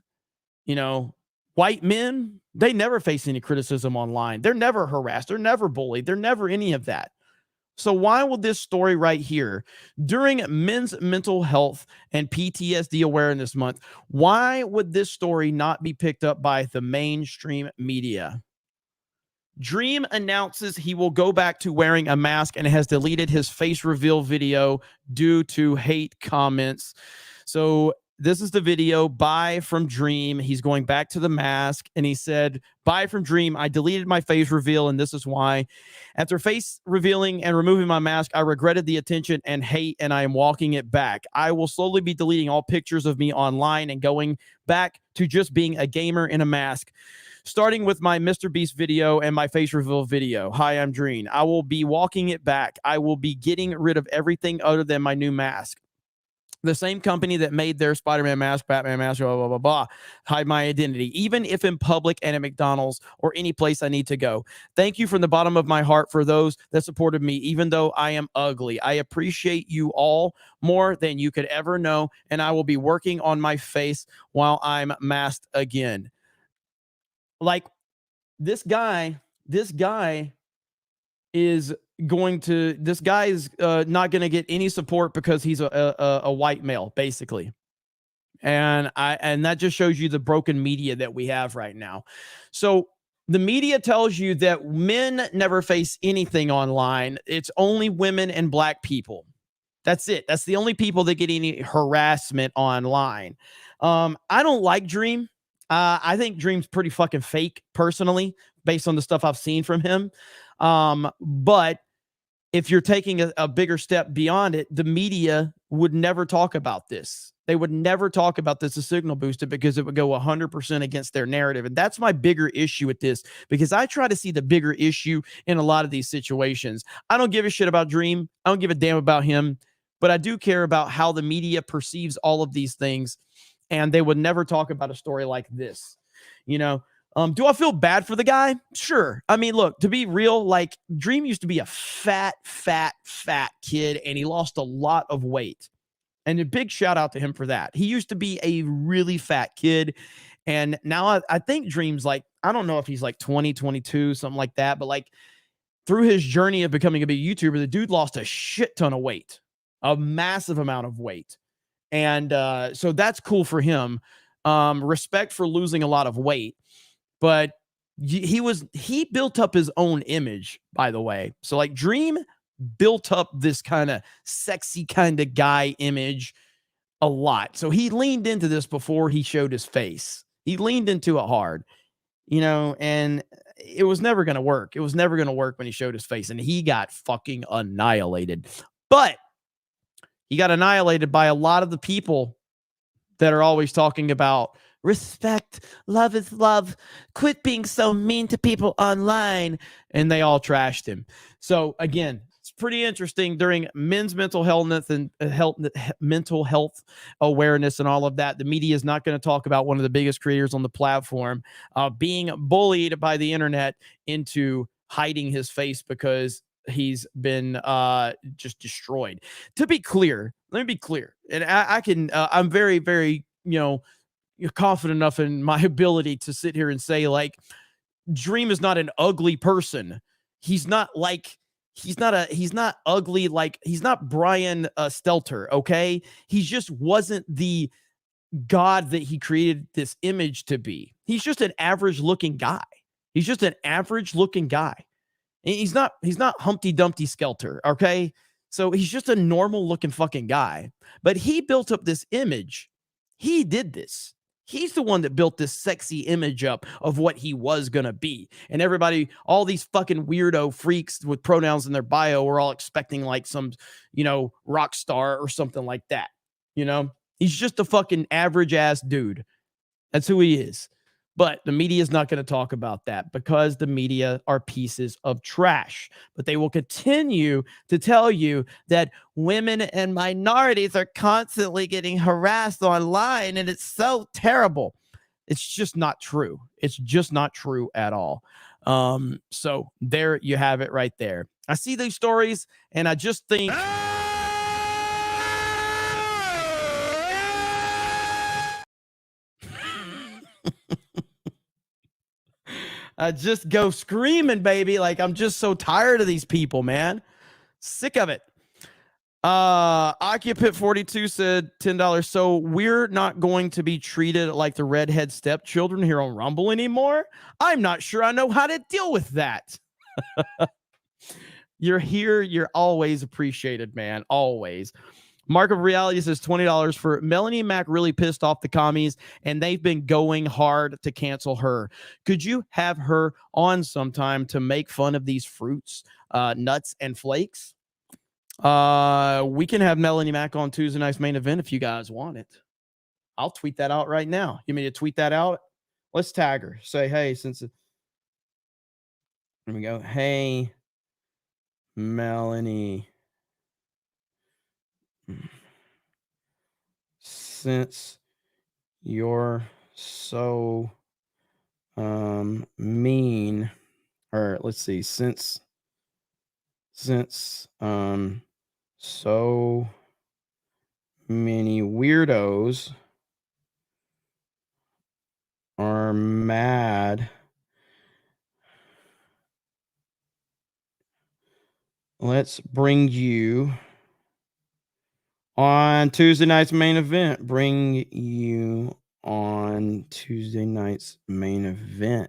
[SPEAKER 12] You know, white men, they never face any criticism online. They're never harassed. They're never bullied. They're never any of that. So why will this story right here, during Men's Mental Health and PTSD Awareness Month, why would this story not be picked up by the mainstream media? Dream announces he will go back to wearing a mask and has deleted his face reveal video due to hate comments. So this is the video. Bye from Dream. He's going back to the mask, and he said, "Bye from Dream. I deleted my face reveal, and this is why. After face revealing and removing my mask, I regretted the attention and hate, and I am walking it back. I will slowly be deleting all pictures of me online and going back to just being a gamer in a mask. Starting with my Mr. Beast video and my face reveal video. Hi, I'm Dream. I will be walking it back. I will be getting rid of everything other than my new mask. The same company that made their Spider-Man mask, Batman mask, blah, blah, blah, blah, hide my identity, even if in public and at McDonald's or any place I need to go. Thank you from the bottom of my heart for those that supported me, even though I am ugly. I appreciate you all more than you could ever know, and I will be working on my face while I'm masked again." Like, this guy is not going to get any support because he's a white male, basically. And that just shows you the broken media that we have right now. So the media tells you that men never face anything online. It's only women and black people. That's it. That's the only people that get any harassment online. I don't like Dream. I think Dream's pretty fucking fake, personally, based on the stuff I've seen from him. But if you're taking a bigger step beyond it, the media would never talk about this. They would never talk about this as signal boosted, because it would go 100% against their narrative. And that's my bigger issue with this, because I try to see the bigger issue in a lot of these situations. I don't give a shit about Dream. I don't give a damn about him, but I do care about how the media perceives all of these things. And they would never talk about a story like this. You know, do I feel bad for the guy? Sure. I mean, look, to be real, like, Dream used to be a fat kid, and he lost a lot of weight. And a big shout out to him for that. He used to be a really fat kid. And now I think Dream's like, I don't know if he's like 20, 22, something like that. But like, through his journey of becoming a big YouTuber, the dude lost a shit ton of weight, a massive amount of weight. And so that's cool for him. Respect for losing a lot of weight. But he built up his own image, by the way. So like, Dream built up this kind of sexy kind of guy image a lot. So he leaned into this before he showed his face. He leaned into it hard, you know, and it was never going to work. It was never going to work when he showed his face, and he got fucking annihilated. But he got annihilated by a lot of the people that are always talking about respect, love is love, quit being so mean to people online, and they all trashed him. So again, it's pretty interesting. During Men's Mental Health and mental health awareness and all of that, the media is not going to talk about one of the biggest creators on the platform being bullied by the internet into hiding his face because he's been just destroyed. To be clear, let me be clear, and I'm very, very, confident enough in my ability to sit here and say, like, Dream is not an ugly person. He's not ugly. Like, he's not Brian Stelter. Okay. He just wasn't the God that he created this image to be. He's just an average looking guy. He's not Humpty Dumpty Skelter, okay? So he's just a normal looking fucking guy. But he built up this image. He did this. He's the one that built this sexy image up of what he was going to be. And everybody, all these fucking weirdo freaks with pronouns in their bio were all expecting like some, rock star or something like that. He He's just a fucking average ass dude. That's who he is. But the media is not going to talk about that because the media are pieces of trash. But they will continue to tell you that women and minorities are constantly getting harassed online, and it's so terrible. It's just not true. It's just not true at all. So there you have it right there. I see these stories, and I just think... I just go screaming, baby. Like, I'm just so tired of these people, man. Sick of it. Occupant 42 said $10. So we're not going to be treated like the redhead stepchildren here on Rumble anymore? I'm not sure I know how to deal with that. You're here. You're always appreciated, man. Always. Mark of Reality says $20 for Melanie Mac. Really pissed off the commies, and they've been going hard to cancel her. Could you have her on sometime to make fun of these fruits, nuts, and flakes? We can have Melanie Mac on Tuesday night's main event if you guys want it. I'll tweet that out right now. You mean to tweet that out? Let's tag her. Say, hey, here we go. Hey, Melanie. Since you're so mean, or let's see, since so many weirdos are mad, let's bring you on Tuesday night's main event. Bring you on Tuesday night's main event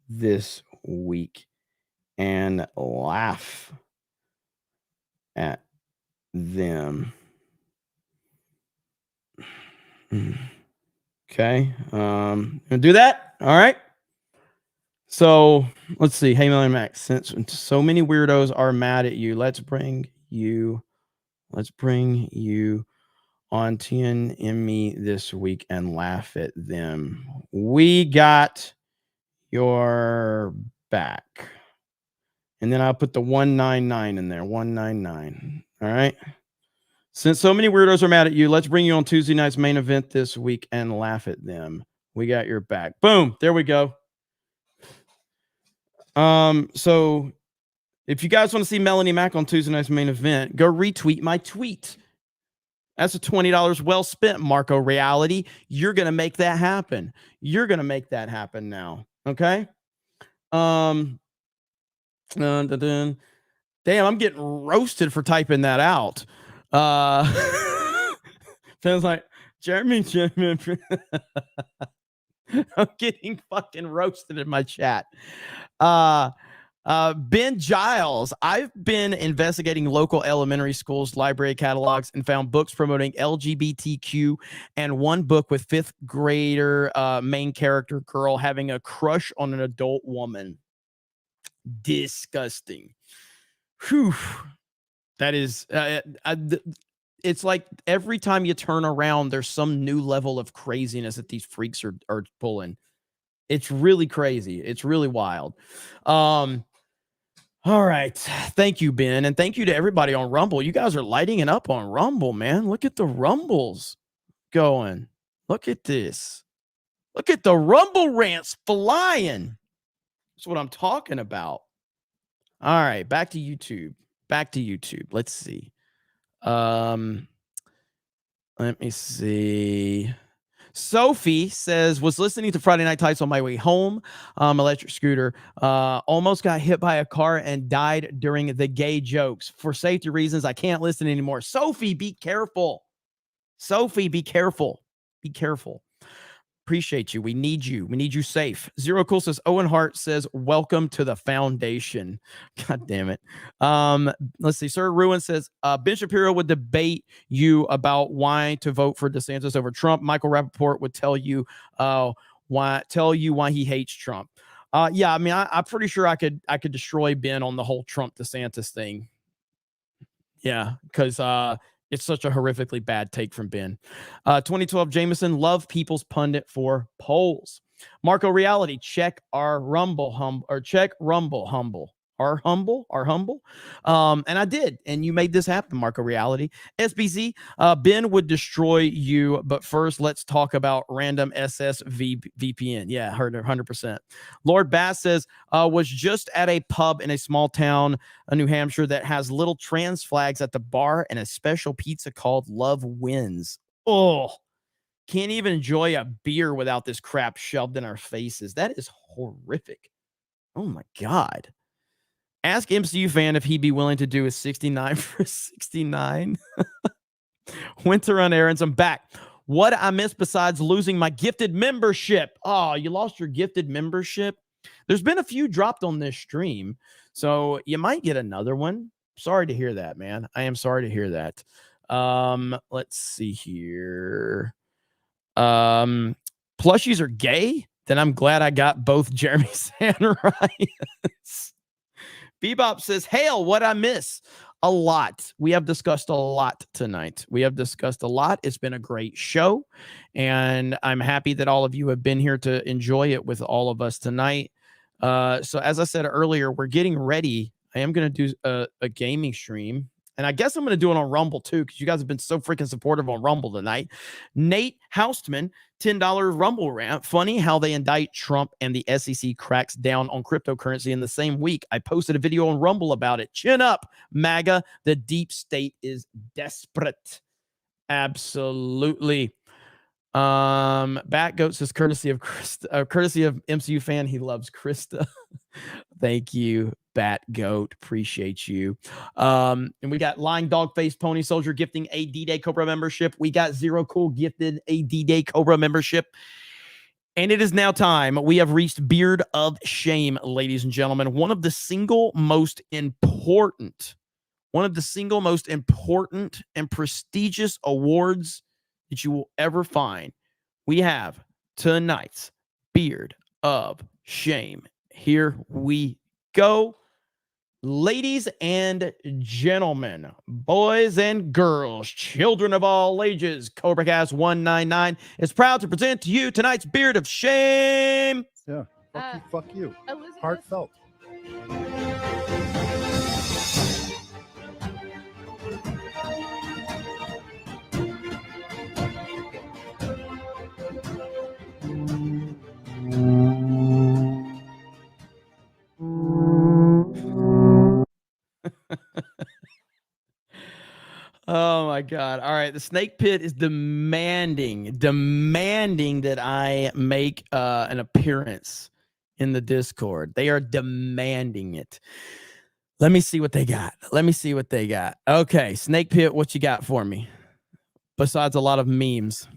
[SPEAKER 12] this week and laugh at them. Okay. Do that. All right. So let's see. Hey, Melanie Mac, since so many weirdos are mad at you, let's bring you on TNME this week and laugh at them. We got your back. And then I'll put the 199 in there. 199. All right. Since so many weirdos are mad at you, let's bring you on Tuesday night's main event this week and laugh at them. We got your back. Boom. There we go. So if you guys want to see Melanie Mac on Tuesday night's main event, go retweet my tweet. That's a $20 well spent, Marco Reality. You're going to make that happen. You're going to make that happen now. Okay. Damn, I'm getting roasted for typing that out. Feels like Jeremy. I'm getting fucking roasted in my chat. Ben Giles, I've been investigating local elementary schools' library catalogs and found books promoting LGBTQ and one book with fifth grader main character girl having a crush on an adult woman. Disgusting. Whew. That is, it's like every time you turn around, there's some new level of craziness that these freaks are pulling. It's really crazy. It's really wild. All right. Thank you, Ben. And thank you to everybody on Rumble. You guys are lighting it up on Rumble, man. Look at the Rumbles going. Look at this. Look at the Rumble rants flying. That's what I'm talking about. All right. Back to YouTube. Let's see. Let me see. Sophie says, was listening to Friday Night Tights on my way home. Electric scooter. Almost got hit by a car and died during the gay jokes. For safety reasons, I can't listen anymore. Sophie, be careful. Sophie, be careful. Be careful. Appreciate you. We need you. We need you safe. Zero Cool says, Owen Hart says, welcome to the foundation. God damn it. Let's see. Sir Ruin says, Ben Shapiro would debate you about why to vote for DeSantis over Trump. Michael Rappaport would tell you why he hates Trump. Yeah, I mean, I'm pretty sure I could destroy Ben on the whole Trump DeSantis thing. Yeah, because It's such a horrifically bad take from Ben. 2012 Jameson, love people's pundit for polls. Marco Reality, check our Rumble humble. Our humble. And I did, and you made this happen, Marco Reality. SBZ, Ben would destroy you, but first let's talk about random VPN. Yeah, 100%. Lord Bass says, was just at a pub in a small town, New Hampshire, that has little trans flags at the bar and a special pizza called Love Wins. Oh, can't even enjoy a beer without this crap shoved in our faces. That is horrific. Oh my God. Ask MCU fan if he'd be willing to do a 69 for 69. Winter on errands. I'm back. What I missed besides losing my gifted membership? Oh, you lost your gifted membership? There's been a few dropped on this stream, so you might get another one. Sorry to hear that, man. I am sorry to hear that. Let's see here. Plushies are gay? Then I'm glad I got both Jeremy's and Ryan's. Bebop says, hail, what I miss? A lot. We have discussed a lot tonight. It's been a great show, and I'm happy that all of you have been here to enjoy it with all of us tonight. So as I said earlier, we're getting ready. I am going to do a gaming stream, and I guess I'm going to do it on Rumble too, because you guys have been so freaking supportive on Rumble tonight. Nate Houstman, $10 Rumble rant. Funny how they indict Trump and the SEC cracks down on cryptocurrency in the same week. I posted a video on Rumble about it. Chin up, MAGA. The deep state is desperate. Absolutely. Batgoat says courtesy of MCU fan. He loves Krista. Thank you, Batgoat. Appreciate you. And we got Lying Dog Face Pony Soldier gifting a D-Day Cobra membership. We got Zero Cool gifted a D-Day Cobra membership. And it is now time. We have reached Beard of Shame, ladies and gentlemen. One of the single most important and prestigious awards that you will ever find. We have tonight's Beard of Shame. Here we go. Ladies and gentlemen, boys and girls, children of all ages, CobraCast 199 is proud to present to you tonight's Beard of Shame.
[SPEAKER 7] Yeah, fuck you. Heartfelt.
[SPEAKER 12] Oh my God. All right. The Snake Pit is demanding that I make an appearance in the Discord. They are demanding it. Let me see what they got. Okay. Snake Pit, what you got for me? Besides a lot of memes.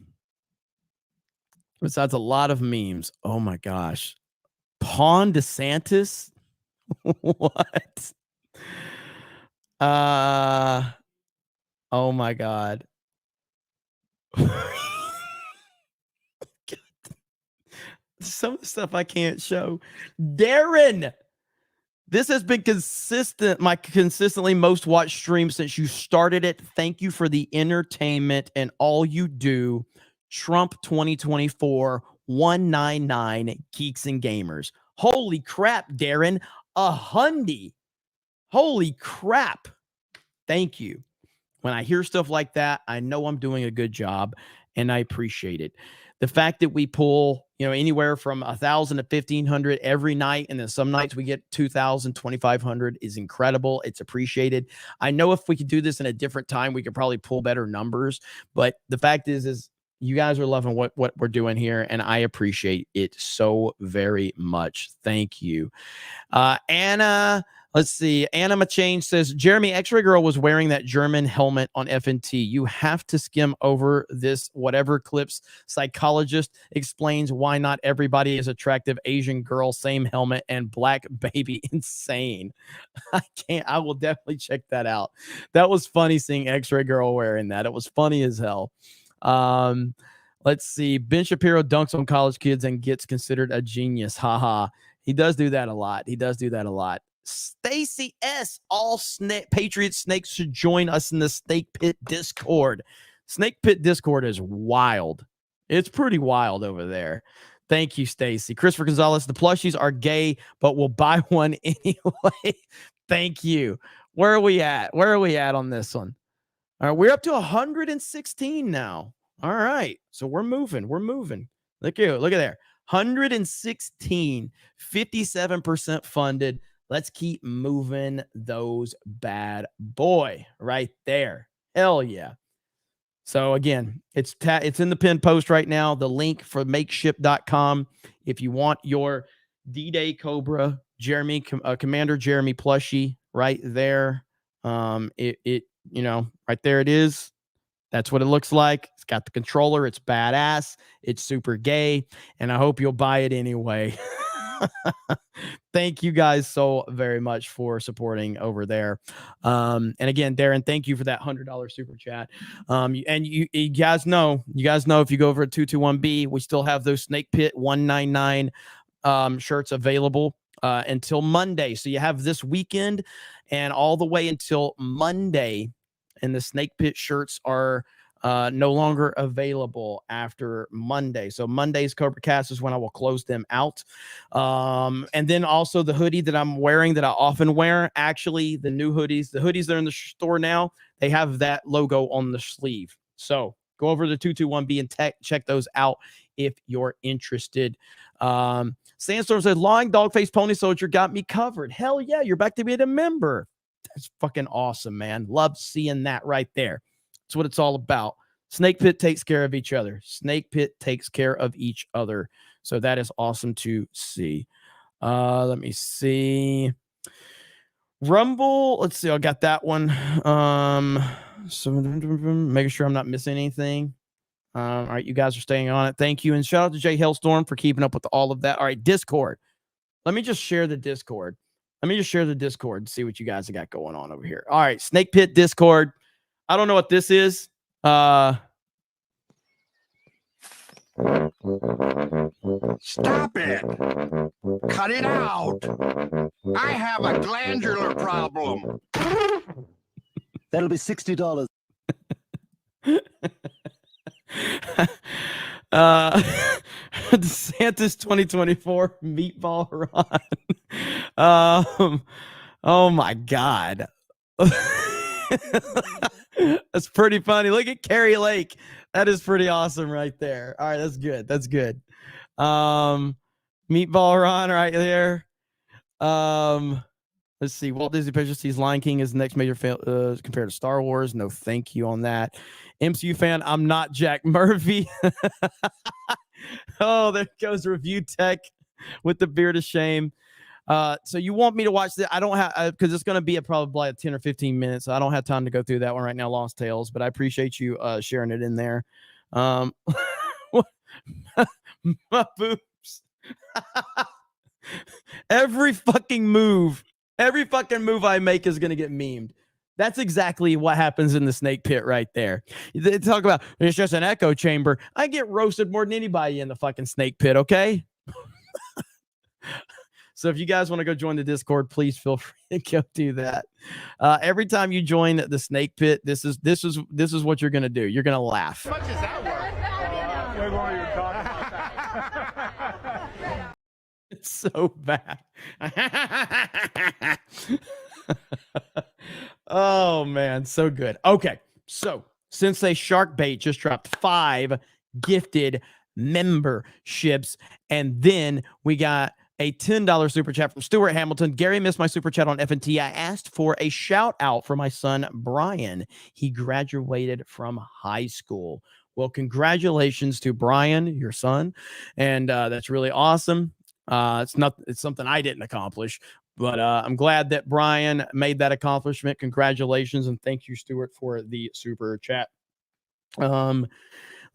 [SPEAKER 12] Oh my gosh. Pawn DeSantis? What? Oh my God. Some of the stuff I can't show. Darren, this has been my consistently most watched stream since you started it. Thank you for the entertainment and all you do. Trump 2024 199 Geeks and Gamers. Holy crap, Darren. $100. Holy crap. Thank you. When I hear stuff like that, I know I'm doing a good job, and I appreciate it. The fact that we pull, anywhere from 1,000 to 1,500 every night, and then some nights we get 2,000, 2,500 is incredible. It's appreciated. I know if we could do this in a different time, we could probably pull better numbers. But the fact is you guys are loving what we're doing here, and I appreciate it so very much. Thank you. Anna. Let's see. Anna Machange says, Jeremy, X-Ray Girl was wearing that German helmet on FNT. You have to skim over this. Whatever clips psychologist explains why not everybody is attractive Asian girl, same helmet, and black baby. Insane. I will definitely check that out. That was funny seeing X-Ray Girl wearing that. It was funny as hell. Let's see. Ben Shapiro dunks on college kids and gets considered a genius. Haha. He does do that a lot. Stacy S. All Patriot snakes should join us in the Snake Pit Discord. Snake Pit Discord is wild. It's pretty wild over there. Thank you, Stacy. Christopher Gonzalez, the plushies are gay, but we'll buy one anyway. Thank you. Where are we at? Where are we at on this one? All right, we're up to 116 now. All right, so we're moving. We're moving. Look at there. 116, 57% funded. Let's keep moving those bad boy right there. Hell yeah. So again, it's in the pinned post right now. The link for makeship.com. If you want your D-Day Cobra Jeremy, Commander Jeremy plushie right there. Right there it is. That's what it looks like. It's got the controller. It's badass. It's super gay. And I hope you'll buy it anyway. Thank you guys so very much for supporting over there. And again, Darren, thank you for that $100 super chat. And you guys know if you go over to 221B, we still have those Snake Pit 199 shirts available until Monday. So you have this weekend and all the way until Monday. And the Snake Pit shirts are no longer available after Monday. So Monday's CobraCast is when I will close them out. And then also the hoodie that I'm wearing that I often wear, actually the new hoodies, the hoodies that are in the store now, they have that logo on the sleeve. So go over to 221B and check those out if you're interested. Sandstorm said, lying dog-faced pony soldier got me covered. Hell yeah, you're back to being a member. That's fucking awesome, man. Love seeing that right there. That's what it's all about. Snake Pit takes care of each other. Snake Pit takes care of each other. So that is awesome to see. Let me see. Rumble. Let's see. I got that one. So making sure I'm not missing anything. All right. You guys are staying on it. Thank you. And shout out to Jay Hailstorm for keeping up with all of that. All right. Discord. Let me just share the Discord. And see what you guys have got going on over here. All right. Snake Pit Discord. I don't know what this is.
[SPEAKER 8] Stop it. Cut it out. I have a glandular problem.
[SPEAKER 11] That'll be $60.
[SPEAKER 12] DeSantis 2024 meatball run. Oh my God. That's pretty funny. Look at Carrie Lake. That is pretty awesome right there. All right, that's good. That's good. Meatball run right there. Let's see. Walt Disney Pictures sees Lion King as the next major compared to Star Wars. No, thank you on that. MCU fan, I'm not Jack Murphy. Oh, there goes Review Tech with the beard of shame. So you want me to watch that? I don't have, because it's going to be probably like 10 or 15 minutes. So I don't have time to go through that one right now, Lost Tales, but I appreciate you sharing it in there. My boobs. Every fucking move I make is going to get memed. That's exactly what happens in the Snake Pit right there. They talk about, it's just an echo chamber. I get roasted more than anybody in the fucking Snake Pit, okay? So if you guys want to go join the Discord, please feel free to go do that. Every time you join the Snake Pit, this is what you're gonna do. You're gonna laugh.
[SPEAKER 8] How much is that worth?
[SPEAKER 12] It's so bad. Oh man, so good. Okay, so Sensei Shark Bait just dropped 5 gifted memberships, and then we got a $10 super chat from Stuart Hamilton. Gary missed my super chat on FNT. I asked for a shout out for my son, Brian. He graduated from high school. Well, congratulations to Brian, your son. And that's really awesome. It's something I didn't accomplish, but I'm glad that Brian made that accomplishment. Congratulations. And thank you, Stuart, for the super chat.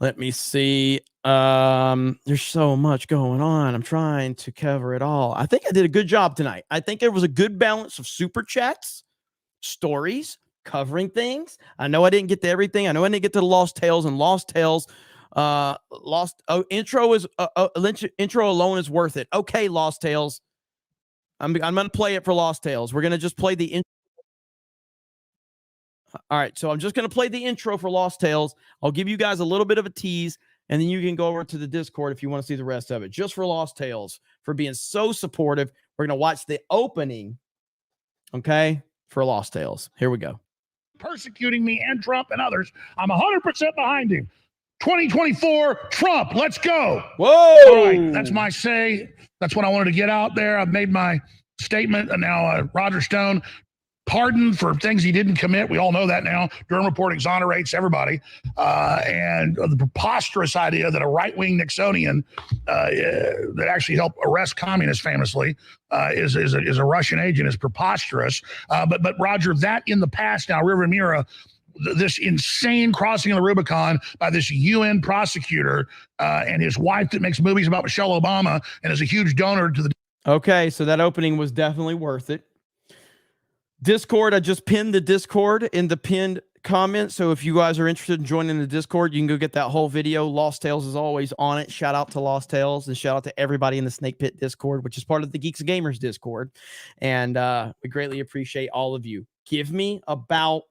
[SPEAKER 12] Let me see. There's so much going on. I'm trying to cover it all. I think I did a good job tonight. I think it was a good balance of super chats, stories, covering things. I know I didn't get to everything. I know I didn't get to the Lost Tales, and Lost Tales, intro alone is worth it. Okay, Lost Tales. I'm going to play it for Lost Tales. We're going to just play the intro. All right, so I'm just going to play the intro for Lost Tales. I'll give you guys a little bit of a tease, and then you can go over to the Discord if you want to see the rest of it. Just for Lost Tales, for being so supportive. We're going to watch the opening, okay, for Lost Tales. Here we go.
[SPEAKER 3] Persecuting me and Trump and others. I'm 100% behind him. 2024, Trump, let's go.
[SPEAKER 12] Whoa.
[SPEAKER 3] All right, that's my say. That's what I wanted to get out there. I've made my statement, and now Roger Stone pardoned for things he didn't commit. We all know that now. Durham Report exonerates everybody. And the preposterous idea that a right-wing Nixonian that actually helped arrest communists famously is a Russian agent is preposterous. But Roger, that in the past now, River Mira, this insane crossing of the Rubicon by this UN prosecutor and his wife that makes movies about Michelle Obama and is a huge donor to the...
[SPEAKER 12] Okay, so that opening was definitely worth it. Discord, I just pinned the Discord in the pinned comment. So if you guys are interested in joining the Discord, you can go get that whole video. Lost Tales is always on it. Shout out to Lost Tales and shout out to everybody in the Snake Pit Discord, which is part of the Geeks and Gamers Discord. And we greatly appreciate all of you. Give me about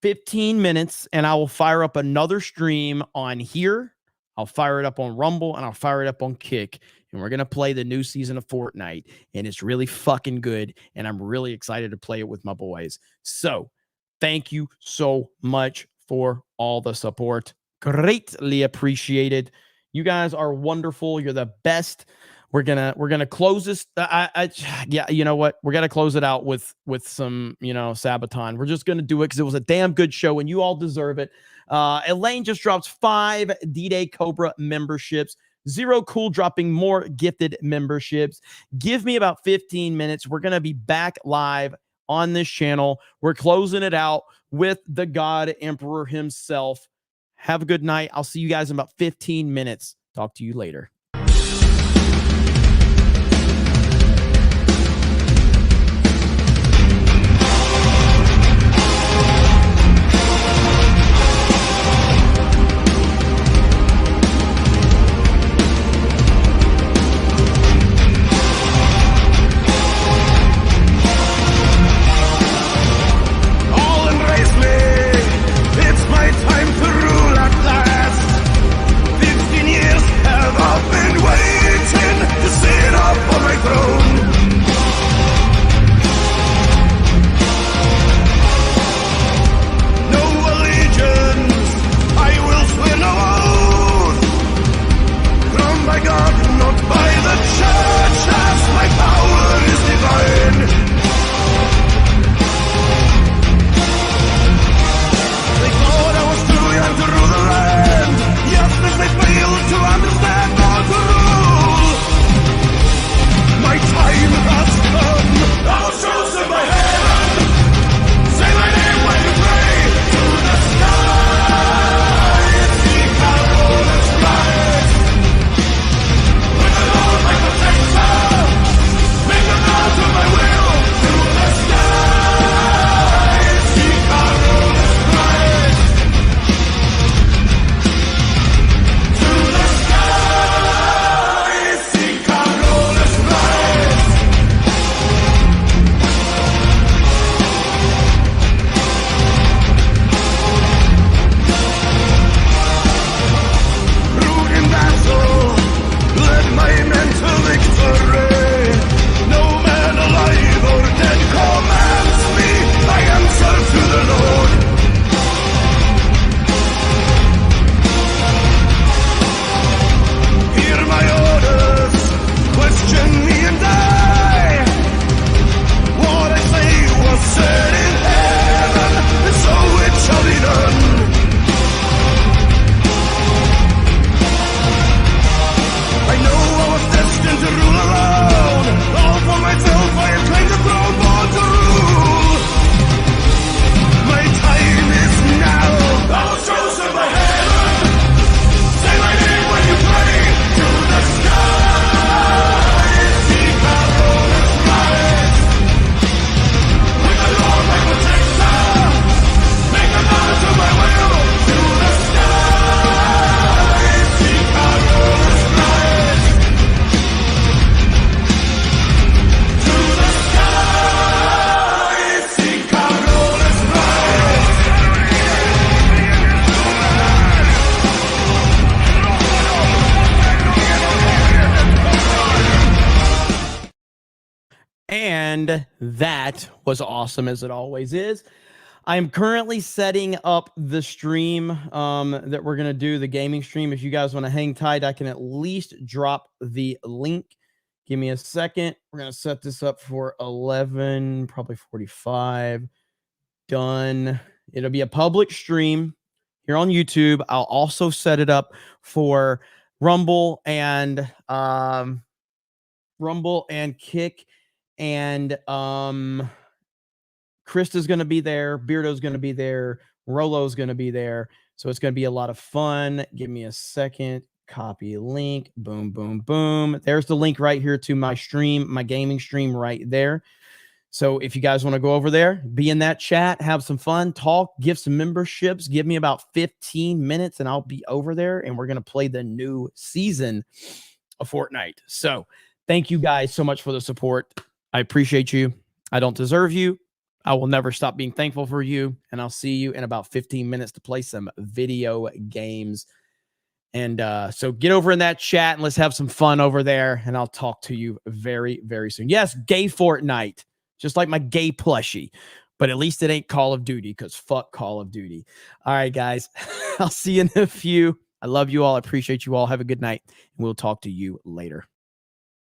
[SPEAKER 12] 15 minutes and I will fire up another stream on here. I'll fire it up on Rumble and I'll fire it up on Kick. And we're going to play the new season of Fortnite. And it's really fucking good. And I'm really excited to play it with my boys. So thank you so much for all the support. Greatly appreciated. You guys are wonderful. You're the best. We're gonna close this. Yeah, you know what? We're gonna close it out with some, Sabaton. We're just gonna do it because it was a damn good show and you all deserve it. Elaine just drops 5 D-Day Cobra memberships. Zero Cool dropping more gifted memberships. Give me about 15 minutes. We're gonna be back live on this channel. We're closing it out with the God Emperor himself. Have a good night. I'll see you guys in about 15 minutes. Talk to you later.
[SPEAKER 3] It's my time to rule at last. 15 years have
[SPEAKER 12] And that was awesome, as it always is. I'm currently setting up the stream that we're going to do, the gaming stream. If you guys want to hang tight, I can at least drop the link. Give me a second. We're going to set this up for 11, probably 45. Done. It'll be a public stream here on YouTube. I'll also set it up for Rumble and Kick, and Krista's going to be there. Beardo's going to be there. Rolo's going to be there. So it's going to be a lot of fun. Give me a second. Copy link. Boom, boom, boom. There's the link right here to my stream, my gaming stream right there. So if you guys want to go over there, be in that chat, have some fun, talk, give some memberships, give me about 15 minutes and I'll be over there and we're going to play the new season of Fortnite. So thank you guys so much for the support. I appreciate you. I don't deserve you. I will never stop being thankful for you. And I'll see you in about 15 minutes to play some video games. And so get over in that chat and let's have some fun over there. And I'll talk to you very, very soon. Yes, gay Fortnite. Just like my gay plushie. But at least it ain't Call of Duty, because fuck Call of Duty. All right, guys. I'll see you in a few. I love you all. I appreciate you all. Have a good night. And we'll talk to you later.